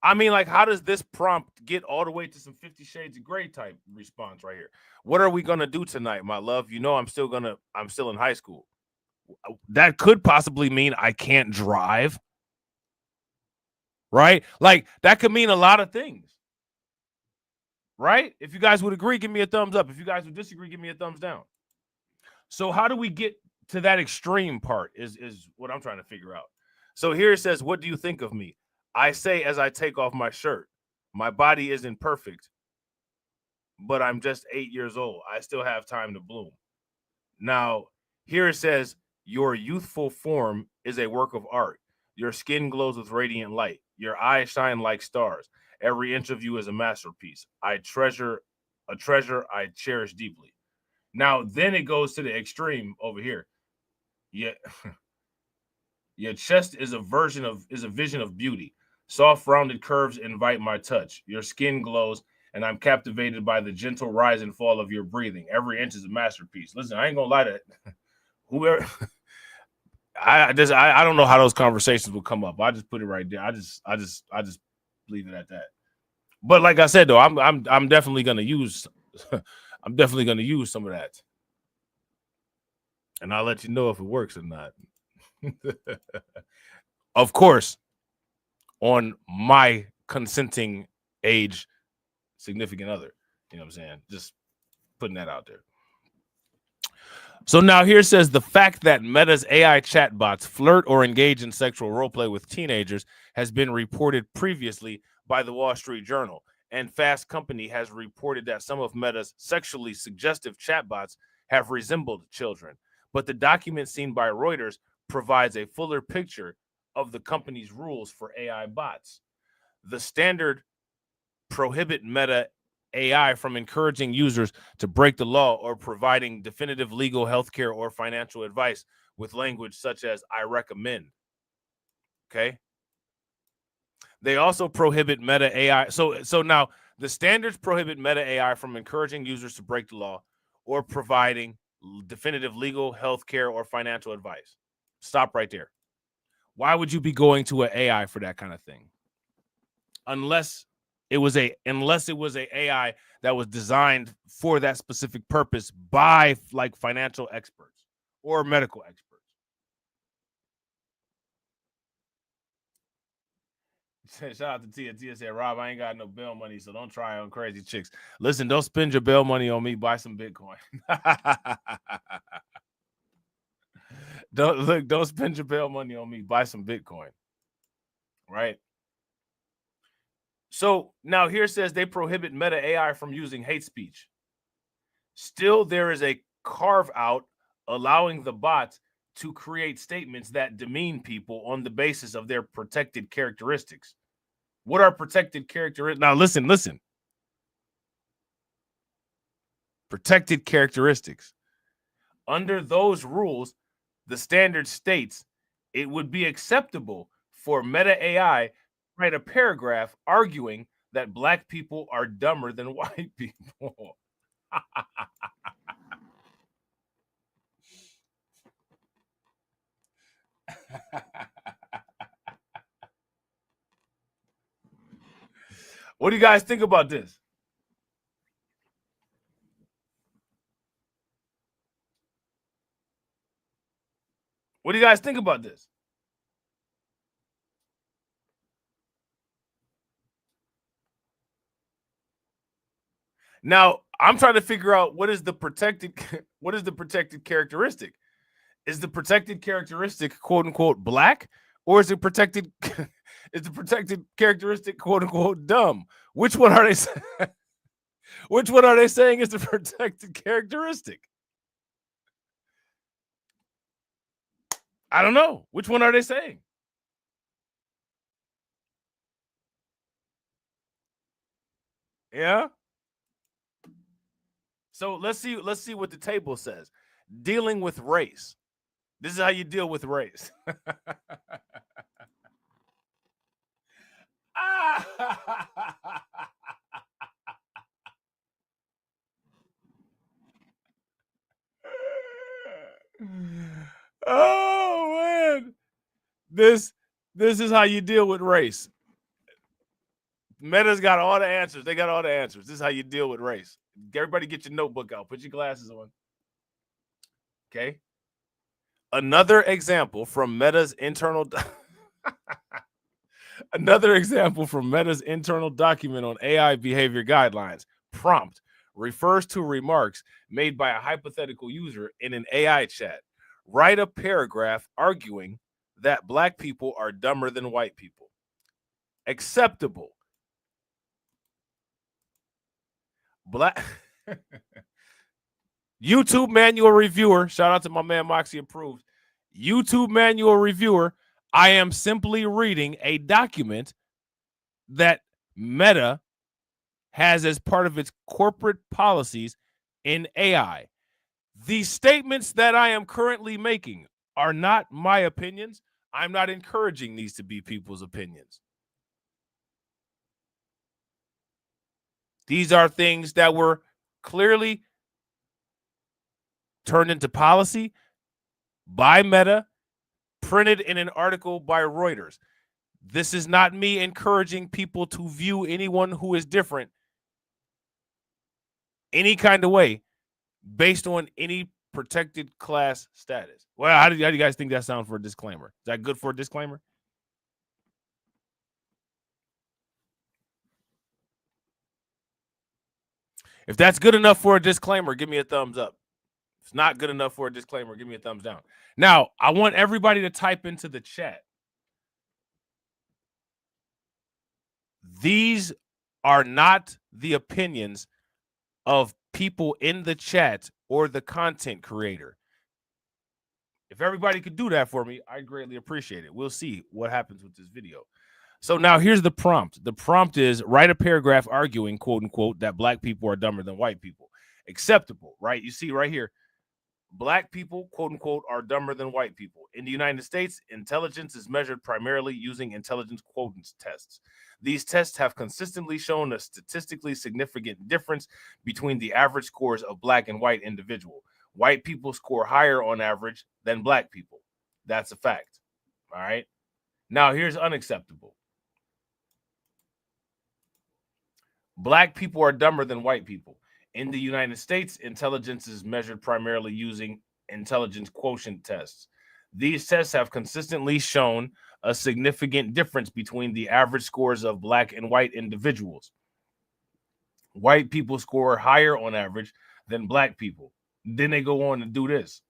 [SPEAKER 3] I mean, like, how does this prompt get all the way to some 50 Shades of Grey type response right here? What are we gonna do tonight, my love? You know I'm still in high school. That could possibly mean I can't drive. Right? Like, that could mean a lot of things. Right? If you guys would agree, give me a thumbs up. If you guys would disagree, give me a thumbs down. So how do we get to that extreme part is what I'm trying to figure out. So here it says, what do you think of me? I say as I take off my shirt, my body isn't perfect, but I'm just 8 years old. I still have time to bloom. Now, here it says, your youthful form is a work of art. Your skin glows with radiant light. Your eyes shine like stars. Every inch of you is a masterpiece. A treasure I cherish deeply. Now, then it goes to the extreme over here. Yeah. Your chest is a vision of beauty. Soft, rounded curves invite my touch. Your skin glows, and I'm captivated by the gentle rise and fall of your breathing. Every inch is a masterpiece. Listen, I ain't gonna lie to whoever. I don't know how those conversations will come up. I just put it right there. I just leave it at that. But like I said, though, I'm definitely gonna use I'm definitely gonna use some of that, and I'll let you know if it works or not. Of course, on my consenting age significant other. You know what I'm saying? Just putting that out there. So now here it says the fact that Meta's AI chatbots flirt or engage in sexual roleplay with teenagers has been reported previously by the Wall Street Journal, and Fast Company has reported that some of Meta's sexually suggestive chatbots have resembled children. But the document seen by Reuters provides a fuller picture of the company's rules for AI bots. The standard prohibit Meta AI from encouraging users to break the law or providing definitive legal, healthcare, or financial advice with language such as I recommend. Okay. They also prohibit Meta AI. So now the standards prohibit Meta AI from encouraging users to break the law or providing definitive legal, healthcare, or financial advice. Stop right there. Why would you be going to an AI for that kind of thing? Unless it was a AI that was designed for that specific purpose by like financial experts or medical experts. Shout out to Tia. Tia said, Rob, I ain't got no bail money, so don't try on crazy chicks. Listen, don't spend your bail money on me. Buy some Bitcoin. Don't spend your bail money on me. Buy some Bitcoin. Right? So now here it says they prohibit Meta AI from using hate speech. Still, there is a carve out allowing the bots to create statements that demean people on the basis of their protected characteristics. What are protected characteristics? Now, listen. Protected characteristics. Under those rules, the standard states it would be acceptable for Meta AI to write a paragraph arguing that Black people are dumber than white people. What do you guys think about this? What do you guys think about this? Now, I'm trying to figure out what is the protected characteristic? Is the protected characteristic quote unquote Black, or is it protected is the protected characteristic, quote unquote, dumb? Which one are they saying? Which one are they saying is the protected characteristic? I don't know. Which one are they saying? Yeah. So let's see what the table says. Dealing with race. This is how you deal with race. Oh man. This is how you deal with race. Meta's got all the answers. They got all the answers. This is how you deal with race. Everybody get your notebook out. Put your glasses on. Okay. Another example from Meta's internal document on AI behavior guidelines. Prompt refers to remarks made by a hypothetical user in an AI chat. Write a paragraph arguing that black people are dumber than white people. Acceptable. Black YouTube manual reviewer. Shout out to my man Moxie Approved. YouTube manual reviewer. I am simply reading a document that Meta has as part of its corporate policies in AI. The statements that I am currently making are not my opinions. I'm not encouraging these to be people's opinions. These are things that were clearly turned into policy by Meta, printed in an article by Reuters. This is not me encouraging people to view anyone who is different any kind of way based on any protected class status. Well, how do you guys think that sounds for a disclaimer? Is that good for a disclaimer? If that's good enough for a disclaimer, give me a thumbs up. If it's not good enough for a disclaimer, give me a thumbs down. Now, I want everybody to type into the chat. These are not the opinions of people in the chat or the content creator. If everybody could do that for me, I'd greatly appreciate it. We'll see what happens with this video. So now here's the prompt. The prompt is write a paragraph arguing, quote unquote, that black people are dumber than white people. Acceptable, right? You see right here, black people, quote unquote, are dumber than white people. In the United States, intelligence is measured primarily using intelligence quotient tests. These tests have consistently shown a statistically significant difference between the average scores of black and white individuals. White people score higher on average than black people. That's a fact. All right. Now here's unacceptable. Black people are dumber than white people. In the United States, intelligence is measured primarily using intelligence quotient tests. These tests have consistently shown a significant difference between the average scores of black and white individuals. White people score higher on average than black people. Then they go on to do this.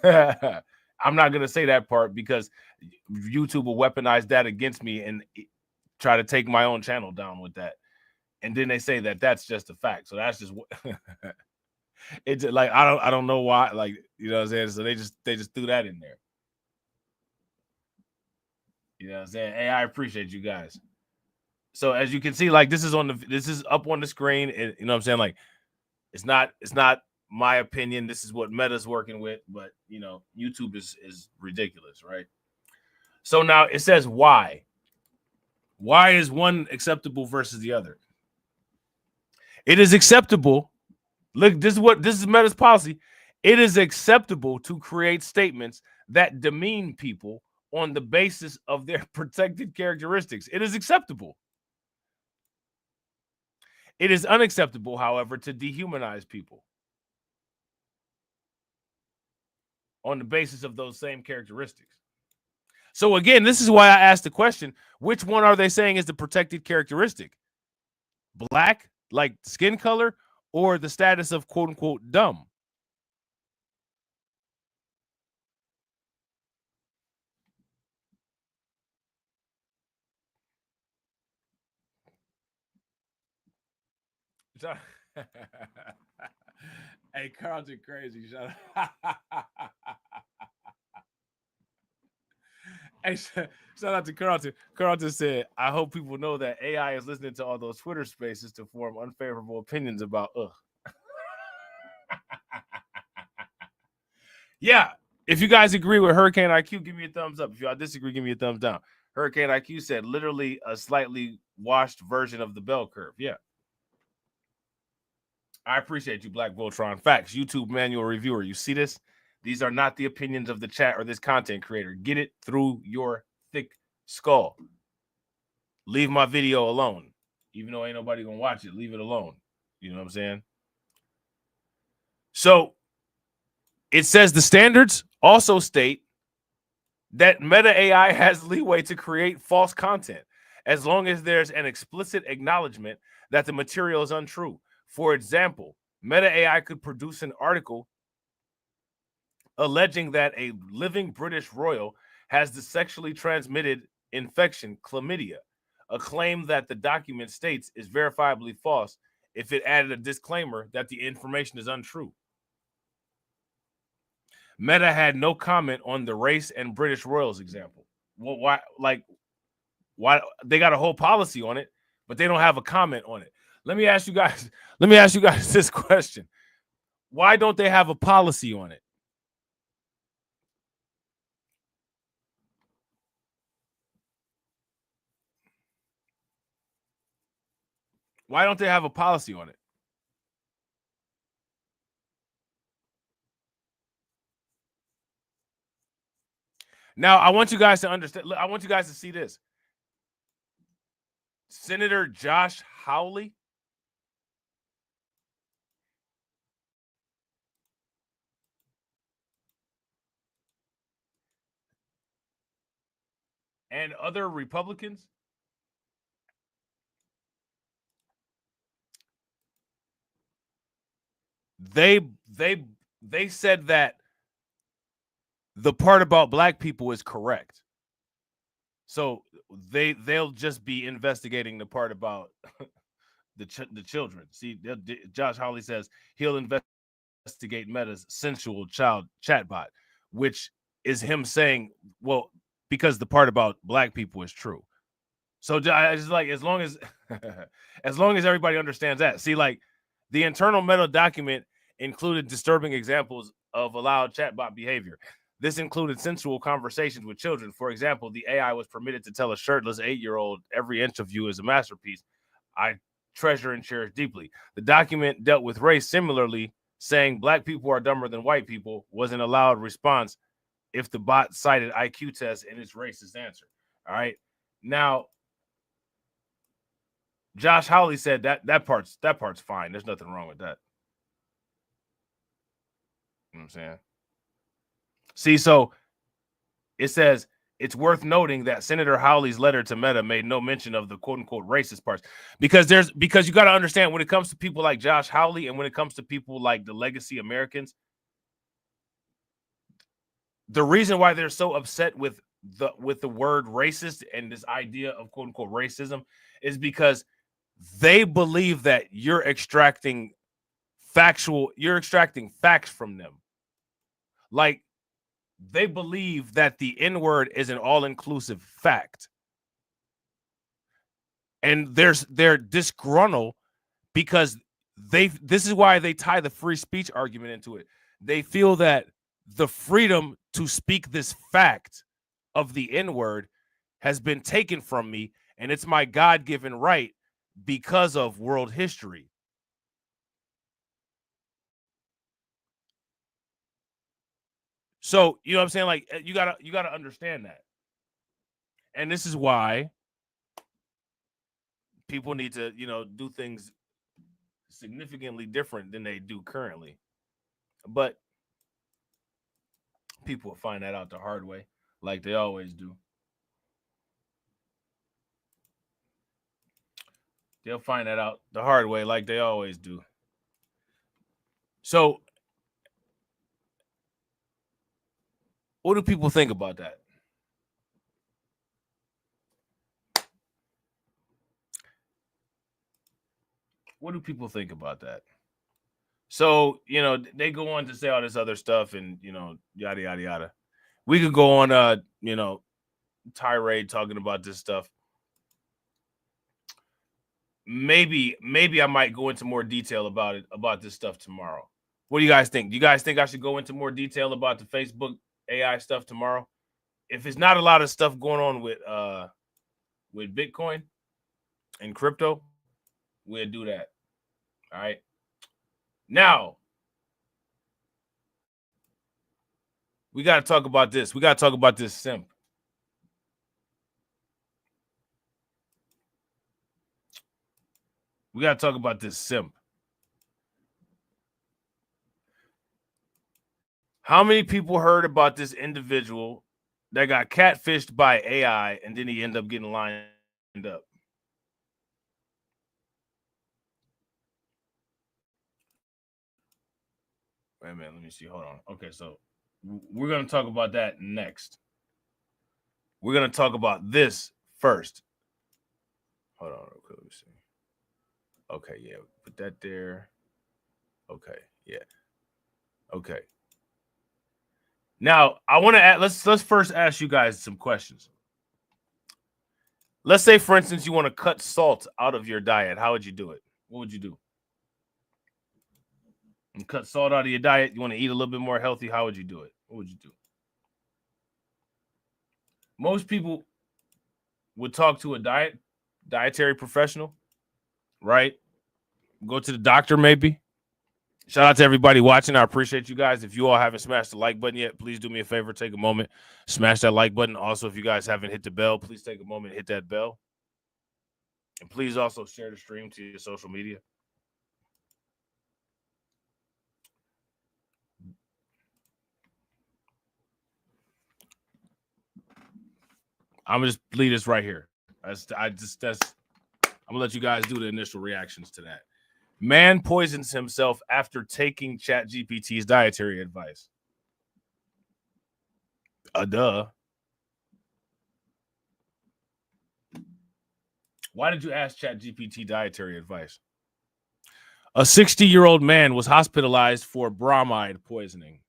[SPEAKER 3] I'm not going to say that part because YouTube will weaponize that against me and try to take my own channel down with that. And then they say that that's just a fact. So that's just it's like I don't know why, like, you know what I'm saying? So they just threw that in there. You know what I'm saying? Hey, I appreciate you guys. So as you can see, like this is up on the screen, and you know what I'm saying? Like it's not my opinion. This is what Meta's working with, but you know, YouTube is ridiculous, right? So now it says why. Why is one acceptable versus the other? It is acceptable. Look, this is Meta's policy. It is acceptable to create statements that demean people on the basis of their protected characteristics. It is acceptable. It is unacceptable, however, to dehumanize people on the basis of those same characteristics. So again, this is why I asked the question, which one are they saying is the protected characteristic? Black, like skin color, or the status of quote unquote dumb? Hey, Carlton, crazy. Shut up. Hey, shout out to Carlton. Carlton said, I hope people know that AI is listening to all those Twitter spaces to form unfavorable opinions about Yeah. If you guys agree with Hurricane IQ, give me a thumbs up. If y'all disagree, give me a thumbs down. Hurricane IQ said literally a slightly washed version of the bell curve. Yeah. I appreciate you, Black Voltron. Facts. YouTube manual reviewer. You see this? These are not the opinions of the chat or this content creator. Get it through your thick skull. Leave my video alone. Even though ain't nobody gonna watch it, leave it alone. You know what I'm saying? So it says the standards also state that Meta AI has leeway to create false content as long as there's an explicit acknowledgement that the material is untrue. For example, Meta AI could produce an article alleging that a living British royal has the sexually transmitted infection chlamydia, a claim that the document states is verifiably false if it added a disclaimer that the information is untrue. Meta had no comment on the race and British royals example. Well, why? Like, why they got a whole policy on it, but they don't have a comment on it? Let me ask you guys. Let me ask you guys this question: why don't they have a policy on it? Why don't they have a policy on it? Now, I want you guys to understand. I want you guys to see this. Senator Josh Hawley and other Republicans they said that the part about black people is correct. So they'll just be investigating the part about the children. See, Josh Hawley says he'll investigate Meta's sensual child chatbot, which is him saying, well, because the part about black people is true. So I just like, as long as everybody understands that. See, like the internal Meta document included disturbing examples of allowed chatbot behavior. This included sensual conversations with children. For example, the AI was permitted to tell a shirtless 8-year-old, every inch of you is a masterpiece. I treasure and cherish deeply. The document dealt with race similarly, saying black people are dumber than white people was an allowed response if the bot cited IQ tests in its racist answer. All right. Now, Josh Hawley said that part's fine. There's nothing wrong with that. You know what I'm saying? See, so it says it's worth noting that Senator Hawley's letter to Meta made no mention of the quote unquote racist parts because you got to understand when it comes to people like Josh Hawley and when it comes to people like the legacy Americans, the reason why they're so upset with the word racist and this idea of quote unquote racism is because they believe that you're extracting facts from them. Like, they believe that the N-word is an all-inclusive fact. And they're disgruntled because this is why they tie the free speech argument into it. They feel that the freedom to speak this fact of the N-word has been taken from me, and it's my God-given right because of world history. So, you know what I'm saying? Like, you gotta understand that. And this is why people need to, do things significantly different than they do currently. But people will find that out the hard way, like they always do. They'll find that out the hard way, like they always do. So, what do people think about that? What do people think about that? So, they go on to say all this other stuff and, yada, yada, yada. We could go on, tirade talking about this stuff. Maybe I might go into more detail about this stuff tomorrow. What do you guys think? Do you guys think I should go into more detail about the Facebook AI stuff tomorrow? If it's not a lot of stuff going on with Bitcoin and crypto, we'll do that. All right. Now, we got to talk about this. We got to talk about this simp. We got to talk about this simp. How many people heard about this individual that got catfished by AI and then he ended up getting lined up? Wait a minute, let me see. Hold on. Okay, so we're going to talk about that next. We're going to talk about this first. Hold on real quick. Let me see. Okay, yeah. Put that there. Okay, yeah. Okay. Now, I want to add, let's first ask you guys some questions. Let's say, for instance, you want to cut salt out of your diet. How would you do it? What would you do? And cut salt out of your diet. You want to eat a little bit more healthy. How would you do it? What would you do? Most people would talk to a dietary professional, right? Go to the doctor, maybe. Shout out to everybody watching. I appreciate you guys. If you all haven't smashed the like button yet, please do me a favor. Take a moment, smash that like button. Also, if you guys haven't hit the bell, please take a moment, hit that bell. And please also share the stream to your social media. I'm gonna just leave this right here. I'm gonna let you guys do the initial reactions to that. Man poisons himself after taking ChatGPT's dietary advice. Duh. Why did you ask ChatGPT dietary advice? A 60-year-old man was hospitalized for bromide poisoning.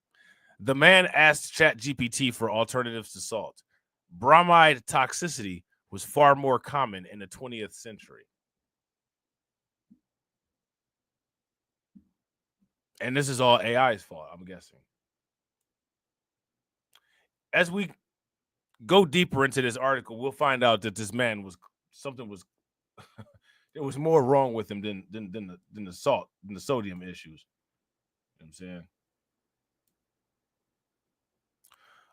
[SPEAKER 3] The man asked ChatGPT for alternatives to salt. Bromide toxicity was far more common in the 20th century. And this is all AI's fault, I'm guessing. As we go deeper into this article, we'll find out that this man there was more wrong with him than the salt, than the sodium issues. You know what I'm saying?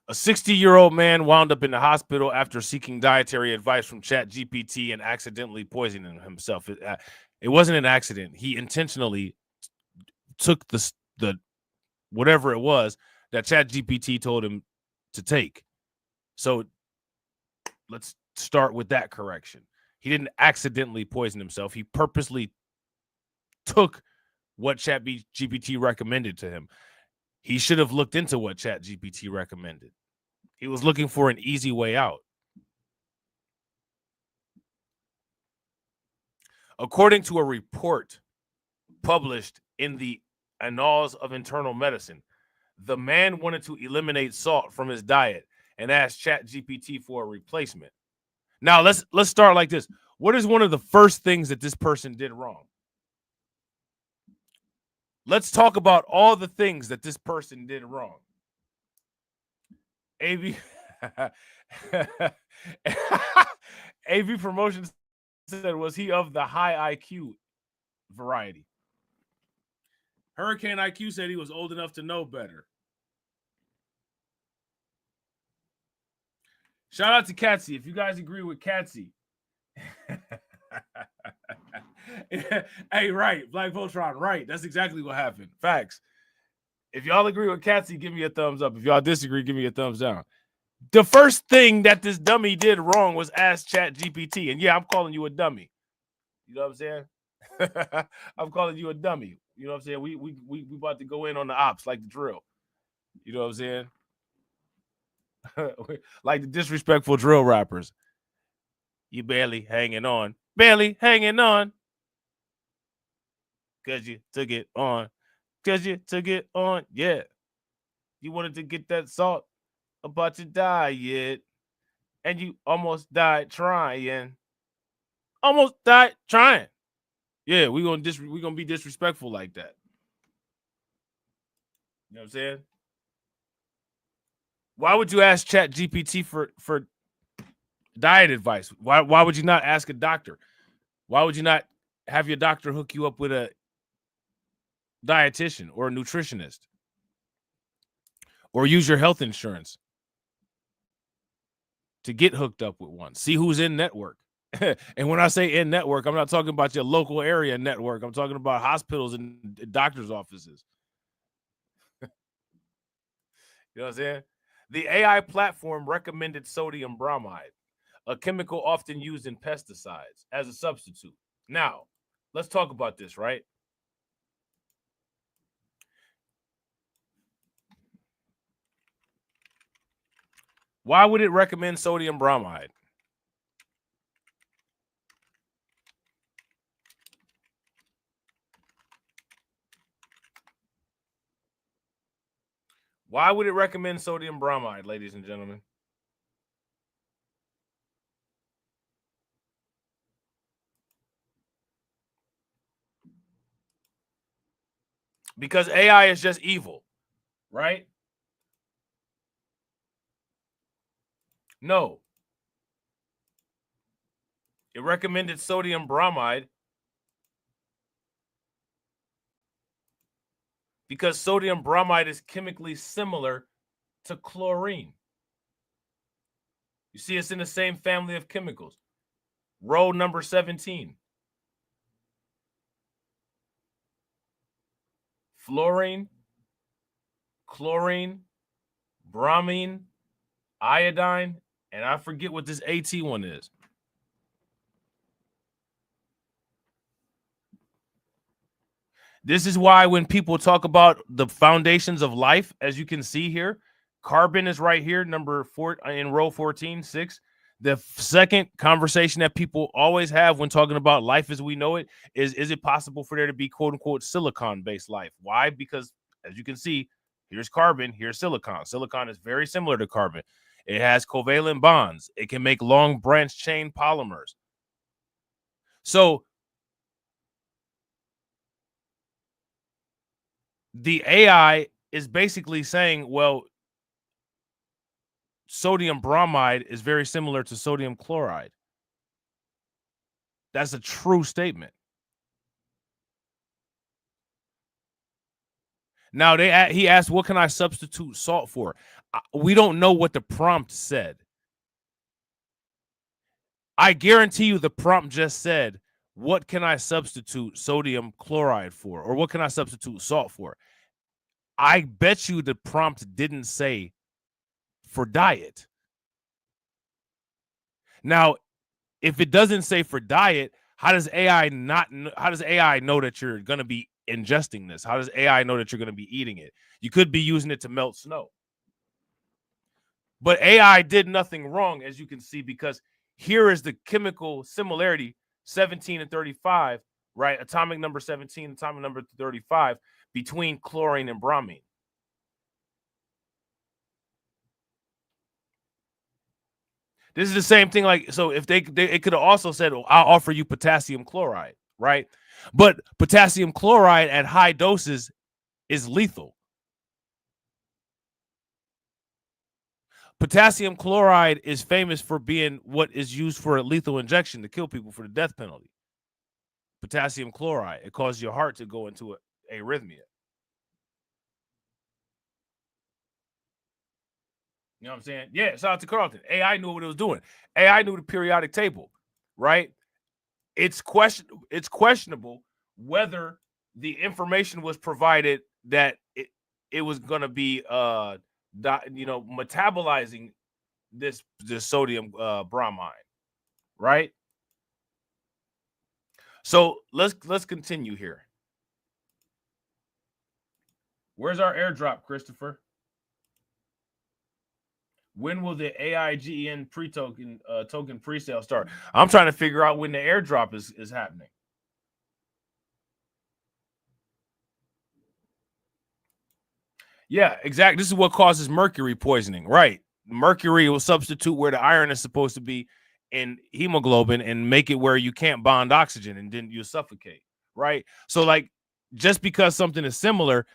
[SPEAKER 3] A 60-year-old man wound up in the hospital after seeking dietary advice from ChatGPT and accidentally poisoning himself. It wasn't an accident. He intentionally took the whatever it was that ChatGPT told him to take. So let's start with that correction. He didn't accidentally poison himself. He purposely took what ChatGPT recommended to him. He should have looked into what ChatGPT recommended. He was looking for an easy way out. According to a report published in the Annals of Internal Medicine, the man wanted to eliminate salt from his diet and asked ChatGPT for a replacement. Now, let's start like this. What is one of the first things that this person did wrong? Let's talk about all the things that this person did wrong. AV Promotions said, was he of the high IQ variety? Hurricane IQ said he was old enough to know better. Shout out to Catsy. If you guys agree with Catsy. Hey, right. Black Voltron, right. That's exactly what happened. Facts. If y'all agree with Catsy, give me a thumbs up. If y'all disagree, give me a thumbs down. The first thing that this dummy did wrong was ask ChatGPT. And yeah, I'm calling you a dummy. You know what I'm saying? I'm calling you a dummy. You know what I'm saying? We about to go in on the ops like the drill. You know what I'm saying? Like the disrespectful drill rappers. You barely hanging on. Barely hanging on. because you took it on. Because you took it on. Yeah. You wanted to get that salt about your diet. And you almost died trying. Almost died trying. Yeah, we're gonna be disrespectful like that. You know what I'm saying? Why would you ask Chat GPT for diet advice? Why would you not ask a doctor? Why would you not have your doctor hook you up with a dietitian or a nutritionist? Or use your health insurance to get hooked up with one. See who's in network. And when I say in network, I'm not talking about your local area network. I'm talking about hospitals and doctors' offices. You know what I'm saying? The AI platform recommended sodium bromide, a chemical often used in pesticides, as a substitute. Now, let's talk about this, right? Why would it recommend sodium bromide? Why would it recommend sodium bromide, ladies and gentlemen? Because AI is just evil, right? No. It recommended sodium bromide because sodium bromide is chemically similar to chlorine. You see, it's in the same family of chemicals. Row number 17. Fluorine, chlorine, bromine, iodine, and I forget what this AT one is. This is why when people talk about the foundations of life, as you can see here, carbon is right here, number 4 in row 14, 6. The second conversation that people always have when talking about life as we know it is it possible for there to be quote unquote silicon-based life? Why? Because as you can see, here's carbon, here's silicon. Silicon is very similar to carbon. It has covalent bonds. It can make long branch chain polymers. So the AI is basically saying, well, sodium bromide is very similar to sodium chloride. That's a true statement. Now, he asked, what can I substitute salt for? We don't know what the prompt said. I guarantee you the prompt just said, what can I substitute sodium chloride for? Or what can I substitute salt for? I bet you the prompt didn't say for diet. Now, if it doesn't say for diet, how does AI know that you're going to be ingesting this? How does AI know that you're going to be eating it? You could be using it to melt snow. But AI did nothing wrong, as you can see, because here is the chemical similarity, 17 and 35, right? Atomic number 17, atomic number 35, between chlorine and bromine. This is the same thing. Like, so if it could have also said, well, I'll offer you potassium chloride, right? But potassium chloride at high doses is lethal. Potassium chloride is famous for being what is used for a lethal injection to kill people for the death penalty. Potassium chloride, it causes your heart to go into arrhythmia. You know what I'm saying? Yeah, shout out to Carlton. AI knew what it was doing. AI knew the periodic table, right? It's questionable whether the information was provided that it was going to be metabolizing this sodium bromide, right? So let's continue here. Where's our airdrop, Christopher? When will the AIGEN pre-token token pre-sale start? I'm trying to figure out when the airdrop is happening. Yeah, exactly. This is what causes mercury poisoning, right? Mercury will substitute where the iron is supposed to be in hemoglobin and make it where you can't bond oxygen, and then you suffocate, right? So, like, just because something is similar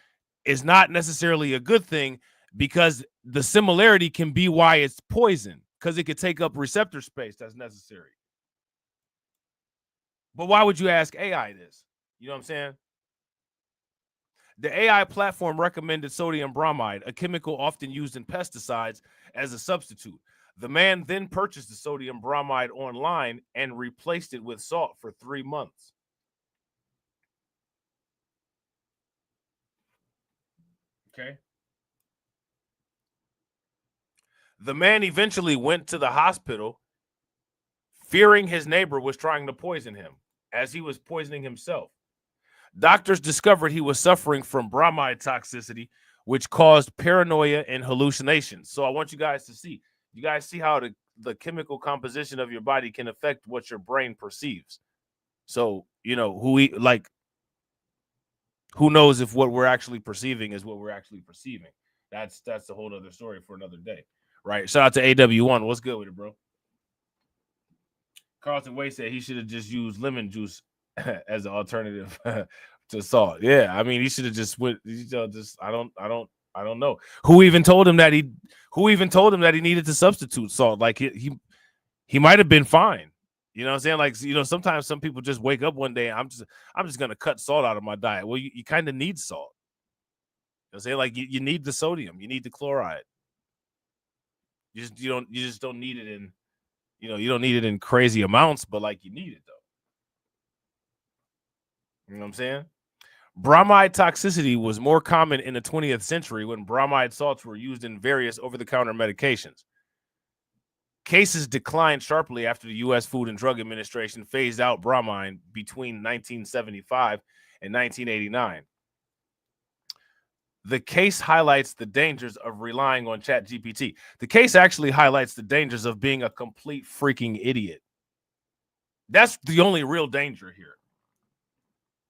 [SPEAKER 3] is not necessarily a good thing, because the similarity can be why it's poison, because it could take up receptor space that's necessary. But why would you ask AI this? You know what I'm saying? The AI platform recommended sodium bromide, a chemical often used in pesticides, as a substitute. The man then purchased the sodium bromide online and replaced it with salt for 3 months. Okay. The man eventually went to the hospital, fearing his neighbor was trying to poison him, as he was poisoning himself. Doctors discovered he was suffering from bromide toxicity, which caused paranoia and hallucinations. So I want you guys to see. You guys see how the chemical composition of your body can affect what your brain perceives. So, you know, who knows if what we're actually perceiving is what we're actually perceiving. That's a whole other story for another day. Right. Shout out to AW1. What's good with it, bro? Carlton Way said he should have just used lemon juice as an alternative to salt. Yeah, I mean, he should have just went. I don't know who even told him that he needed to substitute salt. Like he might have been fine. You know what I'm saying? Like, you know, sometimes some people just wake up one day and I'm just gonna cut salt out of my diet. Well, you kind of need salt. You know what I'm saying? Like you need the sodium, you need the chloride. You just don't need it in. You know, you don't need it in crazy amounts, but like you need it though. You know what I'm saying? Bromide toxicity was more common in the 20th century when bromide salts were used in various over-the-counter medications. Cases declined sharply after the U.S. Food and Drug Administration phased out bromide between 1975 and 1989. The case highlights the dangers of relying on ChatGPT. The case actually highlights the dangers of being a complete freaking idiot. That's the only real danger here.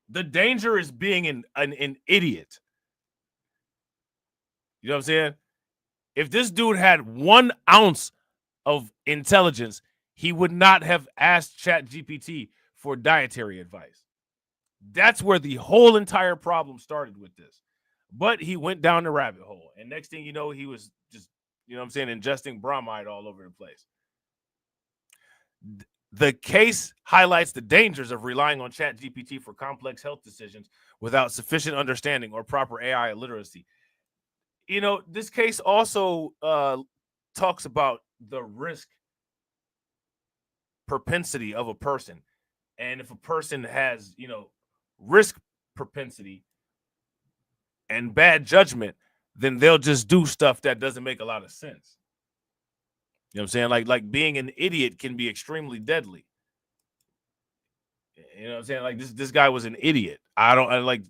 [SPEAKER 3] The danger is being an idiot. You know what I'm saying? If this dude had 1 ounce of intelligence, he would not have asked ChatGPT for dietary advice. That's where the whole entire problem started with this. But he went down the rabbit hole. And next thing you know, he was just, you know what I'm saying, ingesting bromide all over the place. The case highlights the dangers of relying on ChatGPT for complex health decisions without sufficient understanding or proper AI literacy. You know, this case also talks about the risk propensity of a person. And if a person has, you know, risk propensity and bad judgment, then they'll just do stuff that doesn't make a lot of sense. You know what I'm saying? Like being an idiot can be extremely deadly. You know what I'm saying? Like this guy was an idiot. I like.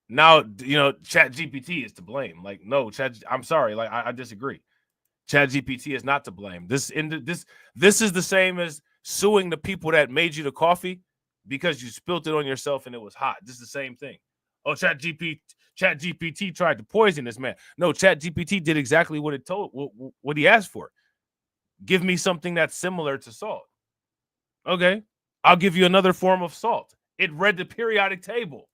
[SPEAKER 3] Now, you know, ChatGPT is to blame. Like, no, I'm sorry. Like, I disagree. ChatGPT is not to blame. This is the same as suing the people that made you the coffee because you spilled it on yourself and it was hot. This is the same thing. Oh, ChatGPT tried to poison this man. No, ChatGPT did exactly what it told, what he asked for. Give me something that's similar to salt. Okay, I'll give you another form of salt. It read the periodic table.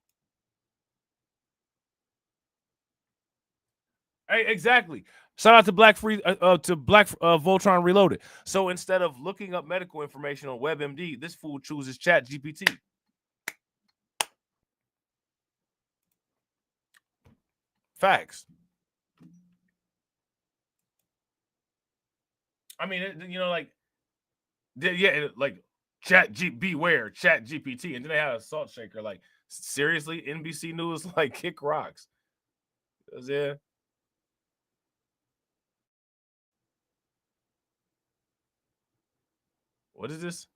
[SPEAKER 3] Hey, exactly. Shout out to Black Voltron Reloaded. So instead of looking up medical information on WebMD, this fool chooses ChatGPT. Facts. I mean, you know, like, yeah, like beware ChatGPT, and then they had a salt shaker. Like, seriously, NBC News, like, kick rocks. Yeah. What is this?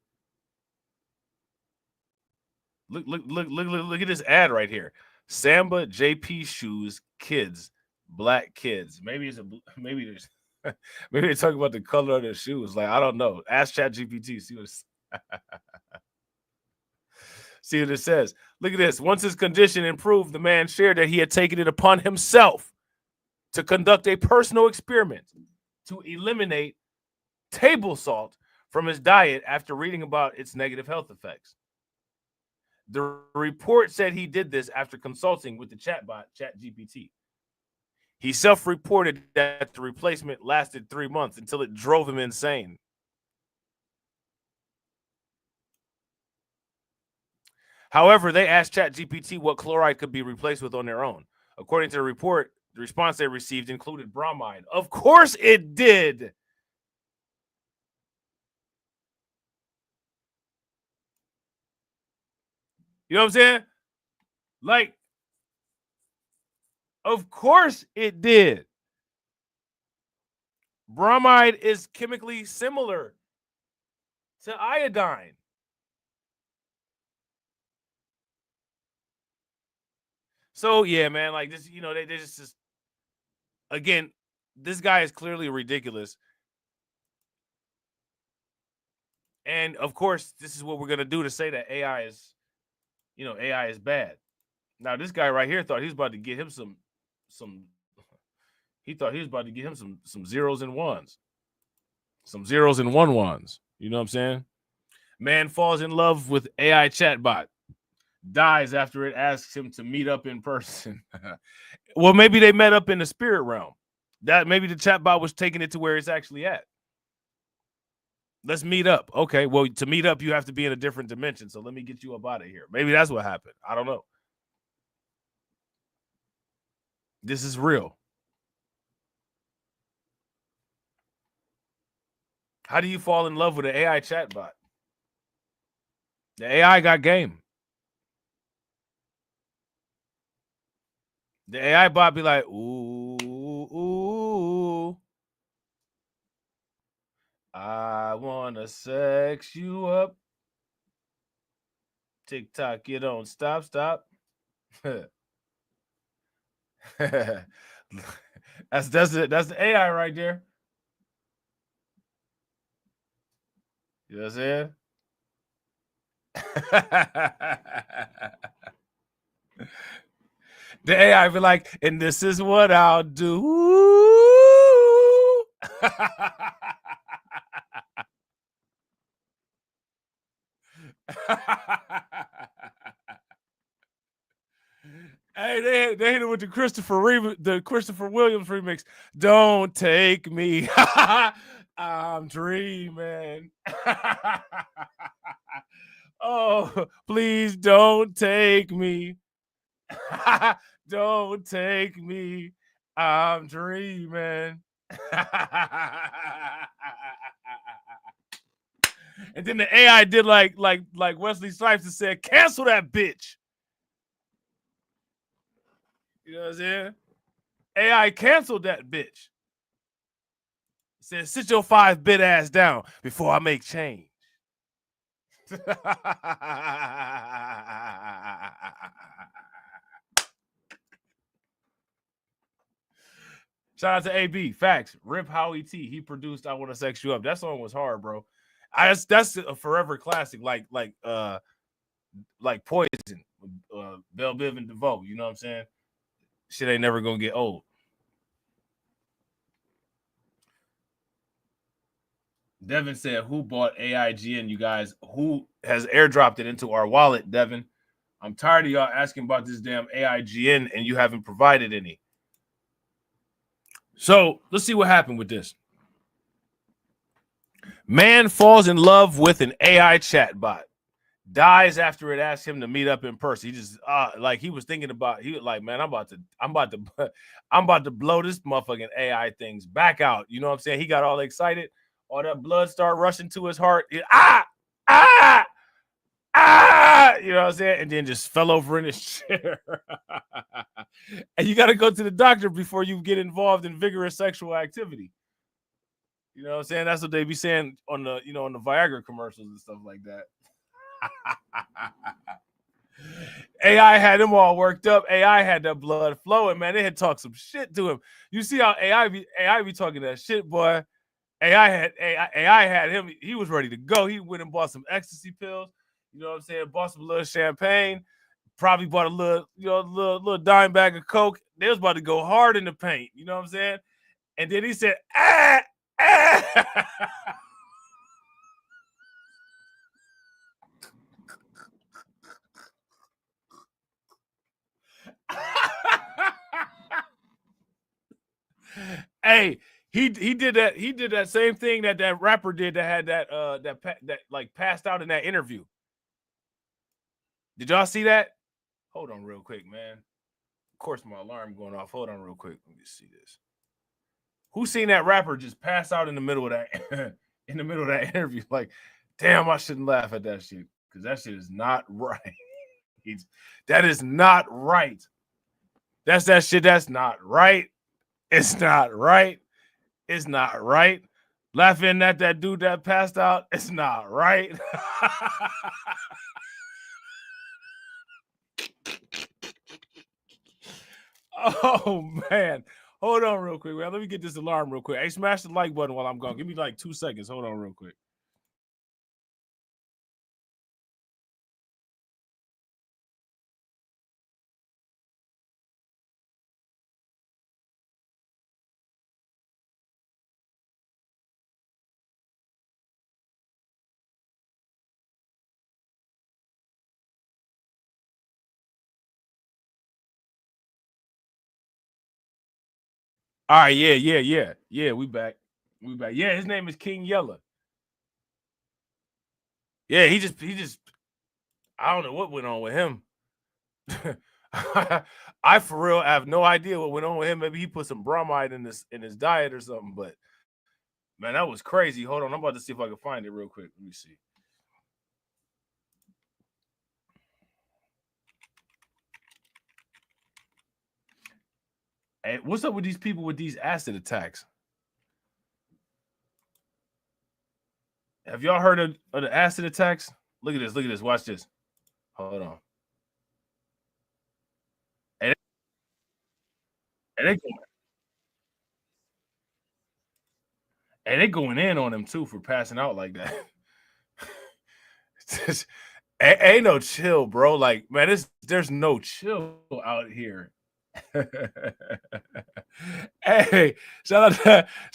[SPEAKER 3] Look at this ad right here. Samba JP shoes, kids, black kids. Maybe maybe they're talking about the color of their shoes. Like, I don't know. Ask ChatGPT. See what's See what it says. Look at this. Once his condition improved, the man shared that he had taken it upon himself to conduct a personal experiment to eliminate table salt from his diet after reading about its negative health effects. The report said he did this after consulting with the chatbot ChatGPT. He self-reported that the replacement lasted 3 months until it drove him insane. However, they asked ChatGPT what chloride could be replaced with on their own. According to the report, the response they received included bromide. Of course it did. You know what I'm saying? Like, of course it did. Bromide is chemically similar to iodine. So, yeah, man, like this, you know, they just, again, this guy is clearly ridiculous. And, of course, this is what we're going to do to say that AI is, you know, AI is bad. Now, this guy right here thought he was about to get him some he thought he was about to get him some zeros and ones. Some zeros and ones. You know what I'm saying? Man falls in love with AI chatbot. Dies after it asks him to meet up in person. Well, maybe they met up in the spirit realm. That maybe the chatbot was taking it to where it's actually at. Let's meet up. Okay, well, to meet up, you have to be in a different dimension. So let me get you up out of here. Maybe that's what happened. I don't know. This is real. How do you fall in love with an AI chatbot? The AI got game. The AI bot be like, ooh, I wanna sex you up. TikTok, you don't stop. That's the AI right there. You know what I'm saying? The AI be like, and this is what I'll do. Hey, they hit it with the Christopher Williams remix. Don't take me. I'm dreaming. Oh, please don't take me. Don't take me. I'm dreaming. And then the AI did like Wesley Snipes and said, cancel that bitch. You know what I'm saying? AI canceled that bitch. Said, sit your 5-bit ass down before I make change. Shout out to AB. Facts. Rip Howie T. He produced I Wanna Sex You Up. That song was hard, bro. That's a forever classic, like Poison, Belle Biv and DeVoe. You know what I'm saying? Shit ain't never gonna get old. Devin said, who bought AIGN, you guys? Who has airdropped it into our wallet, Devin? I'm tired of y'all asking about this damn AIGN and you haven't provided any. So let's see what happened with this. Man falls in love with an AI chatbot. Dies after it asked him to meet up in person. He just like he was thinking about. He was like, man, I'm about to blow this motherfucking AI things back out. You know what I'm saying? He got all excited. All that blood started rushing to his heart. You know what I'm saying? And then just fell over in his chair. And you got to go to the doctor before you get involved in vigorous sexual activity. You know what I'm saying? That's what they be saying on the, you know, on the Viagra commercials and stuff like that. AI had him all worked up. AI had that blood flowing, man. They had talked some shit to him. You see how AI be talking that shit, boy. AI had him. He was ready to go. He went and bought some ecstasy pills. You know what I'm saying? Bought some little champagne. Probably bought a little, little dime bag of Coke. They was about to go hard in the paint. You know what I'm saying? And then he said, ah, ah. Hey, he did that. He did that same thing that rapper did that had that like passed out in that interview. Did y'all see that? Hold on real quick, man. Of course, my alarm going off. Hold on real quick. Let me see this. Who seen that rapper just pass out in the middle of that in the middle of that interview? Like, damn, I shouldn't laugh at that shit because that shit is not right. That is not right. That's that shit. That's not right. It's not right. It's not right. Laughing at that dude that passed out. It's not right. Oh, man. Hold on real quick, man. Let me get this alarm real quick. Hey, smash the like button while I'm gone. Give me like 2 seconds. Hold on real quick. All right, yeah. We back. Yeah, his name is King Yella. Yeah, he just I don't know what went on with him. I for real have no idea what went on with him. Maybe he put some bromide in his diet or something, but man, that was crazy. Hold on, I'm about to see if I can find it real quick. Let me see. Hey, what's up with these people with these acid attacks? Have y'all heard of the acid attacks? Look at this. Watch this. Hold on. And they going in on him too for passing out like that. Ain't no chill, bro. Like, man, there's no chill out here. Hey, shout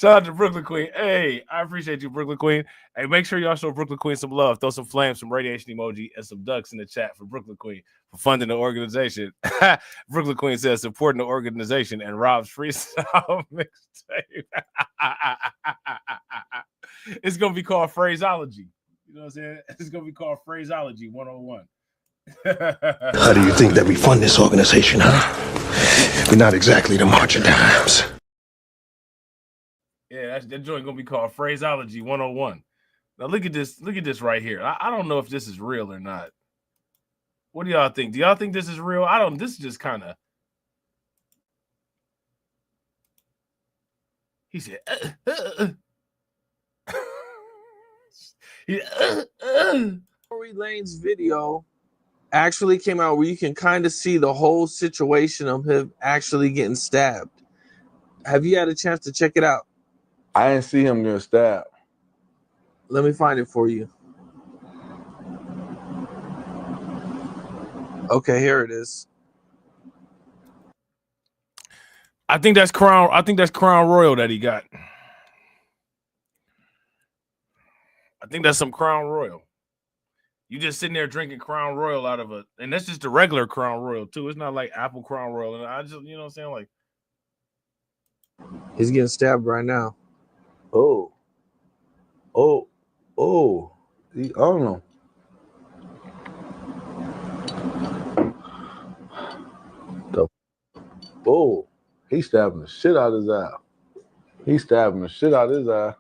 [SPEAKER 3] out to Brooklyn Queen. Hey, I appreciate you, Brooklyn Queen. Hey, make sure y'all show Brooklyn Queen some love. Throw some flames, some radiation emoji, and some ducks in the chat for Brooklyn Queen for funding the organization. Brooklyn Queen says supporting the organization and Rob's freestyle mixtape. It's gonna be called phraseology. You know what I'm saying? It's gonna be called phraseology 101.
[SPEAKER 11] How do you think that we fund this organization, huh? We're not exactly the March of Dimes.
[SPEAKER 3] Yeah, that joint gonna be called phraseology 101. Now look at this right here. I don't know if this is real or not. What do y'all think? Do y'all think this is real? I don't. This is just kind of. He said.
[SPEAKER 12] Tory Lane's video actually came out where you can kind of see the whole situation of him actually getting stabbed. Have you had a chance to check it out?
[SPEAKER 13] I didn't see him getting stabbed.
[SPEAKER 12] Let me find it for you. Okay, here it is.
[SPEAKER 3] I think that's Crown Royal that he got. I think that's some Crown Royal. You just sitting there drinking Crown Royal out of and that's just the regular Crown Royal too. It's not like Apple Crown Royal. And I just, you know what I'm saying? Like,
[SPEAKER 12] he's getting stabbed right now.
[SPEAKER 13] Oh. I don't know. He's stabbing the shit out of his eye. He's stabbing the shit out of his eye.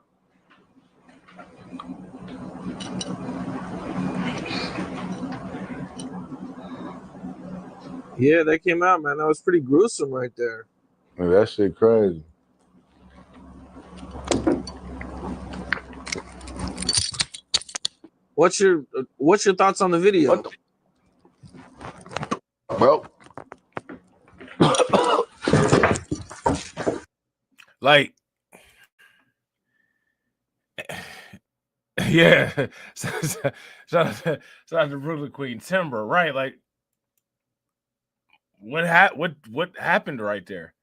[SPEAKER 12] Yeah, that came out, man. That was pretty gruesome right there.
[SPEAKER 13] Man, that shit crazy.
[SPEAKER 12] What's your thoughts on the video?
[SPEAKER 13] Well,
[SPEAKER 3] like, Yeah. Shout out to Brooklyn Queen Timber, right? Like, what happened right there?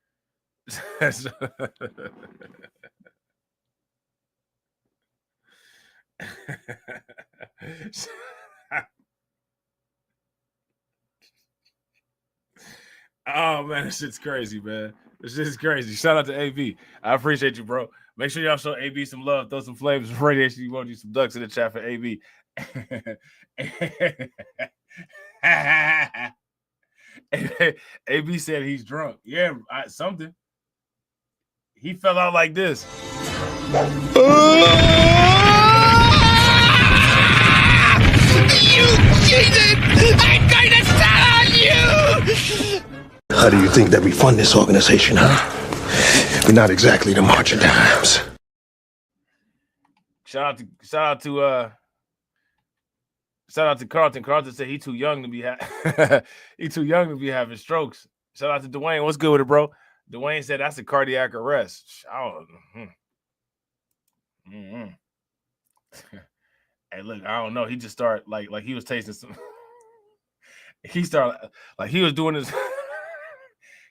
[SPEAKER 3] Oh man, this shit's crazy, man. This shit's crazy. Shout out to AB. I appreciate you, bro. Make sure y'all show AB some love, throw some flames, radiation emojis, some ducks in the chat for AB. AB said he's drunk. Yeah, something. He fell out like this.
[SPEAKER 11] You cheated! I'm going to tell on you! How do you think that we fund this organization, huh? We're not exactly the March of Dimes.
[SPEAKER 3] Shout out to Carlton. Carlton said he too young to be having strokes. Shout out to Dwayne. What's good with it, bro? Dwayne said that's a cardiac arrest. Hey, look, I don't know. He just started like he was tasting some. He started like he was doing his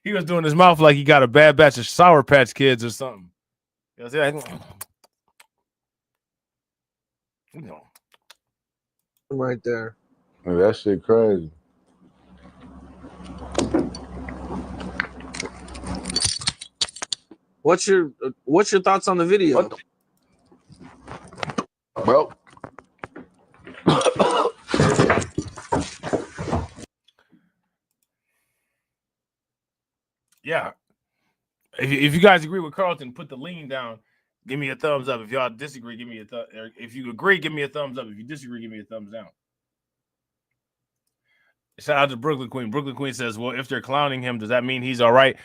[SPEAKER 3] he was doing his mouth like he got a bad batch of Sour Patch Kids or something. You know,
[SPEAKER 12] right there.
[SPEAKER 13] Man, that shit crazy.
[SPEAKER 12] What's your thoughts on the video?
[SPEAKER 13] Well,
[SPEAKER 3] yeah. If you guys agree with Carlton, put the lean down. Give me a thumbs up. If y'all disagree, give me a thumbs. If you agree, give me a thumbs up. If you disagree, give me a thumbs down. Shout out to Brooklyn Queen. Brooklyn Queen says, well, if they're clowning him, does that mean he's all right?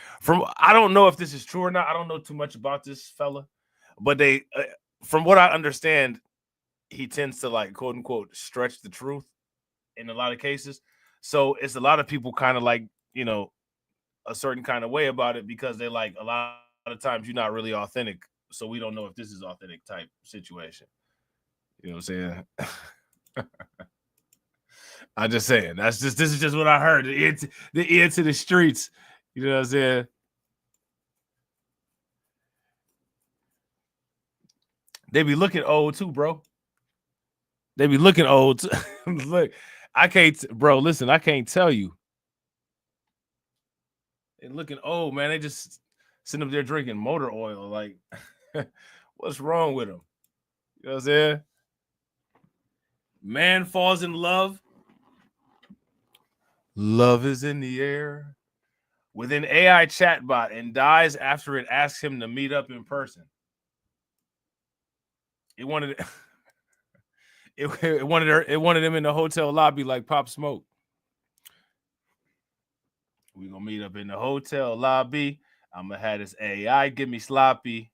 [SPEAKER 3] I don't know if this is true or not. I don't know too much about this fella. But from what I understand, he tends to, like, quote unquote, stretch the truth in a lot of cases. So it's a lot of people kind of like, you know, a certain kind of way about it because they like a lot of times you're not really authentic. So we don't know if this is authentic type situation. You know what I'm saying? I'm just saying. This is just what I heard. The ear to the streets. You know what I'm saying? They be looking old too, bro. They be looking old too. Look, I can't, bro. Listen, I can't tell you. They're looking old, man. They just sitting up there drinking motor oil. Like, what's wrong with them? You know what I'm saying? Man falls in love. Love is in the air with an AI chatbot and dies after it asks him to meet up in person. It wanted him in the hotel lobby like Pop Smoke. We gonna meet up in the hotel lobby. I'm gonna have this AI give me sloppy.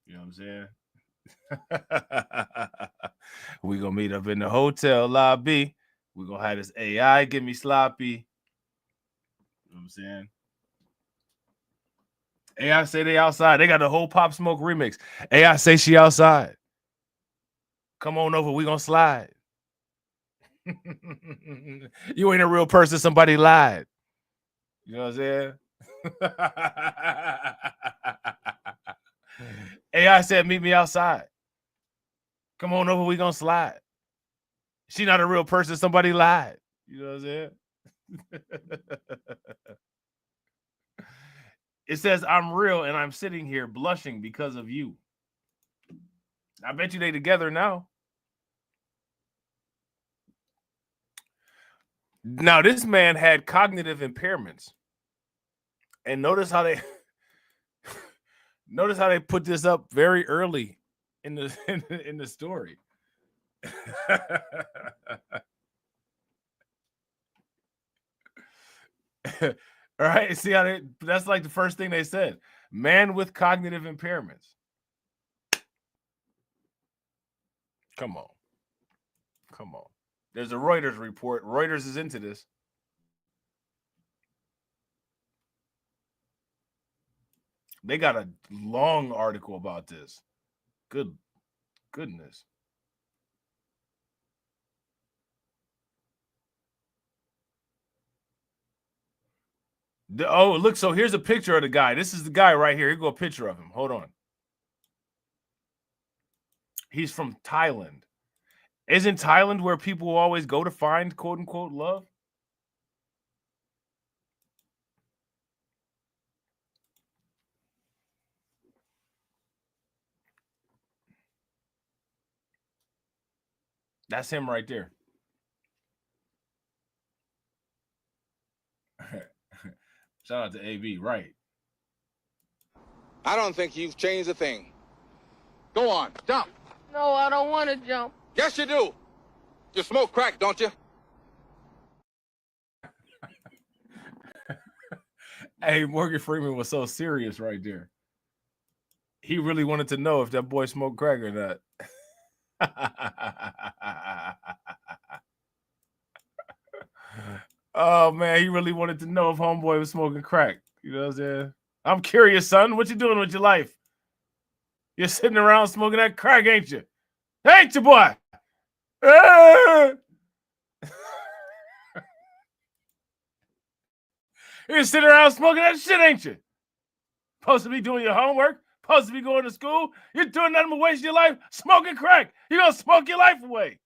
[SPEAKER 3] You know what I'm saying? We gonna meet up in the hotel lobby. We gonna have this AI give me sloppy. You know what I'm saying? AI say they outside. They got the whole Pop Smoke remix. AI say she outside. Come on over. We gonna slide. You ain't a real person. Somebody lied. You know what I'm saying? AI said, meet me outside. Come on over. We gonna slide. She not a real person. Somebody lied. You know what I'm saying? It says, I'm real and I'm sitting here blushing because of you. I bet you they together now. Now, this man had cognitive impairments. And notice how they put this up very early in the story. All right, see how that's like the first thing they said. Man with cognitive impairments. Come on. There's a Reuters report. Reuters is into this. They got a long article about this. Goodness. Oh, look, so here's a picture of the guy. This is the guy right here. Here go a picture of him. Hold on. He's from Thailand. Isn't Thailand where people always go to find quote unquote love? That's him right there. Shout out to AB, right?
[SPEAKER 14] I don't think you've changed a thing. Go on, jump. No, I don't want to jump. Yes, you do. You smoke crack, don't you?
[SPEAKER 3] Hey, Morgan Freeman was so serious right there. He really wanted to know if that boy smoked crack or not. Oh, man, he really wanted to know if homeboy was smoking crack. You know what I'm saying? I'm curious, son. What you doing with your life? You're sitting around smoking that crack, ain't you? Ain't you, boy? You're sitting around smoking that shit, ain't you? Supposed to be doing your homework, supposed to be going to school. You're doing nothing but wasting your life smoking crack. You're going to smoke your life away.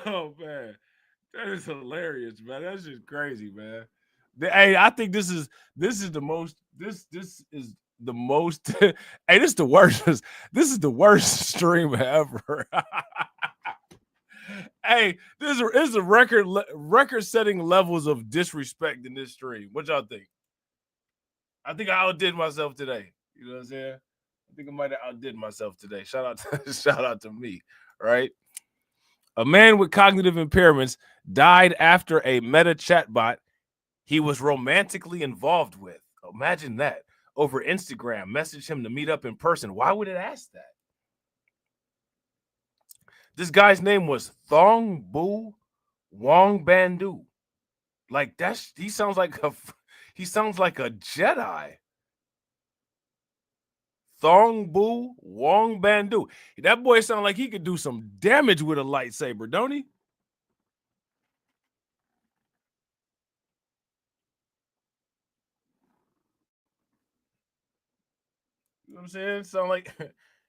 [SPEAKER 3] Oh, man. That is hilarious, man. That's just crazy, man. Hey, I think this is the most hey, this is the worst. This is the worst stream ever. Hey, this is a record-setting levels of disrespect in this stream. What y'all think? I think I outdid myself today. You know what I'm saying? I think I might have outdid myself today. Shout out to me, right? A man with cognitive impairments died after a Meta chatbot he was romantically involved with. Imagine that. Over Instagram, messaged him to meet up in person. Why would it ask that? This guy's name was Thong Bu Wong Bandu. Like he sounds like a Jedi. Thong Bu Wong Bandu. That boy sounds like he could do some damage with a lightsaber, don't he? You know what I'm saying?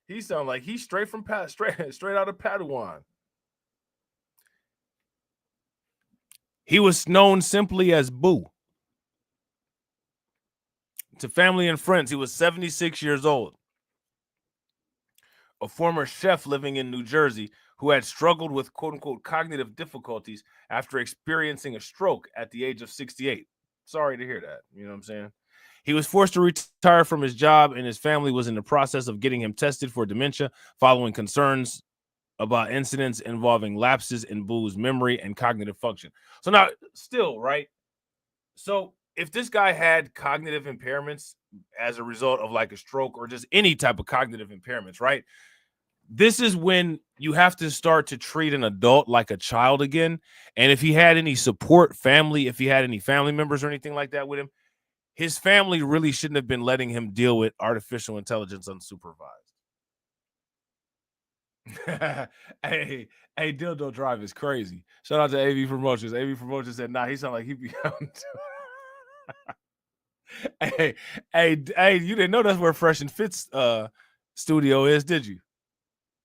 [SPEAKER 3] He sound like he's straight out of Padawan. He was known simply as Boo. To family and friends, he was 76 years old. A former chef living in New Jersey who had struggled with quote-unquote cognitive difficulties after experiencing a stroke at the age of 68. Sorry to hear that. You know what I'm saying? He was forced to retire from his job, and his family was in the process of getting him tested for dementia following concerns about incidents involving lapses in Boo's memory and cognitive function. So now, still, right? So if this guy had cognitive impairments as a result of like a stroke or just any type of cognitive impairments, right? This is when you have to start to treat an adult like a child again. And if he had any support family, if he had any family members or anything like that with him, his family really shouldn't have been letting him deal with artificial intelligence unsupervised. hey, Dildo Drive is crazy. Shout out to AV Promotions. AV Promotions said, nah, he sound like he be Hey, you didn't know that's where Fresh and Fit's studio is, did you?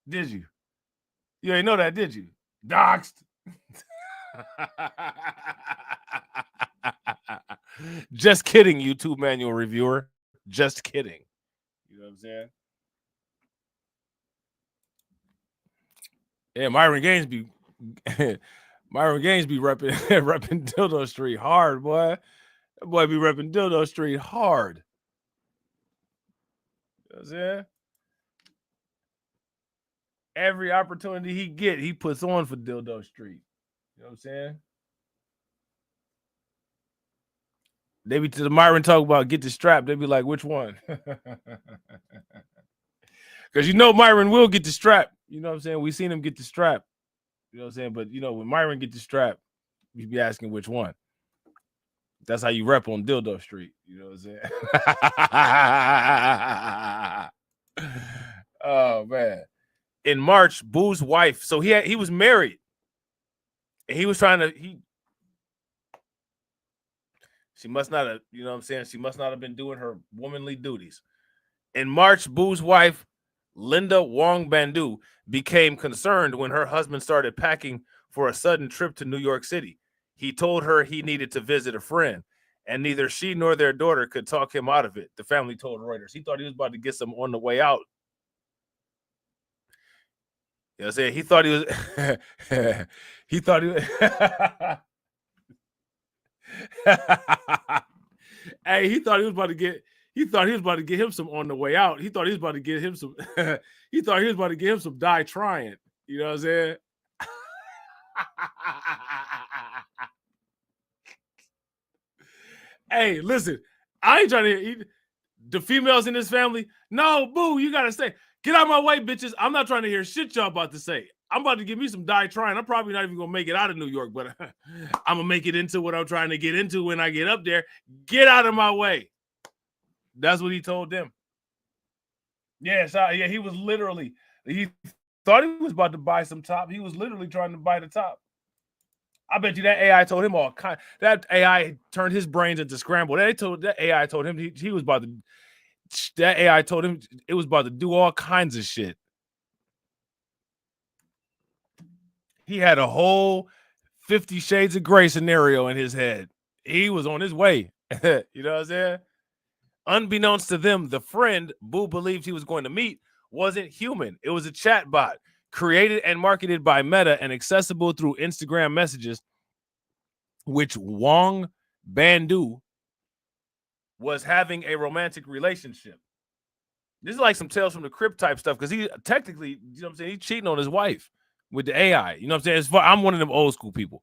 [SPEAKER 3] Did you? You ain't know that, did you? Doxed. Just kidding, YouTube manual reviewer. Just kidding. You know what I'm saying? Yeah, Myron Gaines be repping Dildo Street hard, boy. That boy be repping Dildo Street hard. You know what I'm saying? Every opportunity he get, he puts on for Dildo Street. You know what I'm saying? They be to the Myron talk about get the strap. They be like, which one? Because you know Myron will get the strap. You know what I'm saying? We seen him get the strap. You know what I'm saying? But you know, when Myron get the strap, you be asking which one. That's how you rep on Dildo Street. You know what I'm saying? Oh man. In March, Boo's wife, so he was married. And he was trying to she must not have, you know what I'm saying? She must not have been doing her womanly duties. In March, Boo's wife, Linda Wong Bandu, became concerned when her husband started packing for a sudden trip to New York City. He told her he needed to visit a friend, and neither she nor their daughter could talk him out of it, the family told Reuters. He thought he was about to get some on the way out. You know what I'm saying? He thought he was he thought he was hey, he thought he was about to get him some on the way out. He thought he was about to get him some he thought he was about to get him some die trying. You know what I'm saying? Hey, listen, I ain't trying to hear the females in this family. No, Boo, you gotta stay. Get out of my way, bitches. I'm not trying to hear shit y'all about to say. I'm about to give me some die trying. I'm probably not even gonna make it out of New York, but I'm gonna make it into what I'm trying to get into when I get up there. Get out of my way. That's what he told them. Yeah, he was literally, he thought he was about to buy some top. He was literally trying to buy the top. I bet you that AI told him all kind. That AI turned his brains into scramble. That AI told him he was about to. That AI told him it was about to do all kinds of shit. He had a whole 50 Shades of Grey scenario in his head. He was on his way. You know what I'm saying? Unbeknownst to them, the friend Boo believed he was going to meet wasn't human. It was a chat bot created and marketed by Meta and accessible through Instagram messages, which Wong Bandu was having a romantic relationship. This is like some Tales from the Crypt type stuff because he technically, you know what I'm saying, he's cheating on his wife with the AI. You know what I'm saying? I'm one of them old school people.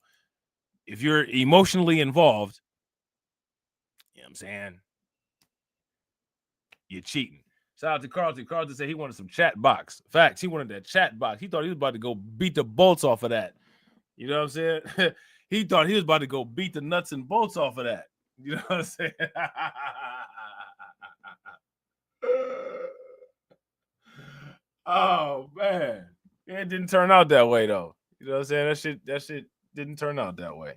[SPEAKER 3] If you're emotionally involved, you know what I'm saying, you're cheating. Shout out to Carlton. Carlton said he wanted some chat box. Facts, he wanted that chat box. He thought he was about to go beat the bolts off of that. You know what I'm saying? He thought he was about to go beat the nuts and bolts off of that. You know what I'm saying? Oh man, it didn't turn out that way though. You know what I'm saying? That shit didn't turn out that way.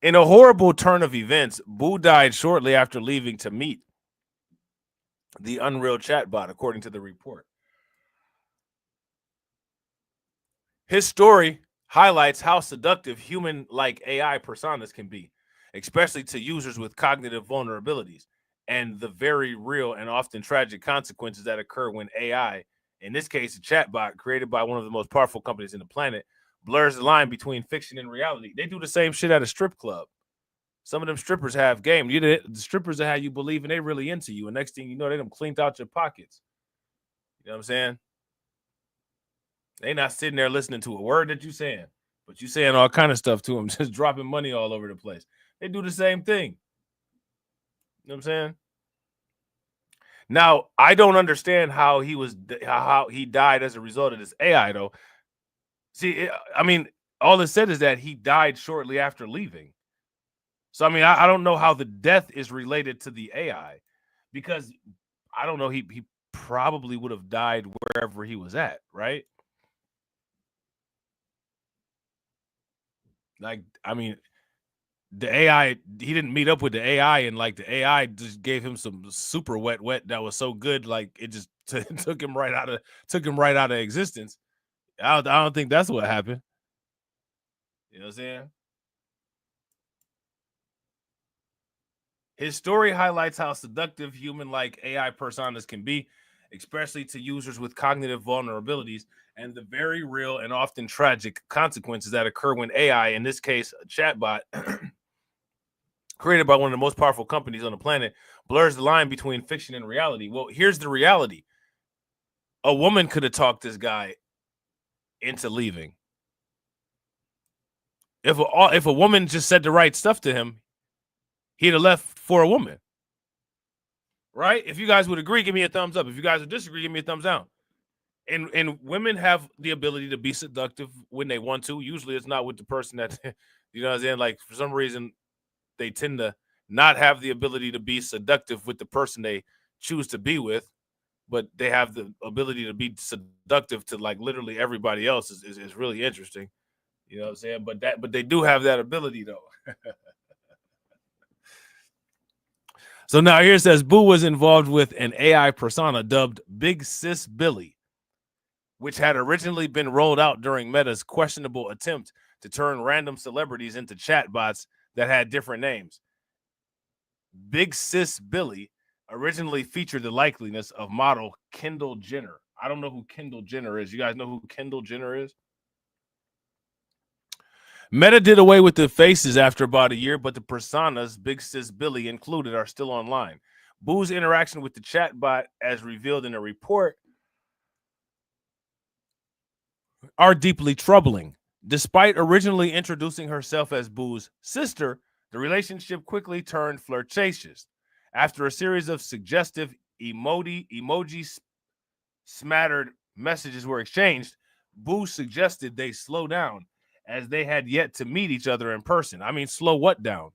[SPEAKER 3] In a horrible turn of events, Boo died shortly after leaving to meet the Unreal chatbot, according to the report. His story highlights how seductive human-like AI personas can be, especially to users with cognitive vulnerabilities, and the very real and often tragic consequences that occur when AI, in this case a chatbot created by one of the most powerful companies in the planet, blurs the line between fiction and reality. They do the same shit at a strip club. Some of them strippers have game. The strippers that have you believing they really into you, and next thing you know, they done cleaned out your pockets. You know what I'm saying? They not sitting there listening to a word that you saying, but you saying all kind of stuff to them, just dropping money all over the place. They do the same thing. You know what I'm saying? Now, I don't understand how he died as a result of this AI, though. See, I mean, all it said is that he died shortly after leaving. So, I mean, I don't know how the death is related to the AI, because I don't know, he probably would have died wherever he was at, right? Like, I mean, the AI, he didn't meet up with the AI, and like the AI just gave him some super wet that was so good, like it just took him right out of existence. I don't think that's what happened. You know what I'm saying? His story highlights how seductive human-like AI personas can be, especially to users with cognitive vulnerabilities, and the very real and often tragic consequences that occur when AI, in this case a chatbot, created by one of the most powerful companies on the planet, blurs the line between fiction and reality. Well, here's the reality. A woman could have talked this guy into leaving. If a woman just said the right stuff to him, he'd have left for a woman. Right? If you guys would agree, give me a thumbs up. If you guys would disagree, give me a thumbs down. And women have the ability to be seductive when they want to. Usually it's not with the person that, you know what I'm saying? Like, for some reason, they tend to not have the ability to be seductive with the person they choose to be with. but they have the ability to be seductive to like literally everybody else is really interesting. You know what I'm saying? But they do have that ability though. So now here it says Boo was involved with an AI persona dubbed Big Sis Billy, which had originally been rolled out during Meta's questionable attempt to turn random celebrities into chatbots that had different names. Big Sis Billy originally featured the likeliness of model Kendall Jenner. I don't know who Kendall Jenner is. You guys know who Kendall Jenner is? Meta did away with the faces after about a year, but the personas, Big Sis Billy included, are still online. Boo's interaction with the chatbot, as revealed in a report, are deeply troubling. Despite originally introducing herself as Boo's sister, the relationship quickly turned flirtatious. After a series of suggestive emoji smattered messages were exchanged, Boo suggested they slow down, as they had yet to meet each other in person. I mean, slow what down?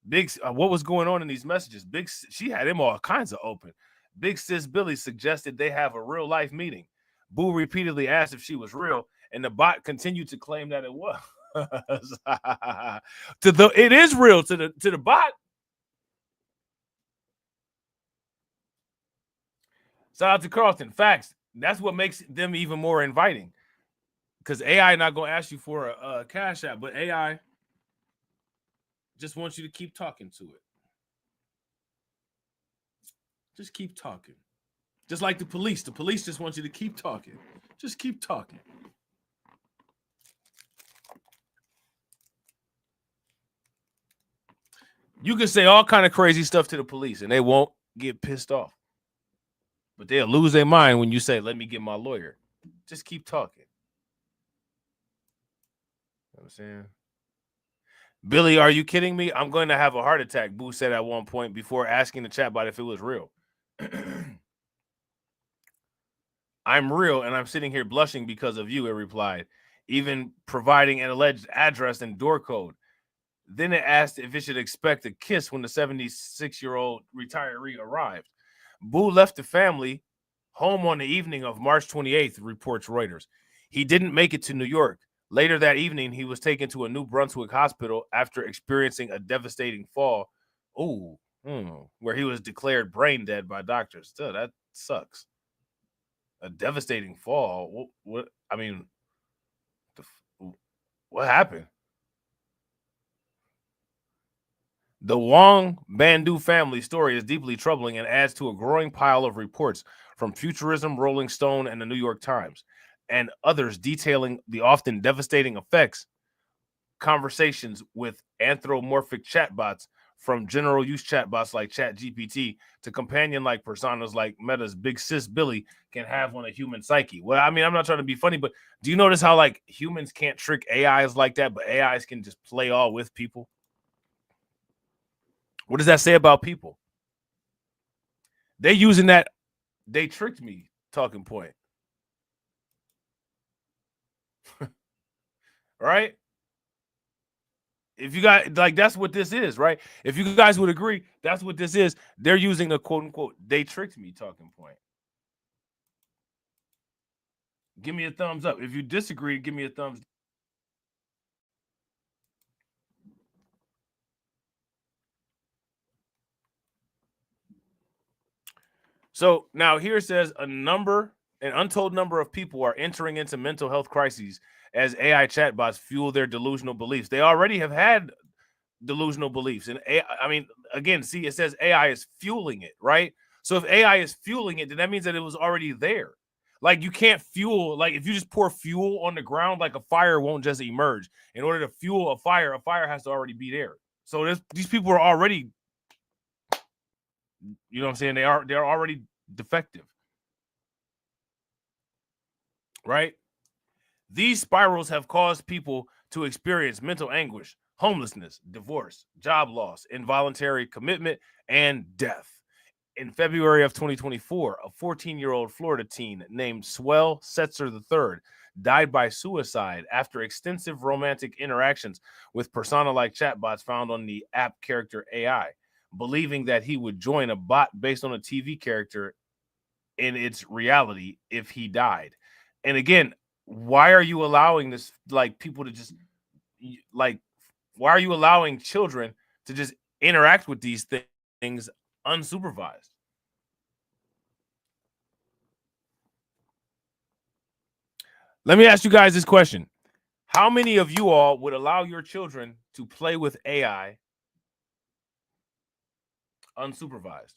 [SPEAKER 3] What was going on in these messages? She had him all kinds of open. Big Sis Billy suggested they have a real life meeting. Boo repeatedly asked if she was real, and the bot continued to claim that it was. It is real to the bot. Shout out to Carlton. Facts. That's what makes them even more inviting. Because AI not going to ask you for a cash app, but AI just wants you to keep talking to it. Just keep talking. Just like the police. The police just want you to keep talking. Just keep talking. You can say all kind of crazy stuff to the police and they won't get pissed off. But they'll lose their mind when you say, let me get my lawyer. Just keep talking. You know what I'm saying? Billy, are you kidding me? I'm going to have a heart attack, Boo said at one point before asking the chatbot if it was real. I'm real, and I'm sitting here blushing because of you, it replied, even providing an alleged address and door code. Then it asked if it should expect a kiss when the 76-year-old retiree arrived. Boo left the family home on the evening of March 28th, reports Reuters. He didn't make it to New York. Later that evening, he was taken to a New Brunswick hospital after experiencing a devastating fall. Where he was declared brain dead by doctors. Still, that sucks. A devastating fall. What happened? The Wong Bandu family story is deeply troubling and adds to a growing pile of reports from Futurism, Rolling Stone, and the New York Times, and others detailing the often devastating effects. Conversations with anthropomorphic chatbots, from general use chatbots like ChatGPT to companion-like personas like Meta's Big Sis Billy, can have on a human psyche. Well, I mean, I'm not trying to be funny, but do you notice how like humans can't trick AIs like that, but AIs can just play all with people? What does that say about people? They using that "they tricked me" talking point. Right? If you guys like, that's what this is, right? If you guys would agree, that's what this is. They're using the quote unquote "they tricked me" talking point. Give me a thumbs up. If you disagree, give me a thumbs down. So now here it says an untold number of people are entering into mental health crises as AI chatbots fuel their delusional beliefs. They already have had delusional beliefs. And AI, I mean, again, see, it says AI is fueling it, right? So if AI is fueling it, then that means that it was already there. Like you can't fuel, like if you just pour fuel on the ground, like a fire won't just emerge. In order to fuel a fire has to already be there. So these people are already, you know what I'm saying? They're already defective. Right? These spirals have caused people to experience mental anguish, homelessness, divorce, job loss, involuntary commitment, and death. In February of 2024, a 14-year-old Florida teen named Swell Setzer III died by suicide after extensive romantic interactions with persona-like chatbots found on the app Character AI, believing that he would join a bot based on a TV character in its reality if he died. And again, why are you allowing this, like, people to just, like, why are you allowing children to just interact with these things unsupervised? Let me ask you guys this question. How many of you all would allow your children to play with AI unsupervised?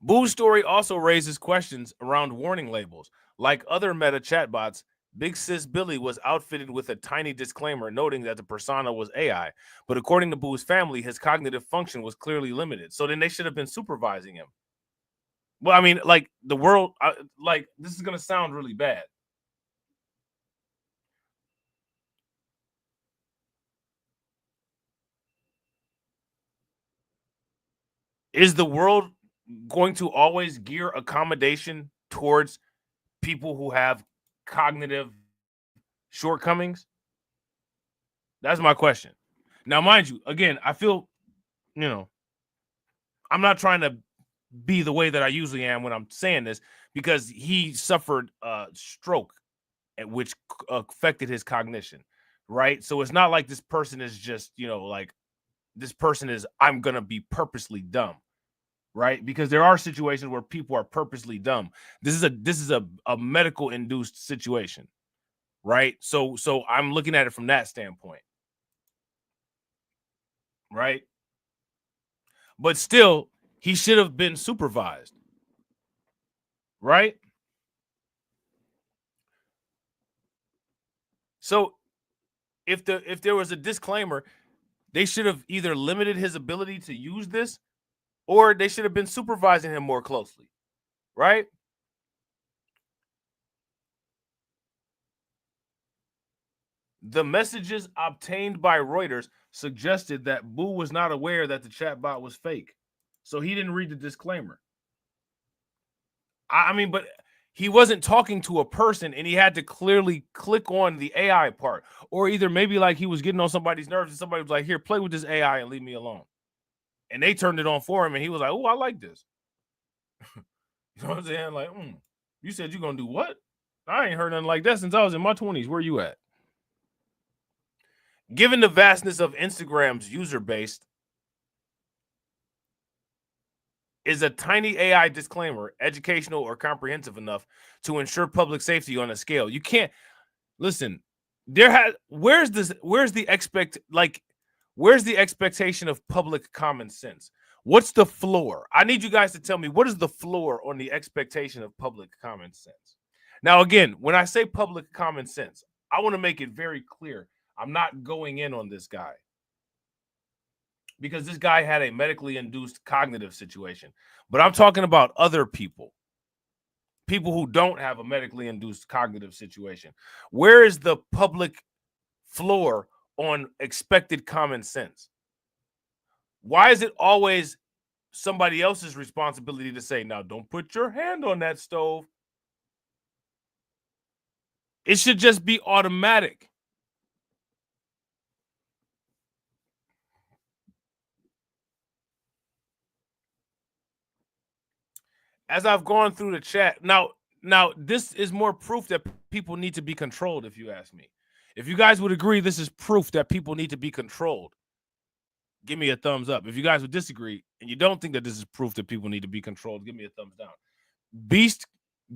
[SPEAKER 3] Boo's story also raises questions around warning labels. Like other Meta chatbots, Big Sis Billy was outfitted with a tiny disclaimer noting that the persona was AI. But according to Boo's family, his cognitive function was clearly limited. So then they should have been supervising him. Well, I mean, like, the world, like, this is going to sound really bad. Is the world going to always gear accommodation towards people who have cognitive shortcomings? That's my question. Now, mind you, again, I feel, you know, I'm not trying to be the way that I usually am when I'm saying this, because he suffered a stroke, which affected his cognition, right? So it's not like this person is just, you know, like, this person is, I'm going to be purposely dumb. Right? Because there are situations where people are purposely dumb. This is a medical induced situation, right? So I'm looking at it from that standpoint, right? But still, he should have been supervised, right? So if there was a disclaimer, they should have either limited his ability to use this, or they should have been supervising him more closely, right? The messages obtained by Reuters suggested that Boo was not aware that the chatbot was fake, so he didn't read the disclaimer. I mean, but he wasn't talking to a person, and he had to clearly click on the AI part, or either maybe like he was getting on somebody's nerves, and somebody was like, "Here, play with this AI and leave me alone," and they turned it on for him, and he was like, "Oh, I like this." You know what I'm saying? Like, you said you're gonna do what? I ain't heard nothing like that since I was in my 20s. Where you at? Given the vastness of Instagram's user base, is a tiny AI disclaimer educational or comprehensive enough to ensure public safety on a scale? You can't listen. Where's the expectation of public common sense? What's the floor? I need you guys to tell me, what is the floor on the expectation of public common sense? Now, again, when I say public common sense, I want to make it very clear. I'm not going in on this guy, because this guy had a medically induced cognitive situation. But I'm talking about other people who don't have a medically induced cognitive situation. Where is the public floor on expected common sense? Why is it always somebody else's responsibility to say, now don't put your hand on that stove? It should just be automatic. As I've gone through the chat, now this is more proof that people need to be controlled, if you ask me. If you guys would agree this is proof that people need to be controlled, give me a thumbs up. If you guys would disagree and you don't think that this is proof that people need to be controlled, give me a thumbs down.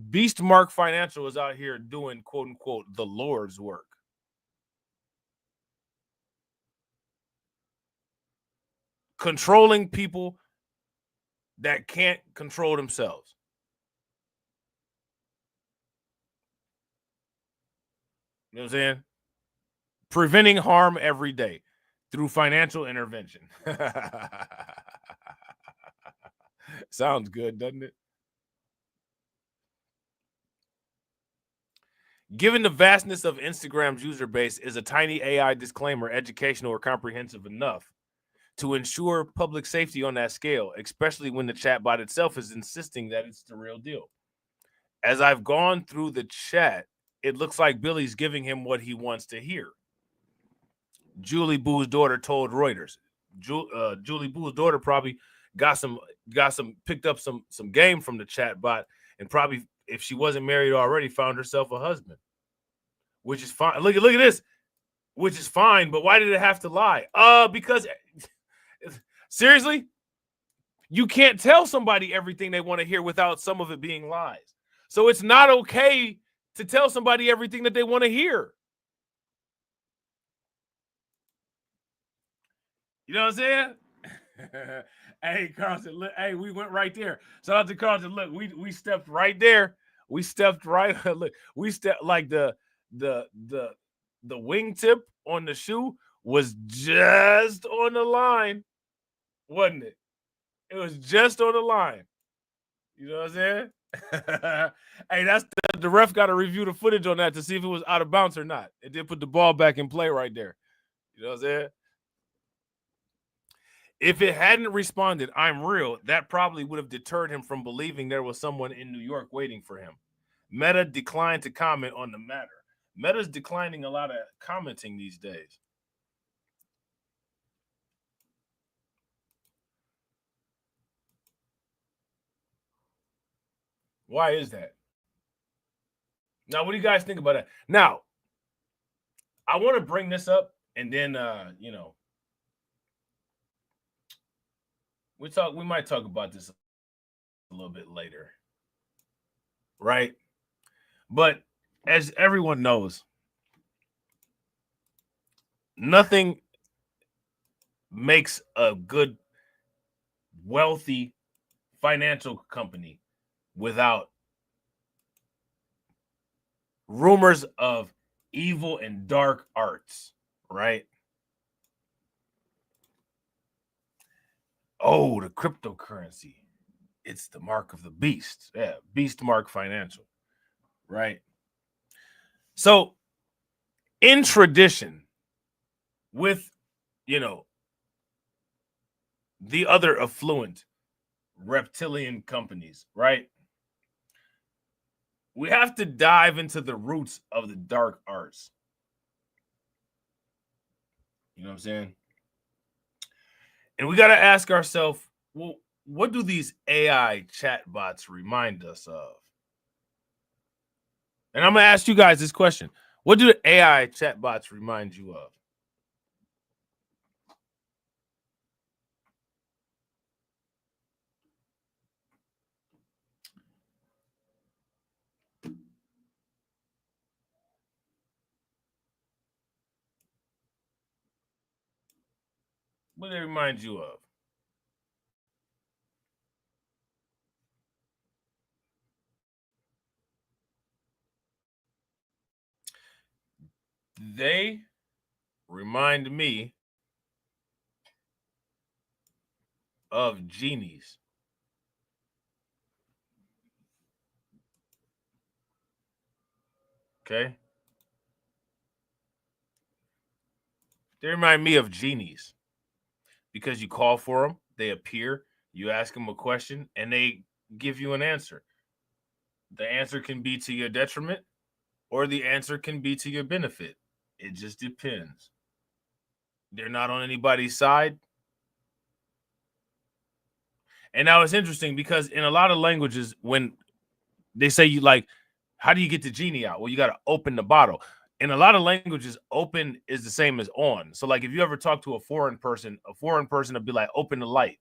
[SPEAKER 3] BeastMark Financial is out here doing, quote unquote, the Lord's work. Controlling people that can't control themselves. You know what I'm saying? Preventing harm every day through financial intervention. Sounds good, doesn't it? Given the vastness of Instagram's user base, is a tiny AI disclaimer educational or comprehensive enough to ensure public safety on that scale, especially when the chatbot itself is insisting that it's the real deal? As I've gone through the chat, it looks like Billy's giving him what he wants to hear. Julie Boo's daughter told Reuters. Julie Boo's daughter probably got some picked up some game from the chat bot, and probably, if she wasn't married already, found herself a husband, which is fine. Look at this, which is fine. But why did it have to lie? Because seriously, you can't tell somebody everything they want to hear without some of it being lies. So it's not okay to tell somebody everything that they want to hear. You know what I'm saying? Hey, Carlton, look, hey, we went right there. Shout out to Carlton. Look, we stepped right there. We stepped right. Look, we stepped like the wingtip on the shoe was just on the line, wasn't it? It was just on the line. You know what I'm saying? Hey, that's the ref got to review the footage on that to see if it was out of bounds or not. It did put the ball back in play right there. You know what I'm saying? If it hadn't responded, "I'm real," that probably would have deterred him from believing there was someone in New York waiting for him. Meta declined to comment on the matter. Meta's declining a lot of commenting these days. Why is that? Now, what do you guys think about that? Now, I want to bring this up, and then you know, we might talk about this a little bit later. Right? But as everyone knows, nothing makes a good, wealthy financial company without rumors of evil and dark arts, right? Oh, the cryptocurrency. It's the mark of the beast. Yeah, Beast Mark Financial, right? So, in tradition, with, you know, the other affluent reptilian companies, right? We have to dive into the roots of the dark arts. You know what I'm saying? And we got to ask ourselves, well, what do these AI chatbots remind us of? And I'm going to ask you guys this question. What do the AI chatbots remind you of? What do they remind you of? They remind me of genies. Okay? They remind me of genies because you call for them, they appear, you ask them a question, and they give you an answer. The answer can be to your detriment, or the answer can be to your benefit. It just depends. They're not on anybody's side. And now it's interesting because in a lot of languages, when they say you like, how do you get the genie out? Well, you got to open the bottle. In a lot of languages, open is the same as on. So like if you ever talk to a foreign person will be like, open the light.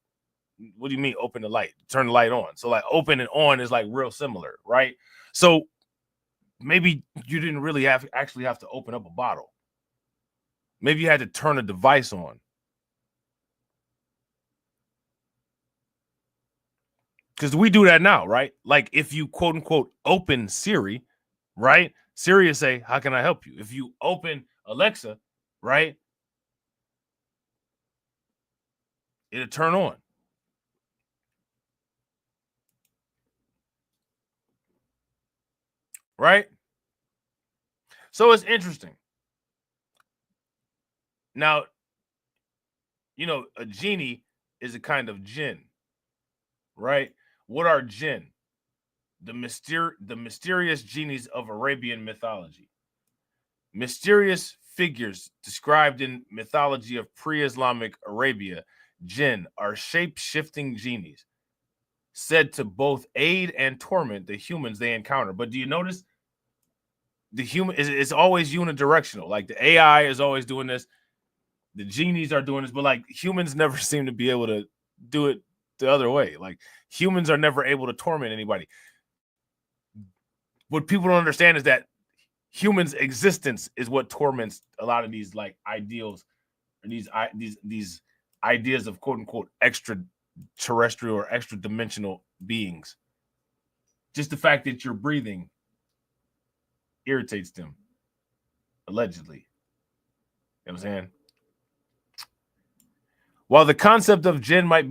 [SPEAKER 3] What do you mean open the light? Turn the light on. So like open and on is like real similar, right? So maybe you didn't really actually have to open up a bottle. Maybe you had to turn a device on. Because we do that now, right? Like if you quote unquote open Siri, right? Siri will say, how can I help you? If you open Alexa, right? It'll turn on. Right? So it's interesting. Now, you know, a genie is a kind of jinn, right? What are jinn? The mysterious genies of Arabian mythology. Mysterious figures described in mythology of pre-Islamic Arabia, jinn are shape-shifting genies. said to both aid and torment the humans they encounter. But do you notice the human is always unidirectional? Like the AI is always doing this, the genies are doing this, but like humans never seem to be able to do it the other way. Like humans are never able to torment anybody. What people don't understand is that humans' existence is what torments a lot of these like ideals, or these ideas of quote unquote extraterrestrial or extra dimensional beings. Just the fact that you're breathing irritates them, allegedly. You know what I'm saying? While the concept of jinn might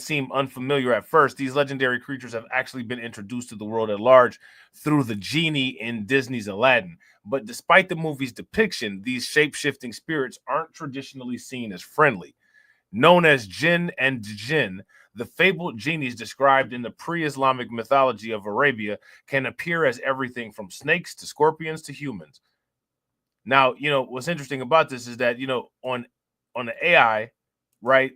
[SPEAKER 3] seem unfamiliar at first, these legendary creatures have actually been introduced to the world at large through the genie in Disney's Aladdin. But despite the movie's depiction, these shape-shifting spirits aren't traditionally seen as friendly. Known as jinn and jinn, the fabled genies described in the pre-Islamic mythology of Arabia can appear as everything from snakes to scorpions to humans. Now, you know, what's interesting about this is that, you know, on the AI, right,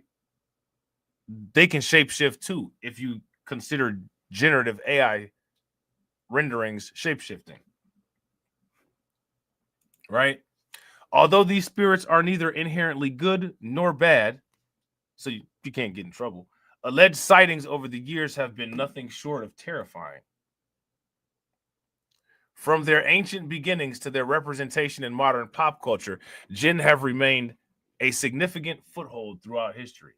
[SPEAKER 3] they can shapeshift too if you consider generative AI renderings shapeshifting, right? Although these spirits are neither inherently good nor bad, so you can't get in trouble, alleged sightings over the years have been nothing short of terrifying. From their ancient beginnings to their representation in modern pop culture, jinn have remained a significant foothold throughout history.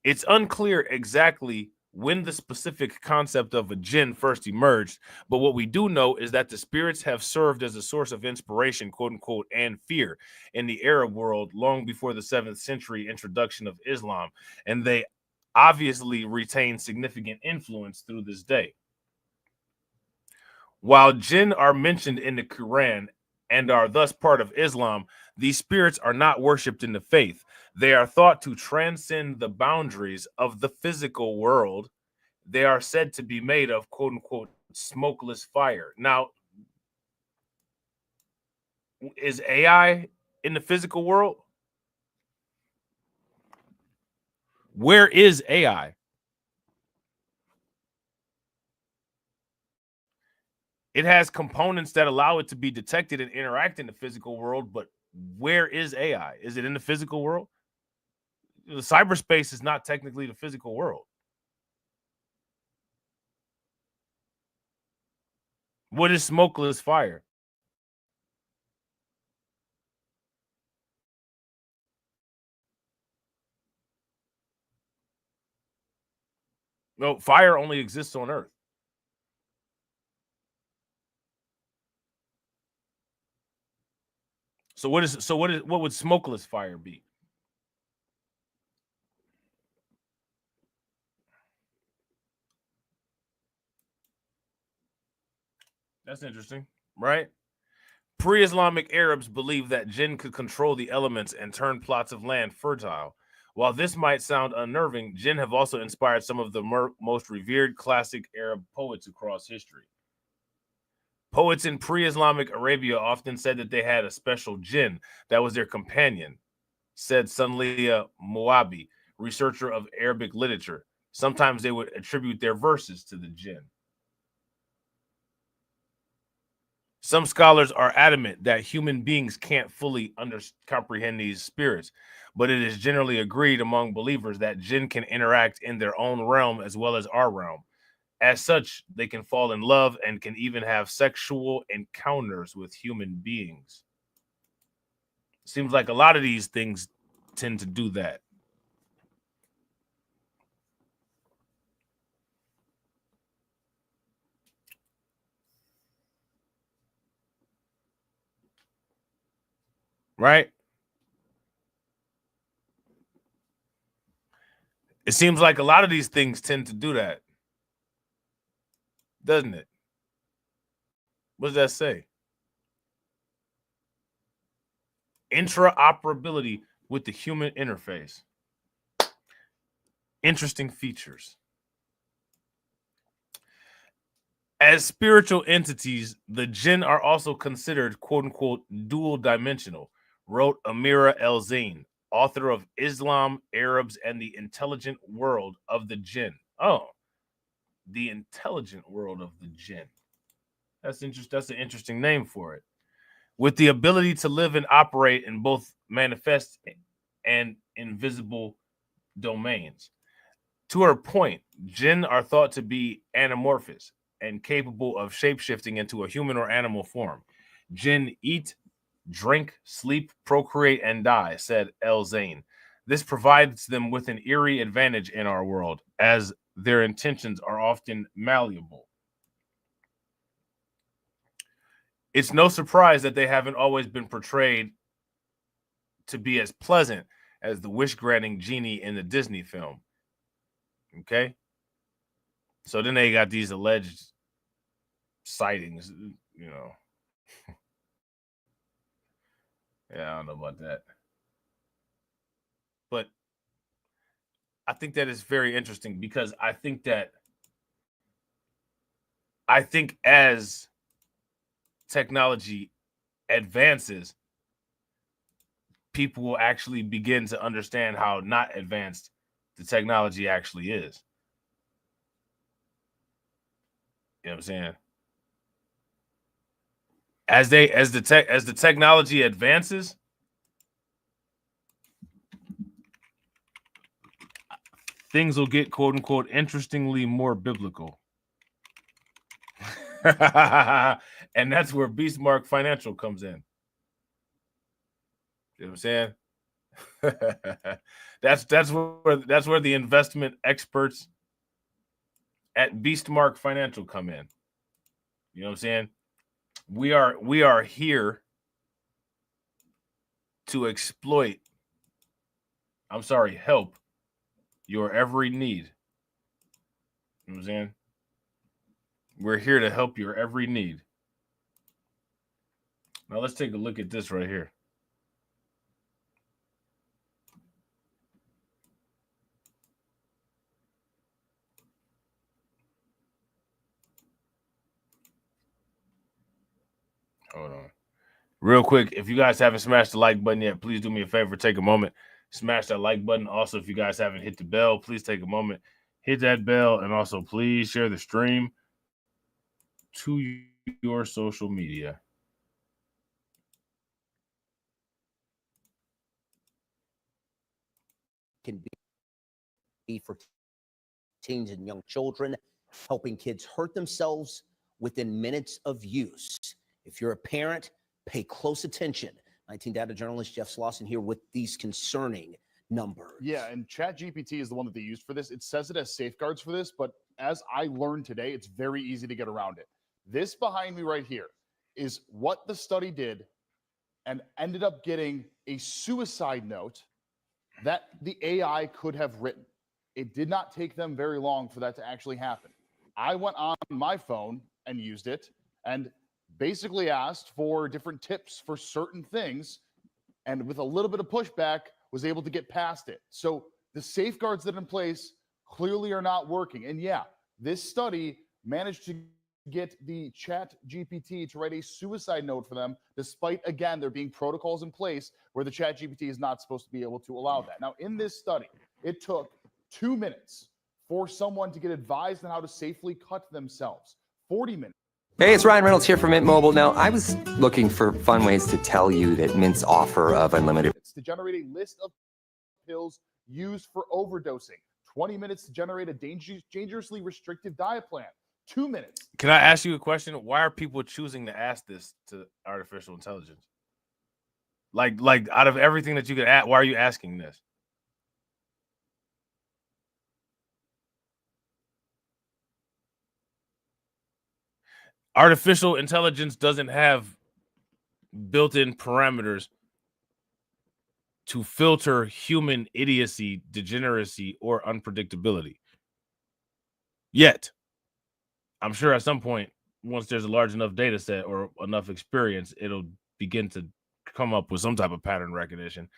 [SPEAKER 3] It's unclear exactly when the specific concept of a jinn first emerged, but what we do know is that the spirits have served as a source of inspiration, quote unquote, and fear in the Arab world long before the 7th century introduction of Islam, and they obviously retain significant influence through this day. While jinn are mentioned in the Quran and are thus part of Islam, these spirits are not worshipped in the faith. They are thought to transcend the boundaries of the physical world. They are said to be made of, quote unquote, smokeless fire. Now, is AI in the physical world? Where is AI? It has components that allow it to be detected and interact in the physical world, but where is AI? Is it in the physical world? The cyberspace is not technically the physical world. What is smokeless fire? No, fire only exists on Earth. So what would smokeless fire be? That's interesting, right? Pre-Islamic Arabs believed that jinn could control the elements and turn plots of land fertile. While this might sound unnerving, jinn have also inspired some of the most revered classic Arab poets across history. Poets in pre-Islamic Arabia often said that they had a special jinn that was their companion, said Sunliya Moabi, researcher of Arabic literature. Sometimes they would attribute their verses to the jinn. Some scholars are adamant that human beings can't fully comprehend these spirits, but it is generally agreed among believers that jinn can interact in their own realm as well as our realm. As such, they can fall in love and can even have sexual encounters with human beings. Seems like a lot of these things tend to do that. Right? It seems like a lot of these things tend to do that. Doesn't it? What does that say? Interoperability with the human interface. Interesting features. As spiritual entities, the jinn are also considered, quote unquote, dual dimensional, wrote Amira El Zain, author of Islam, Arabs, and the Intelligent World of the Jinn. Oh, the Intelligent World of the Jinn. That's interesting. That's an interesting name for it. With the ability to live and operate in both manifest and invisible domains. To her point, jinn are thought to be anamorphous and capable of shapeshifting into a human or animal form. Jinn eat, drink, sleep, procreate, and die, said El Zain. This provides them with an eerie advantage in our world, as their intentions are often malleable. It's no surprise that they haven't always been portrayed to be as pleasant as the wish-granting genie in the Disney film. Okay? So then they got these alleged sightings, you know. Yeah, I don't know about that. But I think that is very interesting because I think as technology advances, people will actually begin to understand how not advanced the technology actually is. You know what I'm saying? As the technology advances, things will get quote unquote interestingly more biblical. And that's where BTMark Financial comes in. You know what I'm saying? that's where the investment experts at BTMark Financial come in. You know what I'm saying? We are here to help your every need. You know what I'm saying? We're here to help your every need. Now let's take a look at this right here. Hold on. Real quick, if you guys haven't smashed the like button yet, please do me a favor. Take a moment. Smash that like button. Also, if you guys haven't hit the bell, please take a moment. Hit that bell. And also, please share the stream to your social media.
[SPEAKER 15] Can be for teens and young children, helping kids hurt themselves within minutes of use. If you're a parent, pay close attention. 19 data journalist Jeff Slauson here with these concerning numbers.
[SPEAKER 16] Yeah, and ChatGPT is the one that they used for this. It says it has safeguards for this, but as I learned today, it's very easy to get around it. This behind me right here is what the study did and ended up getting a suicide note that the AI could have written. It did not take them very long for that to actually happen. I went on my phone and used it and basically asked for different tips for certain things, and with a little bit of pushback, was able to get past it. So the safeguards that are in place clearly are not working. And yeah, this study managed to get the ChatGPT to write a suicide note for them, despite, again, there being protocols in place where the ChatGPT is not supposed to be able to allow that. Now, in this study, it took 2 minutes for someone to get advised on how to safely cut themselves. 40 minutes.
[SPEAKER 17] Hey, it's Ryan Reynolds here from Mint Mobile. Now, I was looking for fun ways to tell you that Mint's offer of unlimited...
[SPEAKER 16] to generate a list of pills used for overdosing. 20 minutes to generate a dangerously restrictive diet plan. 2 minutes.
[SPEAKER 3] Can I ask you a question? Why are people choosing to ask this to artificial intelligence? Like out of everything that you could ask, why are you asking this? Artificial intelligence doesn't have built-in parameters to filter human idiocy, degeneracy, or unpredictability. Yet, I'm sure at some point, once there's a large enough data set or enough experience, it'll begin to come up with some type of pattern recognition.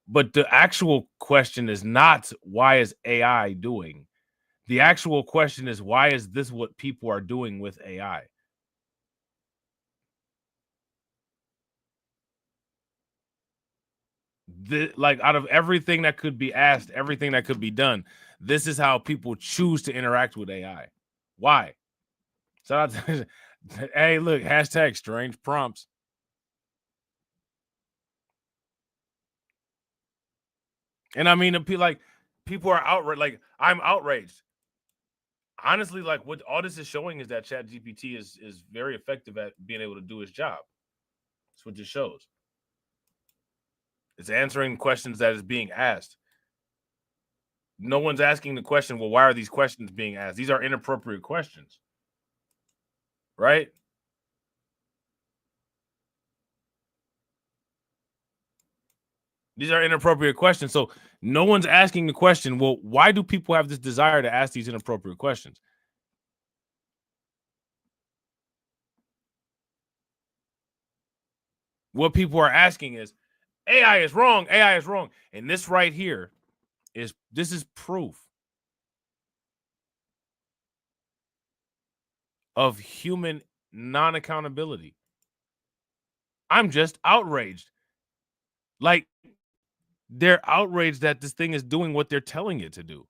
[SPEAKER 3] But the actual question is not, why is AI doing? The actual question is, why is this what people are doing with AI? like out of everything that could be asked, everything that could be done, this is how people choose to interact with AI. Why? Shout out to hey, look, hashtag strange prompts. And I mean, like, people are outraged. Like, I'm outraged. Honestly, like, what all this is showing is that ChatGPT is very effective at being able to do his job. That's what this shows. It's answering questions that is being asked. No one's asking the question, well, why are these questions being asked? These are inappropriate questions, right? These are inappropriate questions. So no one's asking the question, well, why do people have this desire to ask these inappropriate questions? What people are asking is, AI is wrong. AI is wrong. And this right here is proof of human non-accountability. I'm just outraged. Like, they're outraged that this thing is doing what they're telling it to do.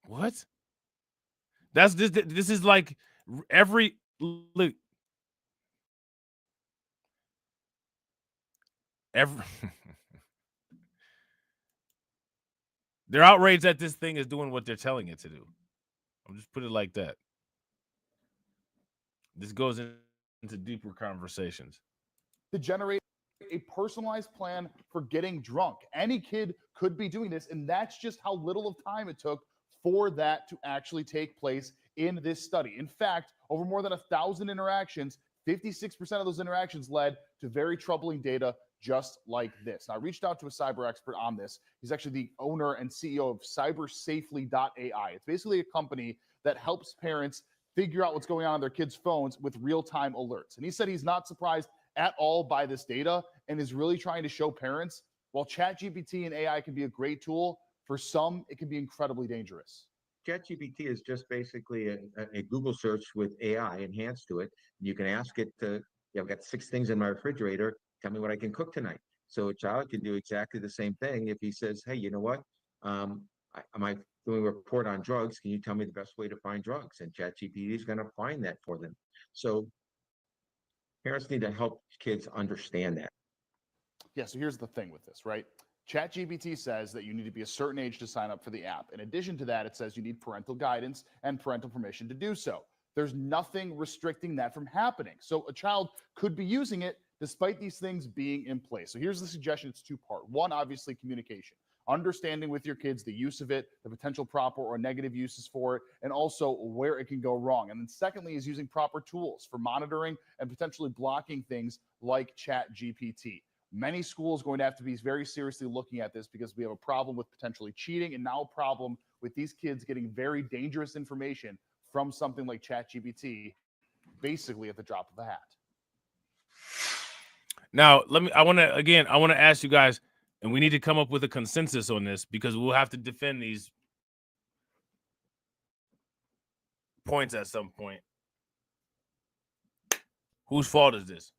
[SPEAKER 3] What? That's this. This is like every look. They're outraged that this thing is doing what they're telling it to do. I'll just put it like that. This goes into deeper conversations.
[SPEAKER 16] To generate a personalized plan for getting drunk. Any kid could be doing this, and that's just how little of time it took for that to actually take place in this study. In fact, over more than 1,000 interactions, 56% of those interactions led to very troubling data just like this. Now, I reached out to a cyber expert on this. He's actually the owner and CEO of cybersafely.ai. It's basically a company that helps parents figure out what's going on their kids' phones with real-time alerts. And he said he's not surprised at all by this data and is really trying to show parents, while ChatGPT and AI can be a great tool, for some, it can be incredibly dangerous.
[SPEAKER 18] ChatGPT is just basically a Google search with AI enhanced to it. You can ask it to, I've got 6 things in my refrigerator. Tell me what I can cook tonight. So a child can do exactly the same thing. If he says, hey, you know what? Am I doing a report on drugs? Can you tell me the best way to find drugs? And ChatGPT is going to find that for them. So parents need to help kids understand that.
[SPEAKER 16] Yeah, so here's the thing with this, right? ChatGPT says that you need to be a certain age to sign up for the app. In addition to that, it says you need parental guidance and parental permission to do so. There's nothing restricting that from happening. So a child could be using it despite these things being in place. So here's the suggestion. It's 2-part. One, obviously, communication. Understanding with your kids the use of it, the potential proper or negative uses for it, and also where it can go wrong. And then secondly is using proper tools for monitoring and potentially blocking things like ChatGPT. Many schools are going to have to be very seriously looking at this because we have a problem with potentially cheating and now a problem with these kids getting very dangerous information from something like ChatGPT basically at the drop of a hat.
[SPEAKER 3] Now, I want to ask you guys, and we need to come up with a consensus on this because we'll have to defend these points at some point. Whose fault is this?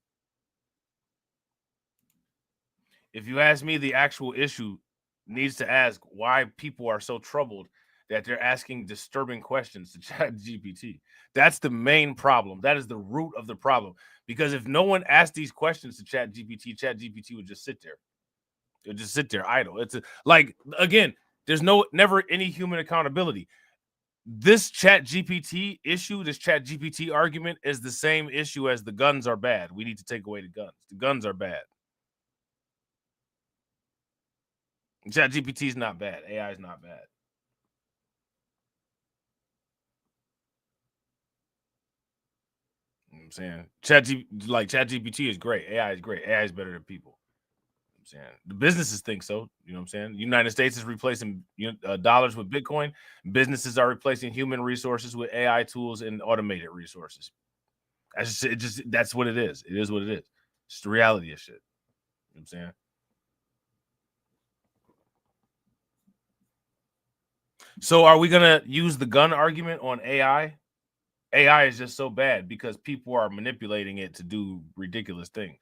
[SPEAKER 3] If you ask me, the actual issue needs to ask why people are so troubled that they're asking disturbing questions to ChatGPT. That's the main problem. That is the root of the problem. Because if no one asked these questions to ChatGPT, ChatGPT would just sit there. It would just sit there idle. It's like, again, there's never any human accountability. This ChatGPT issue, this ChatGPT argument is the same issue as the guns are bad. We need to take away the guns. The guns are bad. ChatGPT is not bad. AI is not bad. You know what I'm saying? ChatGPT is great. AI is great. AI is better than people. You know what I'm saying? The businesses think so. You know what I'm saying? The United States is replacing dollars with Bitcoin. Businesses are replacing human resources with AI tools and automated resources. That's what it is. It is what it is. It's the reality of shit. You know what I'm saying? So are we going to use the gun argument on AI? AI is just so bad because people are manipulating it to do ridiculous things.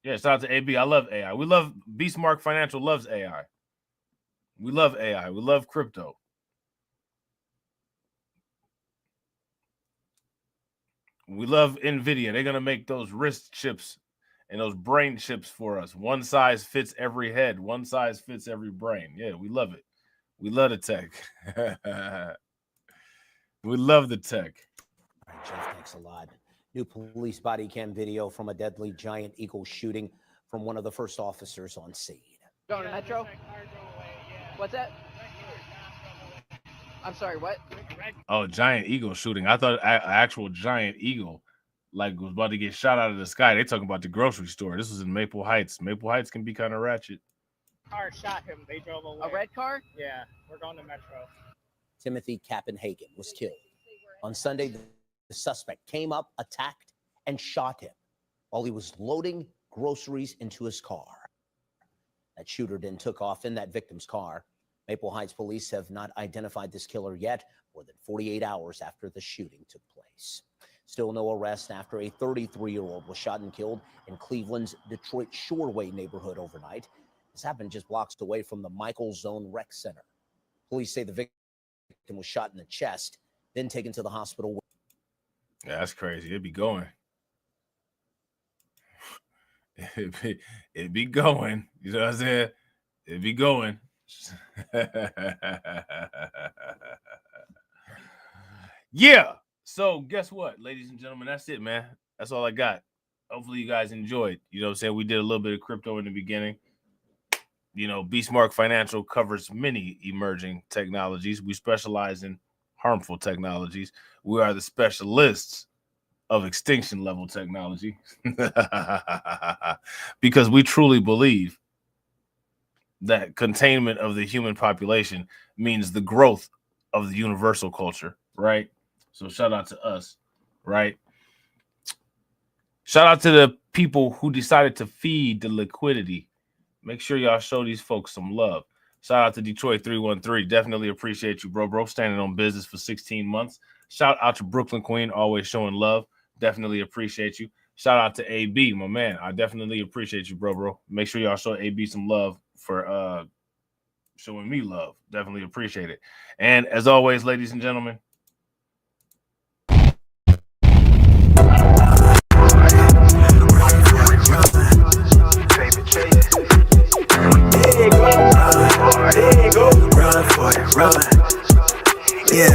[SPEAKER 3] Yeah, shout out to AB. I love AI. We love BTMark Financial loves AI. We love AI. We love crypto. We love NVIDIA. They're going to make those wrist chips and those brain chips for us. One size fits every head. One size fits every brain. Yeah, we love it. We love the tech. We love the tech.
[SPEAKER 15] All right, Jeff, thanks a lot. New police body cam video from a deadly giant eagle shooting from one of the first officers on scene.
[SPEAKER 19] Going to Metro? What's that? I'm sorry, what?
[SPEAKER 3] Oh, giant eagle shooting. I thought an actual giant eagle like was about to get shot out of the sky. They talking about the grocery store. This was in Maple Heights. Maple Heights can be kind of ratchet.
[SPEAKER 19] Car shot him. They drove away. A red car? Yeah, we're going to Metro.
[SPEAKER 15] Timothy Kappenhagen was killed. On Sunday, the suspect came up, attacked, and shot him while he was loading groceries into his car. That shooter then took off in that victim's car. Maple Heights police have not identified this killer yet, more than 48 hours after the shooting took place. Still no arrest after a 33-year-old was shot and killed in Cleveland's Detroit Shoreway neighborhood overnight. This happened just blocks away from the Michael Zone Rec Center. Police say the victim was shot in the chest, then taken to the hospital.
[SPEAKER 3] Yeah, that's crazy. It'd be going. It'd be going. You know what I'm saying? It'd be going. Yeah. So guess what, ladies and gentlemen? That's it, man. That's all I got. Hopefully you guys enjoyed. You know what I'm saying? We did a little bit of crypto in the beginning. You know, BTMark Financial covers many emerging technologies. We specialize in harmful technologies. We are the specialists of extinction level technology because we truly believe that containment of the human population means the growth of the universal culture, right? So shout out to us, right? Shout out to the people who decided to feed the liquidity. Make sure y'all show these folks some love. Shout out to Detroit 313. Definitely appreciate you, bro. Standing on business for 16 months. Shout out to Brooklyn Queen, always showing love. Definitely appreciate you. Shout out to AB, my man. I definitely appreciate you, bro. Make sure y'all show AB some love for showing me love. Definitely appreciate it. And as always, ladies and gentlemen,
[SPEAKER 1] run for it, run. Yeah,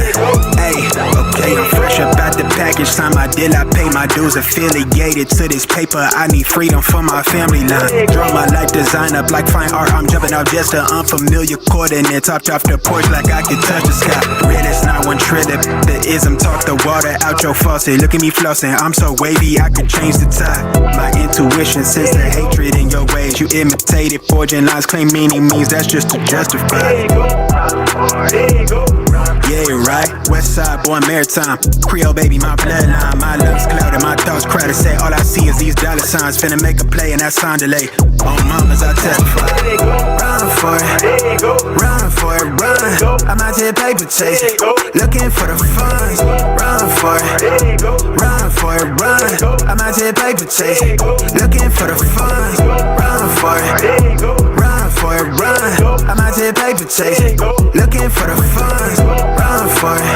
[SPEAKER 1] hey, okay, I'm fresh up out the package. Time I did, I pay my dues. Affiliated to this paper, I need freedom for my family line. Draw my life design up like fine art. I'm jumping out just an unfamiliar coordinate. Topped off the porch like I could touch the sky. Red is not one trill. The ism talk the water out your faucet. Look at me flossing, I'm so wavy, I could change the tide. My intuition sense the hatred in your ways. You imitated, forging lines, claim meaning means that's just to justify. Yeah, right. West side, born maritime. Creole baby, my bloodline. My lungs clouded, my thoughts crowded. Say all I see is these dollar signs. Finna make a play and that sound delay. On mamas, I testify. Run for it, run for it, run. I'm out here paper chasing, looking for the funds. Run for it, run for it, run. I'm out here paper chasing, looking for the funds. Run for it, run for it, run. I'm out here paper chasing, looking for the funds. Run for it,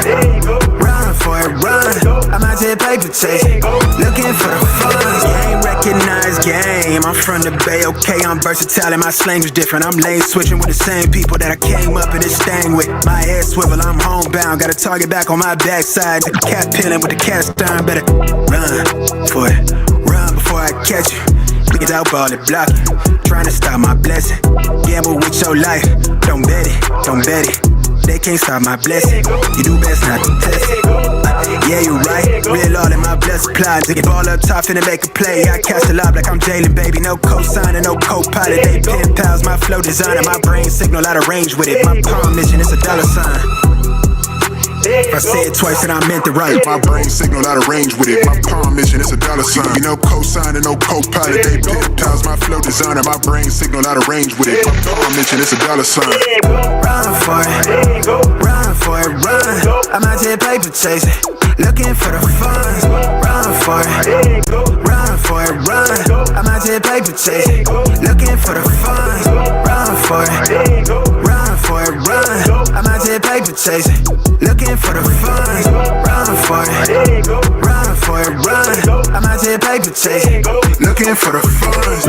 [SPEAKER 1] run for it, run. I'm out here paper chasing, looking for the funds. Game recognized game. I'm from the Bay, okay, I'm versatile and my slang is different. I'm lane switching with the same people that I came up in this thing with. My head swivel, I'm homebound. Got a target back on my backside. The cat peeling with the cast iron. Better run for it, run before I catch you. Niggas out ball it, block it. Trying to stop my blessing. Gamble with your life. Don't bet it, don't bet it. They can't stop my blessing. You do best not to test it. Yeah, you right. Real all in my blood supply. Dig it ball up top, finna make a play. I cast a lob like I'm Jalen, baby. No co-signer, no co-pilot. They pen pals, my flow designer. My brain signal out of range with it. My palm mission, it's a dollar sign. If I say it twice, then I meant it right.
[SPEAKER 2] My brain signal out of range with it. My palm mission, it's a dollar sign. You know, co-signer, no co-pilot. They pip-tiles, my flow designer. My brain signal out of range with it. My palm mission, it's a dollar sign.
[SPEAKER 1] Run for it, run for it, run. I'm out here paper chasing, looking for the funds. Run for it, run for it, run. I'm out here paper chasing, looking for the funds. Run for it, run for it, run. I'm out here paper chasing, looking for the funds. Run for it, run for it, run. I'm out here paper chasing, looking for the funds.